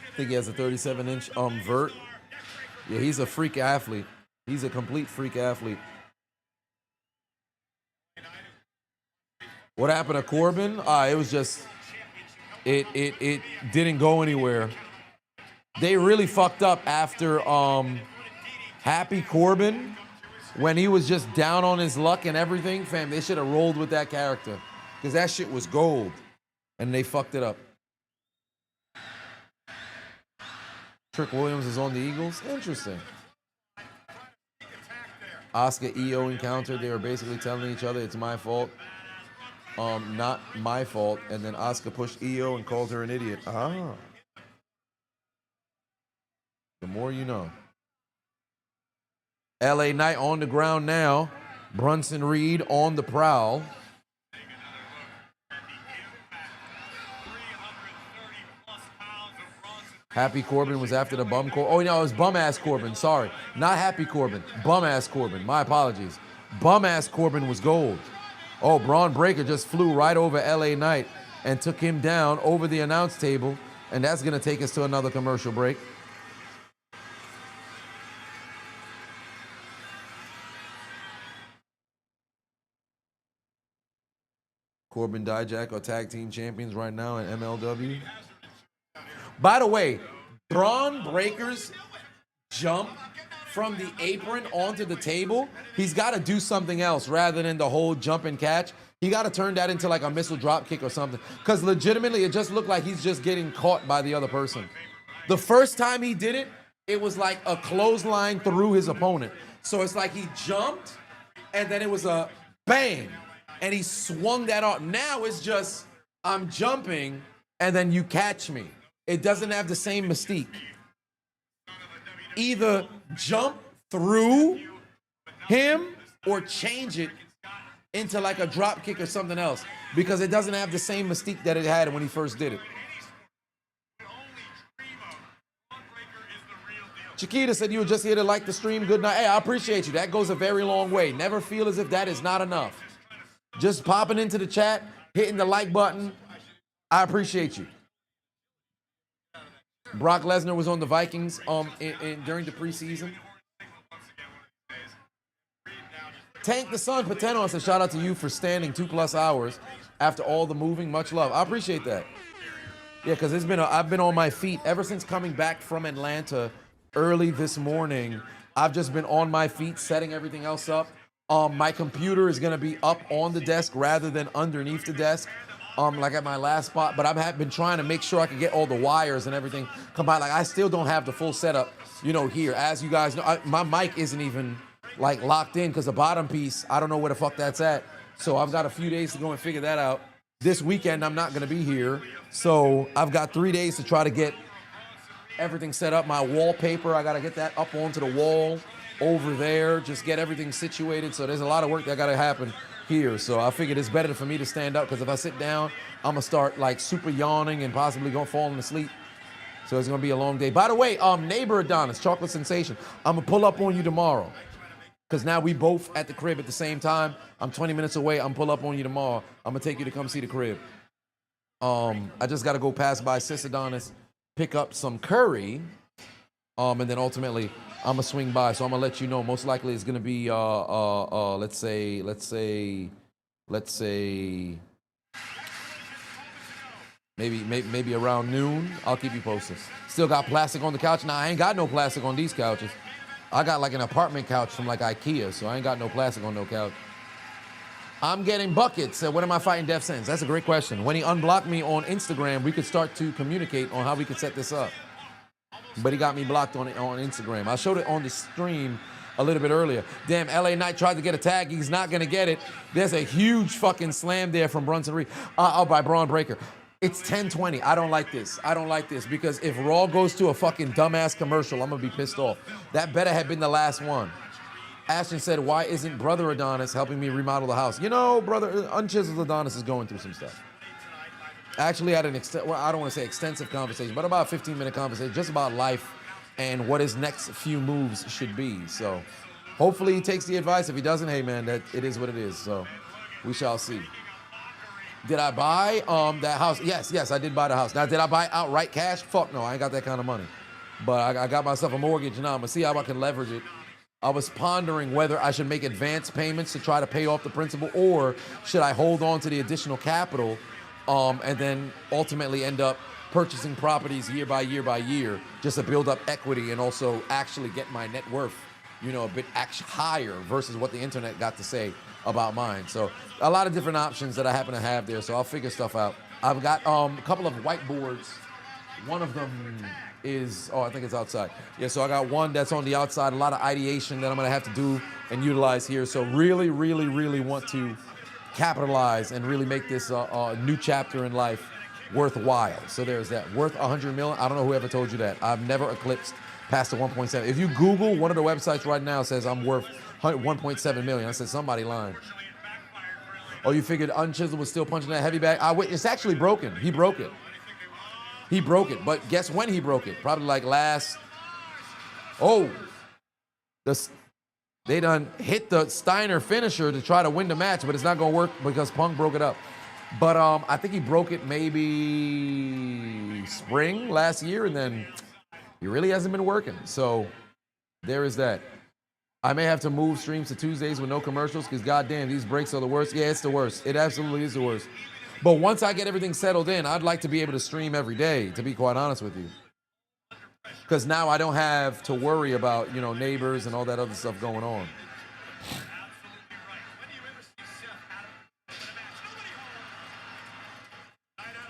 I think he has a 37-inch vert. Yeah, he's a freak athlete. He's a complete freak athlete. What happened to Corbin? It was just, it didn't go anywhere. They really fucked up after Happy Corbin, when he was just down on his luck and everything. Fam, they should have rolled with that character because that shit was gold, and they fucked it up. Trick Williams is on the Eagles. Interesting. Asuka EO encounter. They were basically telling each other it's my fault. Not my fault. And then Asuka pushed EO and called her an idiot. Ah. The more you know. LA Knight on the ground now. Brunson Reed on the prowl. Happy Corbin was after the bum Corbin. Oh, no, it was bum-ass Corbin. Sorry. Not Happy Corbin. Bum-ass Corbin. My apologies. Bum-ass Corbin was gold. Oh, Braun Breaker just flew right over LA Knight and took him down over the announce table. And that's going to take us to another commercial break. Corbin Dijak are tag team champions right now in MLW. By the way, Braun Breaker's jump from the apron onto the table, he's got to do something else rather than the whole jump and catch. He got to turn that into like a missile drop kick or something. Because legitimately, it just looked like he's just getting caught by the other person. The first time he did it, it was like a clothesline through his opponent. So it's like he jumped, and then it was a bang, and he swung that off. Now it's just, I'm jumping, and then you catch me. It doesn't have the same mystique. Either jump through him or change it into like a drop kick or something else, because it doesn't have the same mystique that it had when he first did it. Chiquita said you were just here to like the stream. Good night. Hey, I appreciate you. That goes a very long way. Never feel as if that is not enough. Just popping into the chat, hitting the like button. I appreciate you. Brock Lesnar was on the Vikings during the preseason. Tank the Sun Pateno said, shout out to you for standing 2+ hours after all the moving. Much love. I appreciate that. Yeah, because I've been on my feet ever since coming back from Atlanta early this morning. I've just been on my feet setting everything else up. My computer is going to be up on the desk rather than underneath the desk. like at my last spot, but I've been trying to make sure I can get all the wires and everything combined. Like I still don't have the full setup, you know, here. As you guys know, my mic isn't even like locked in because the bottom piece, I don't know where the fuck that's at. So I've got a few days to go and figure that out. This weekend, I'm not gonna be here. So I've got 3 days to try to get everything set up. My wallpaper, I gotta get that up onto the wall over there, just get everything situated. So there's a lot of work that gotta happen here. So I figured it's better for me to stand up because if I sit down, I'm gonna start like super yawning and possibly gonna falling asleep. So it's gonna be a long day. By the way, neighbor Adonis, Chocolate Sensation, I'm gonna pull up on you tomorrow. Because now we both at the crib at the same time. I'm 20 minutes away. I'm pull up on you tomorrow. I'm going to take you to come see the crib. I just got to go pass by Sis Adonis, pick up some curry, and then ultimately I'm going to swing by. So I'm going to let you know. Most likely it's going to be, let's say, maybe around noon. I'll keep you posted. Still got plastic on the couch. Now, I ain't got no plastic on these couches. I got like an apartment couch from like IKEA, so I ain't got no plastic on no couch. I'm getting buckets. When am I fighting death sentence? That's a great question. When he unblocked me on Instagram, we could start to communicate on how we could set this up. But he got me blocked on Instagram. I showed it on the stream a little bit earlier. Damn, LA Knight tried to get a tag. He's not going to get it. There's a huge fucking slam there from Brunson Reed. By Braun Breaker. It's 10:20. I don't like this. I don't like this because if Raw goes to a fucking dumbass commercial, I'm going to be pissed off. That better have been the last one. Ashton said, why isn't Brother Adonis helping me remodel the house? You know, Brother Unchiseled Adonis is going through some stuff. Actually, I had I don't want to say extensive conversation, but about a 15-minute conversation just about life and what his next few moves should be. So hopefully he takes the advice. If he doesn't, hey, man, that it is what it is. So we shall see. Did I buy that house? Yes, I did buy the house. Now, did I buy outright cash? Fuck no, I ain't got that kind of money. But I got myself a mortgage now. I'm gonna see how I can leverage it. I was pondering whether I should make advance payments to try to pay off the principal or should I hold on to the additional capital and then ultimately end up purchasing properties year by year just to build up equity and also actually get my net worth, you know, a bit higher versus what the internet got to say about mine. So a lot of different options that I happen to have there. So I'll figure stuff out. I've got a couple of whiteboards. One of them is, I think it's outside. Yeah, so I got one that's on the outside, a lot of ideation that I'm gonna have to do and utilize here. So really want to capitalize and really make this a new chapter in life worthwhile. So there's that. Worth $100 million. I don't know whoever told you that. I've never eclipsed past the 1.7. If you Google, one of the websites right now says I'm worth 1.7 million. I said, somebody lying. Oh, you figured Unchiseled was still punching that heavy bag? It's actually broken. He broke it. He broke it. But guess when he broke it? Probably like last... They done hit the Steiner finisher to try to win the match, but it's not going to work because Punk broke it up. But I think he broke it maybe spring last year, and then he really hasn't been working. So there is that. I may have to move streams to Tuesdays with no commercials because goddamn, these breaks are the worst. Yeah, it's the worst. It absolutely is the worst. But once I get everything settled in, I'd like to be able to stream every day, to be quite honest with you. Because now I don't have to worry about, you know, neighbors and all that other stuff going on.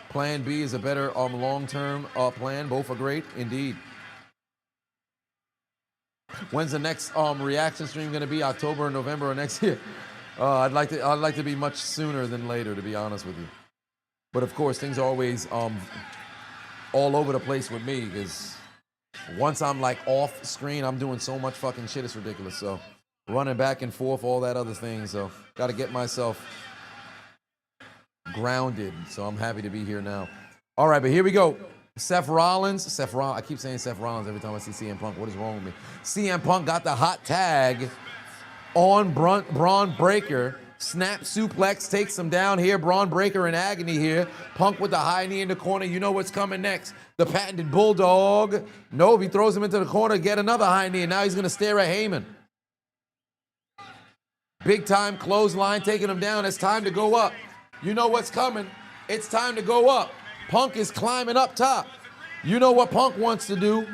Plan B is a better long-term plan. Both are great, indeed. When's the next reaction stream going to be? October or November or next year? I'd like to be much sooner than later, to be honest with you. But of course, things are always all over the place with me because once I'm like off screen, I'm doing so much fucking shit. It's ridiculous. So running back and forth, all that other thing. So got to get myself grounded. So I'm happy to be here now. All right, but here we go. Seth Rollins. I keep saying Seth Rollins every time I see CM Punk. What is wrong with me? CM Punk got the hot tag on Braun Breaker. Snap suplex takes him down here. Braun Breaker in agony here. Punk with the high knee in the corner. You know what's coming next. The patented Bulldog. Nope, he throws him into the corner. Get another high knee. And now he's going to stare at Heyman. Big time clothesline taking him down. It's time to go up. You know what's coming. It's time to go up. Punk is climbing up top. You know what Punk wants to do.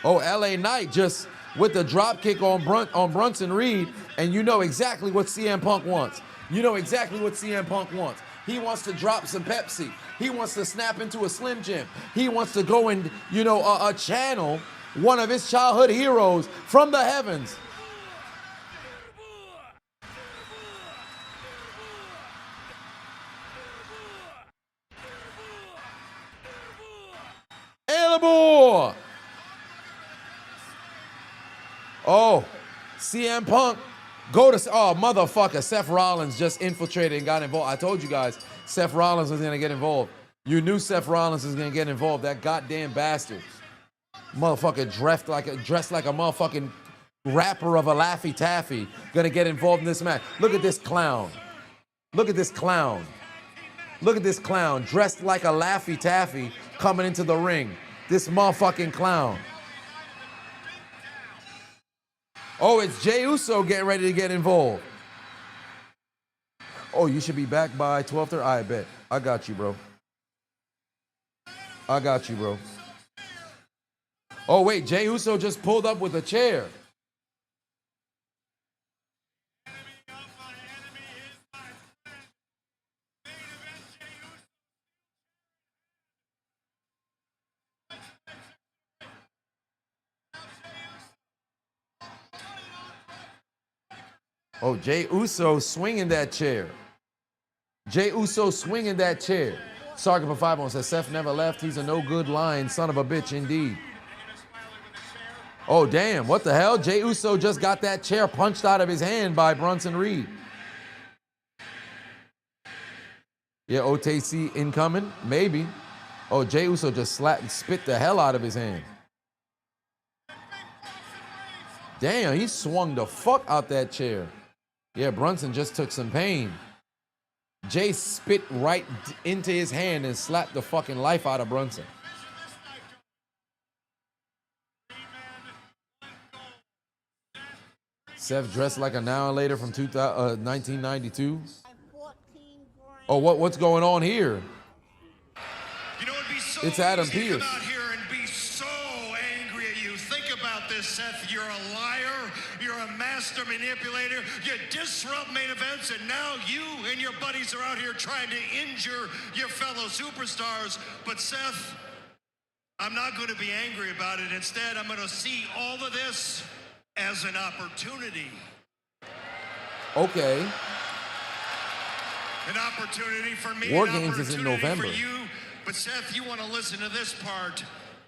Oh, LA Knight just with the drop kick on Brunson Reed, and you know exactly what CM Punk wants. You know exactly what CM Punk wants. He wants to drop some Pepsi. He wants to snap into a Slim Jim. He wants to go and, you know, channel one of his childhood heroes from the heavens. Elbow! Oh, CM Punk. Go to, oh, motherfucker. Seth Rollins just infiltrated and got involved. I told you guys, Seth Rollins was going to get involved. You knew Seth Rollins was going to get involved. That goddamn bastard. Motherfucker dressed like a motherfucking rapper of a Laffy Taffy. Going to get involved in this match. Look at this clown. Look at this clown. Look at this clown dressed like a Laffy Taffy coming into the ring. This motherfucking clown. Oh, it's Jey Uso getting ready to get involved. Oh, you should be back by 12:30. I bet. I got you, bro. I got you, bro. Oh, wait. Jey Uso just pulled up with a chair. Oh, Jey Uso swinging that chair. Jey Uso swinging that chair. Sergeant for 5 says, Seth never left. He's a no good lying son of a bitch indeed. Oh, damn. What the hell? Jey Uso just got that chair punched out of his hand by Bronson Reed. Yeah, OTC incoming? Maybe. Oh, Jey Uso just spit the hell out of his hand. Damn, he swung the fuck out that chair. Yeah, Brunson just took some pain. Jay spit right into his hand and slapped the fucking life out of Brunson. Seth dressed like an hour later from 1992. Oh, what's going on here? You know, it'd be so it's Adam easy Pearce. To come out here and be so angry at you. Think about this, Seth. You're a liar. You're a master manipulator. You disrupt main events, and now you and your buddies are out here trying to injure your fellow superstars. But Seth, I'm not going to be angry about it. Instead, I'm going to see all of this as an opportunity. Okay. An opportunity for me. War Games is in November. For you. But Seth, you want to listen to this part.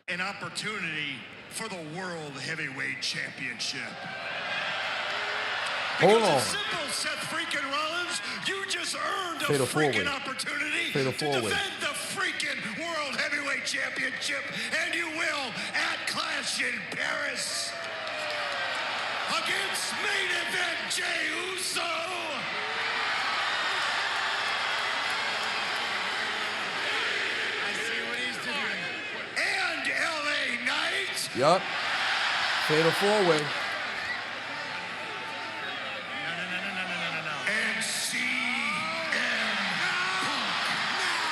An opportunity for the World Heavyweight Championship. Hold on. It's simple, Seth freaking Rollins. You just earned a Fatal freaking four-way. opportunity Fatal to four-way. defend the freaking World Heavyweight Championship, and you will at Clash in Paris against main event Jey Uso. I see what he's doing. And LA Knight. Yup. Fatal four-way. And CM Punk.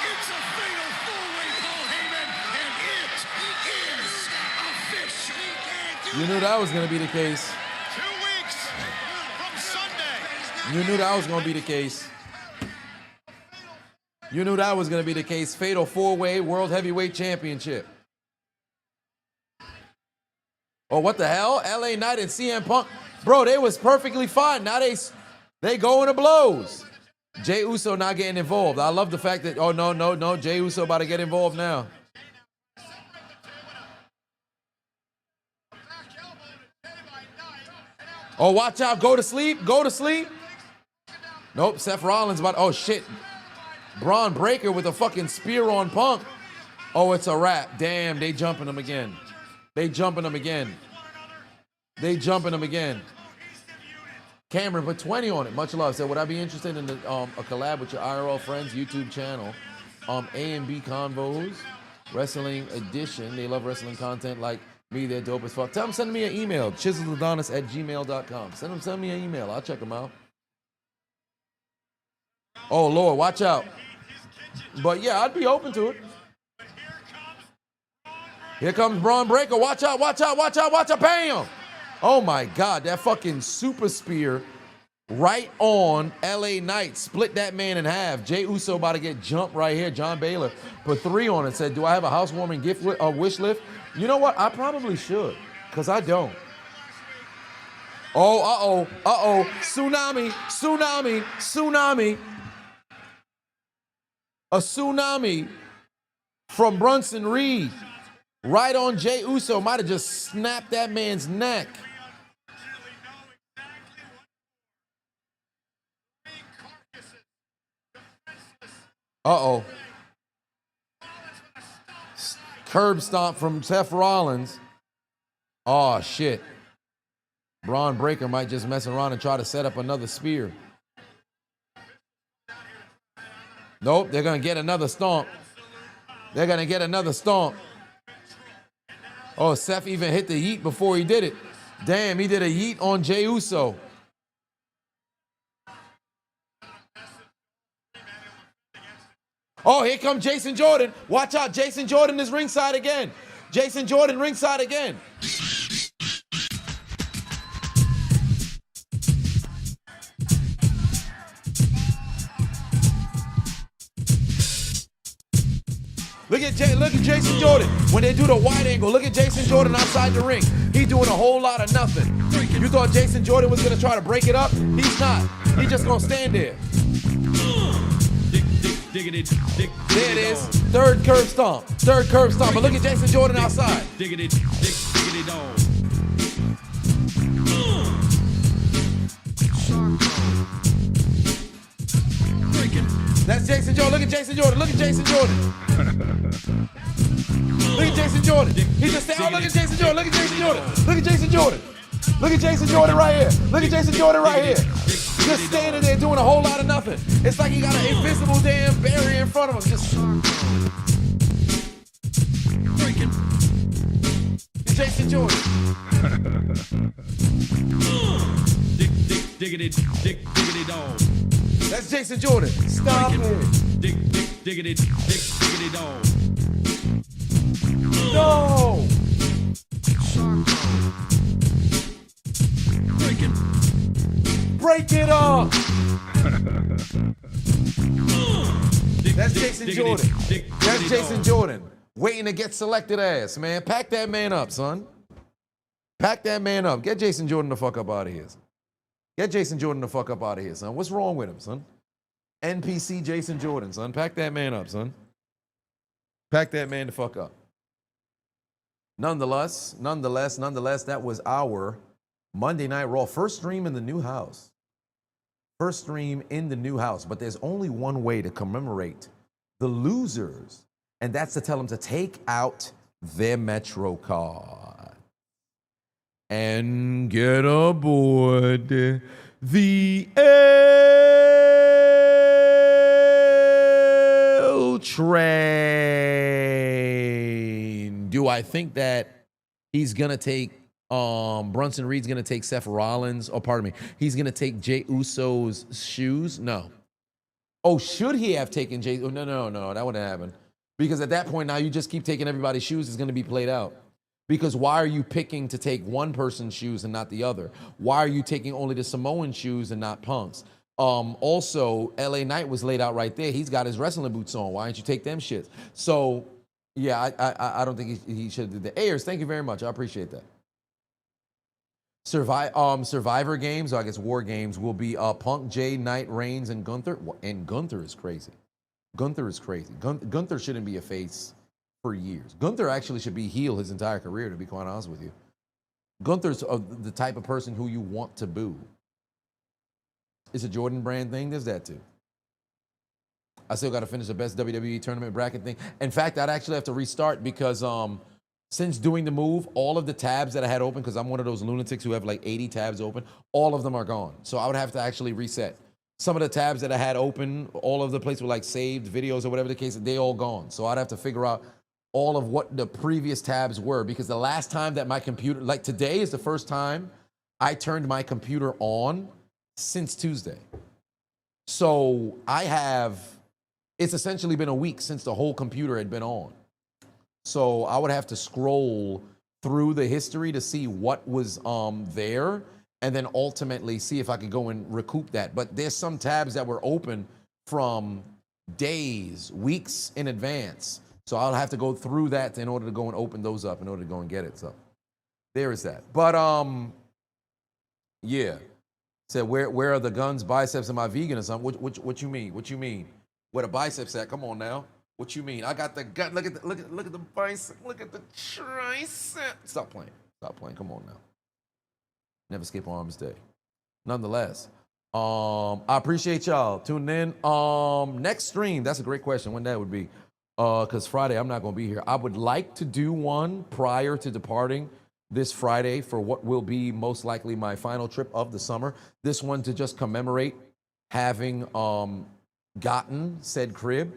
It's a fatal four-way, Paul Heyman, and it is official. You knew that was going to be the case. 2 weeks from Sunday. You knew that was going to be the case. You knew that was going to be the case. Fatal four-way World Heavyweight Championship. Oh, what the hell? LA Knight and CM Punk. Bro, they was perfectly fine. Now they going to blows. Jey Uso not getting involved. I love the fact that, oh, no. Jey Uso about to get involved now. Oh, watch out. Go to sleep. Go to sleep. Nope, Seth Rollins about, oh, shit. Braun Breaker with a fucking spear on Punk. Oh, it's a wrap. Damn, they jumping him again. They jumping him again. They jumping him again. Cameron put 20 on it. Much love. Said, would I be interested in a collab with your IRL friends YouTube channel? A and B Convos, Wrestling Edition. They love wrestling content like me. They're dope as fuck. Tell them, send me an email. ChiseledAdonis@gmail.com. Send me an email. I'll check them out. Oh, Lord, watch out. But yeah, I'd be open to it. Here comes Braun Breaker. Watch out, watch out, watch out, watch out. Bam! Oh my God, that fucking super spear right on LA Knight. Split that man in half. Jey Uso about to get jumped right here. John Baylor put 3 on it. Said, do I have a housewarming gift wish list? You know what? I probably should, because I don't. Oh, uh-oh. Tsunami. A tsunami from Brunson Reed. Right on Jey Uso. Might have just snapped that man's neck. Uh-oh. Curb stomp from Seth Rollins. Oh, shit. Braun Breaker might just mess around and try to set up another spear. Nope, they're going to get another stomp. Oh, Seth even hit the yeet before he did it. Damn, he did a yeet on Jey Uso. Oh, here comes Jason Jordan. Watch out, Jason Jordan is ringside again. Look at Jason Jordan. When they do the wide angle, look at Jason Jordan outside the ring. He's doing a whole lot of nothing. You thought Jason Jordan was going to try to break it up? He's not. He's just going to stand there. There it is. Third curb stomp. But look at Jason Jordan outside. That's Jason Jordan. Look at Jason Jordan. Look at Jason Jordan. He just said, oh, look at Jason Jordan. Look at Jason Jordan right here. Just standing there doing a whole lot of nothing. It's like he got an invisible damn barrier in front of him. Just Jason Jordan. Diggity dog. That's Jason Jordan. Stop it. Diggity dog. No. Break it up. That's Jason Jordan. Waiting to get selected ass, man. Pack that man up, son. Get Jason Jordan the fuck up out of here. Son. What's wrong with him, son? NPC Jason Jordan, son. Pack that man up, son. Pack that man the fuck up. Nonetheless, that was our Monday Night Raw. First stream in the new house. But there's only one way to commemorate the losers, and that's to tell them to take out their Metro card and get aboard the L train. Do I think that he's going to take Brunson Reed's going to take Seth Rollins? Oh, pardon me. He's going to take Jey Uso's shoes? No. Oh, should he have taken Jey? Oh, no. That wouldn't happen. Because at that point now, you just keep taking everybody's shoes. It's going to be played out. Because why are you picking to take one person's shoes and not the other? Why are you taking only the Samoan shoes and not Punk's? Also, LA Knight was laid out right there. He's got his wrestling boots on. Why don't you take them shits? So, yeah, I don't think he should do that. Ayers, thank you very much. I appreciate that. Survivor games, or I guess War games, will be Punk, Jay, Knight, Reigns, and Gunther. And Gunther is crazy. Gunther shouldn't be a face for years. Gunther actually should be heel his entire career, to be quite honest with you. Gunther's the type of person who you want to boo. It's a Jordan brand thing. There's that too. I still got to finish the best WWE tournament bracket thing. In fact, I'd actually have to restart because since doing the move, all of the tabs that I had open, because I'm one of those lunatics who have like 80 tabs open, all of them are gone. So I would have to actually reset. Some of the tabs that I had open, all of the places were like saved videos or whatever the case, they all gone. So I'd have to figure out all of what the previous tabs were, because the last time that my computer, like today is the first time I turned my computer on since Tuesday. So it's essentially been a week since the whole computer had been on. So I would have to scroll through the history to see what was there. and then ultimately see if I could go and recoup that. But there's some tabs that were open from days, weeks in advance. So I'll have to go through that in order to go and open those up in order to go and get it. So there is that. But yeah. Said where are the guns, biceps, and my vegan or something? What you mean? What you mean? Where the biceps at? Come on now. What you mean? I got the gut. Look at the bicep. Look at the tricep. Stop playing. Stop playing. Come on now. Never skip Arms Day. Nonetheless, I appreciate y'all tuning in. Next stream, that's a great question. When that would be? Because Friday I'm not going to be here. I would like to do one prior to departing this Friday for what will be most likely my final trip of the summer. This one to just commemorate having gotten said crib.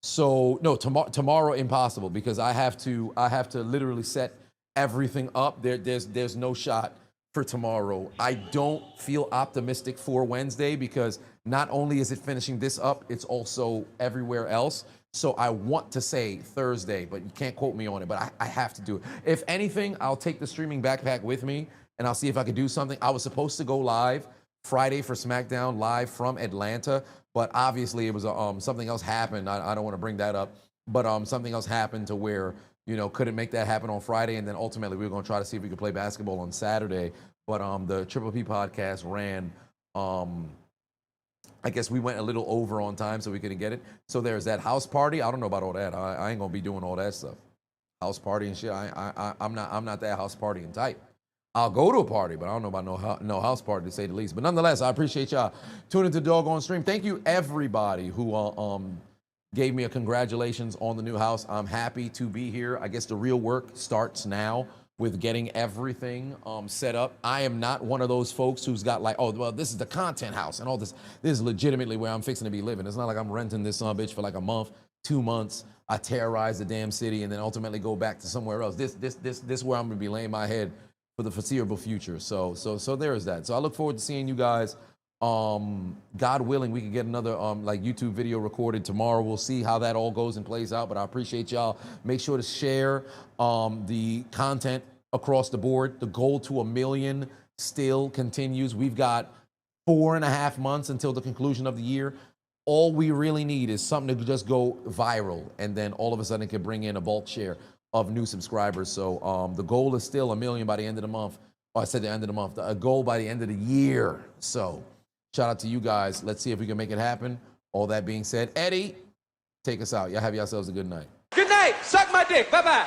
So no, tomorrow impossible because I have to literally set everything up. There's no shot for tomorrow. I don't feel optimistic for Wednesday because not only is it finishing this up, it's also everywhere else. So I want to say Thursday, but you can't quote me on it, but I have to do it. If anything, I'll take the streaming backpack with me and I'll see if I can do something. I was supposed to go live Friday for SmackDown live from Atlanta, but obviously it was something else happened. I don't want to bring that up, but something else happened to where, you know, couldn't make that happen on Friday. And then ultimately we were going to try to see if we could play basketball on Saturday. But the Triple P podcast ran, I guess we went a little over on time so we couldn't get it. So there's that house party. I don't know about all that. I ain't gonna be doing all that stuff. House party and shit. I'm not that house partying type. I'll go to a party, but I don't know about no house party to say the least. But nonetheless, I appreciate y'all tuning into Doggone Stream. Thank you everybody who gave me a congratulations on the new house. I'm happy to be here. I guess the real work starts now with getting everything set up. I am not one of those folks who's got like, oh, well, this is the content house and all this. This is legitimately where I'm fixing to be living. It's not like I'm renting this bitch for like a month, 2 months. I terrorize the damn city and then ultimately go back to somewhere else. This is where I'm gonna be laying my head for the foreseeable future. So there is that. So I look forward to seeing you guys. God willing, we can get another like YouTube video recorded tomorrow. We'll see how that all goes and plays out. But I appreciate y'all. Make sure to share the content across the board. The goal to 1 million still continues. We've got 4.5 months until the conclusion of the year. All we really need is something to just go viral, and then all of a sudden it can bring in a bulk share of new subscribers. So the goal is still 1 million by the end of the month. Oh, I said the end of the month. A goal by the end of the year. So shout out to you guys. Let's see if we can make it happen. All that being said, Eddie, take us out. Y'all have yourselves a good night. Good night. Suck my dick. Bye-bye.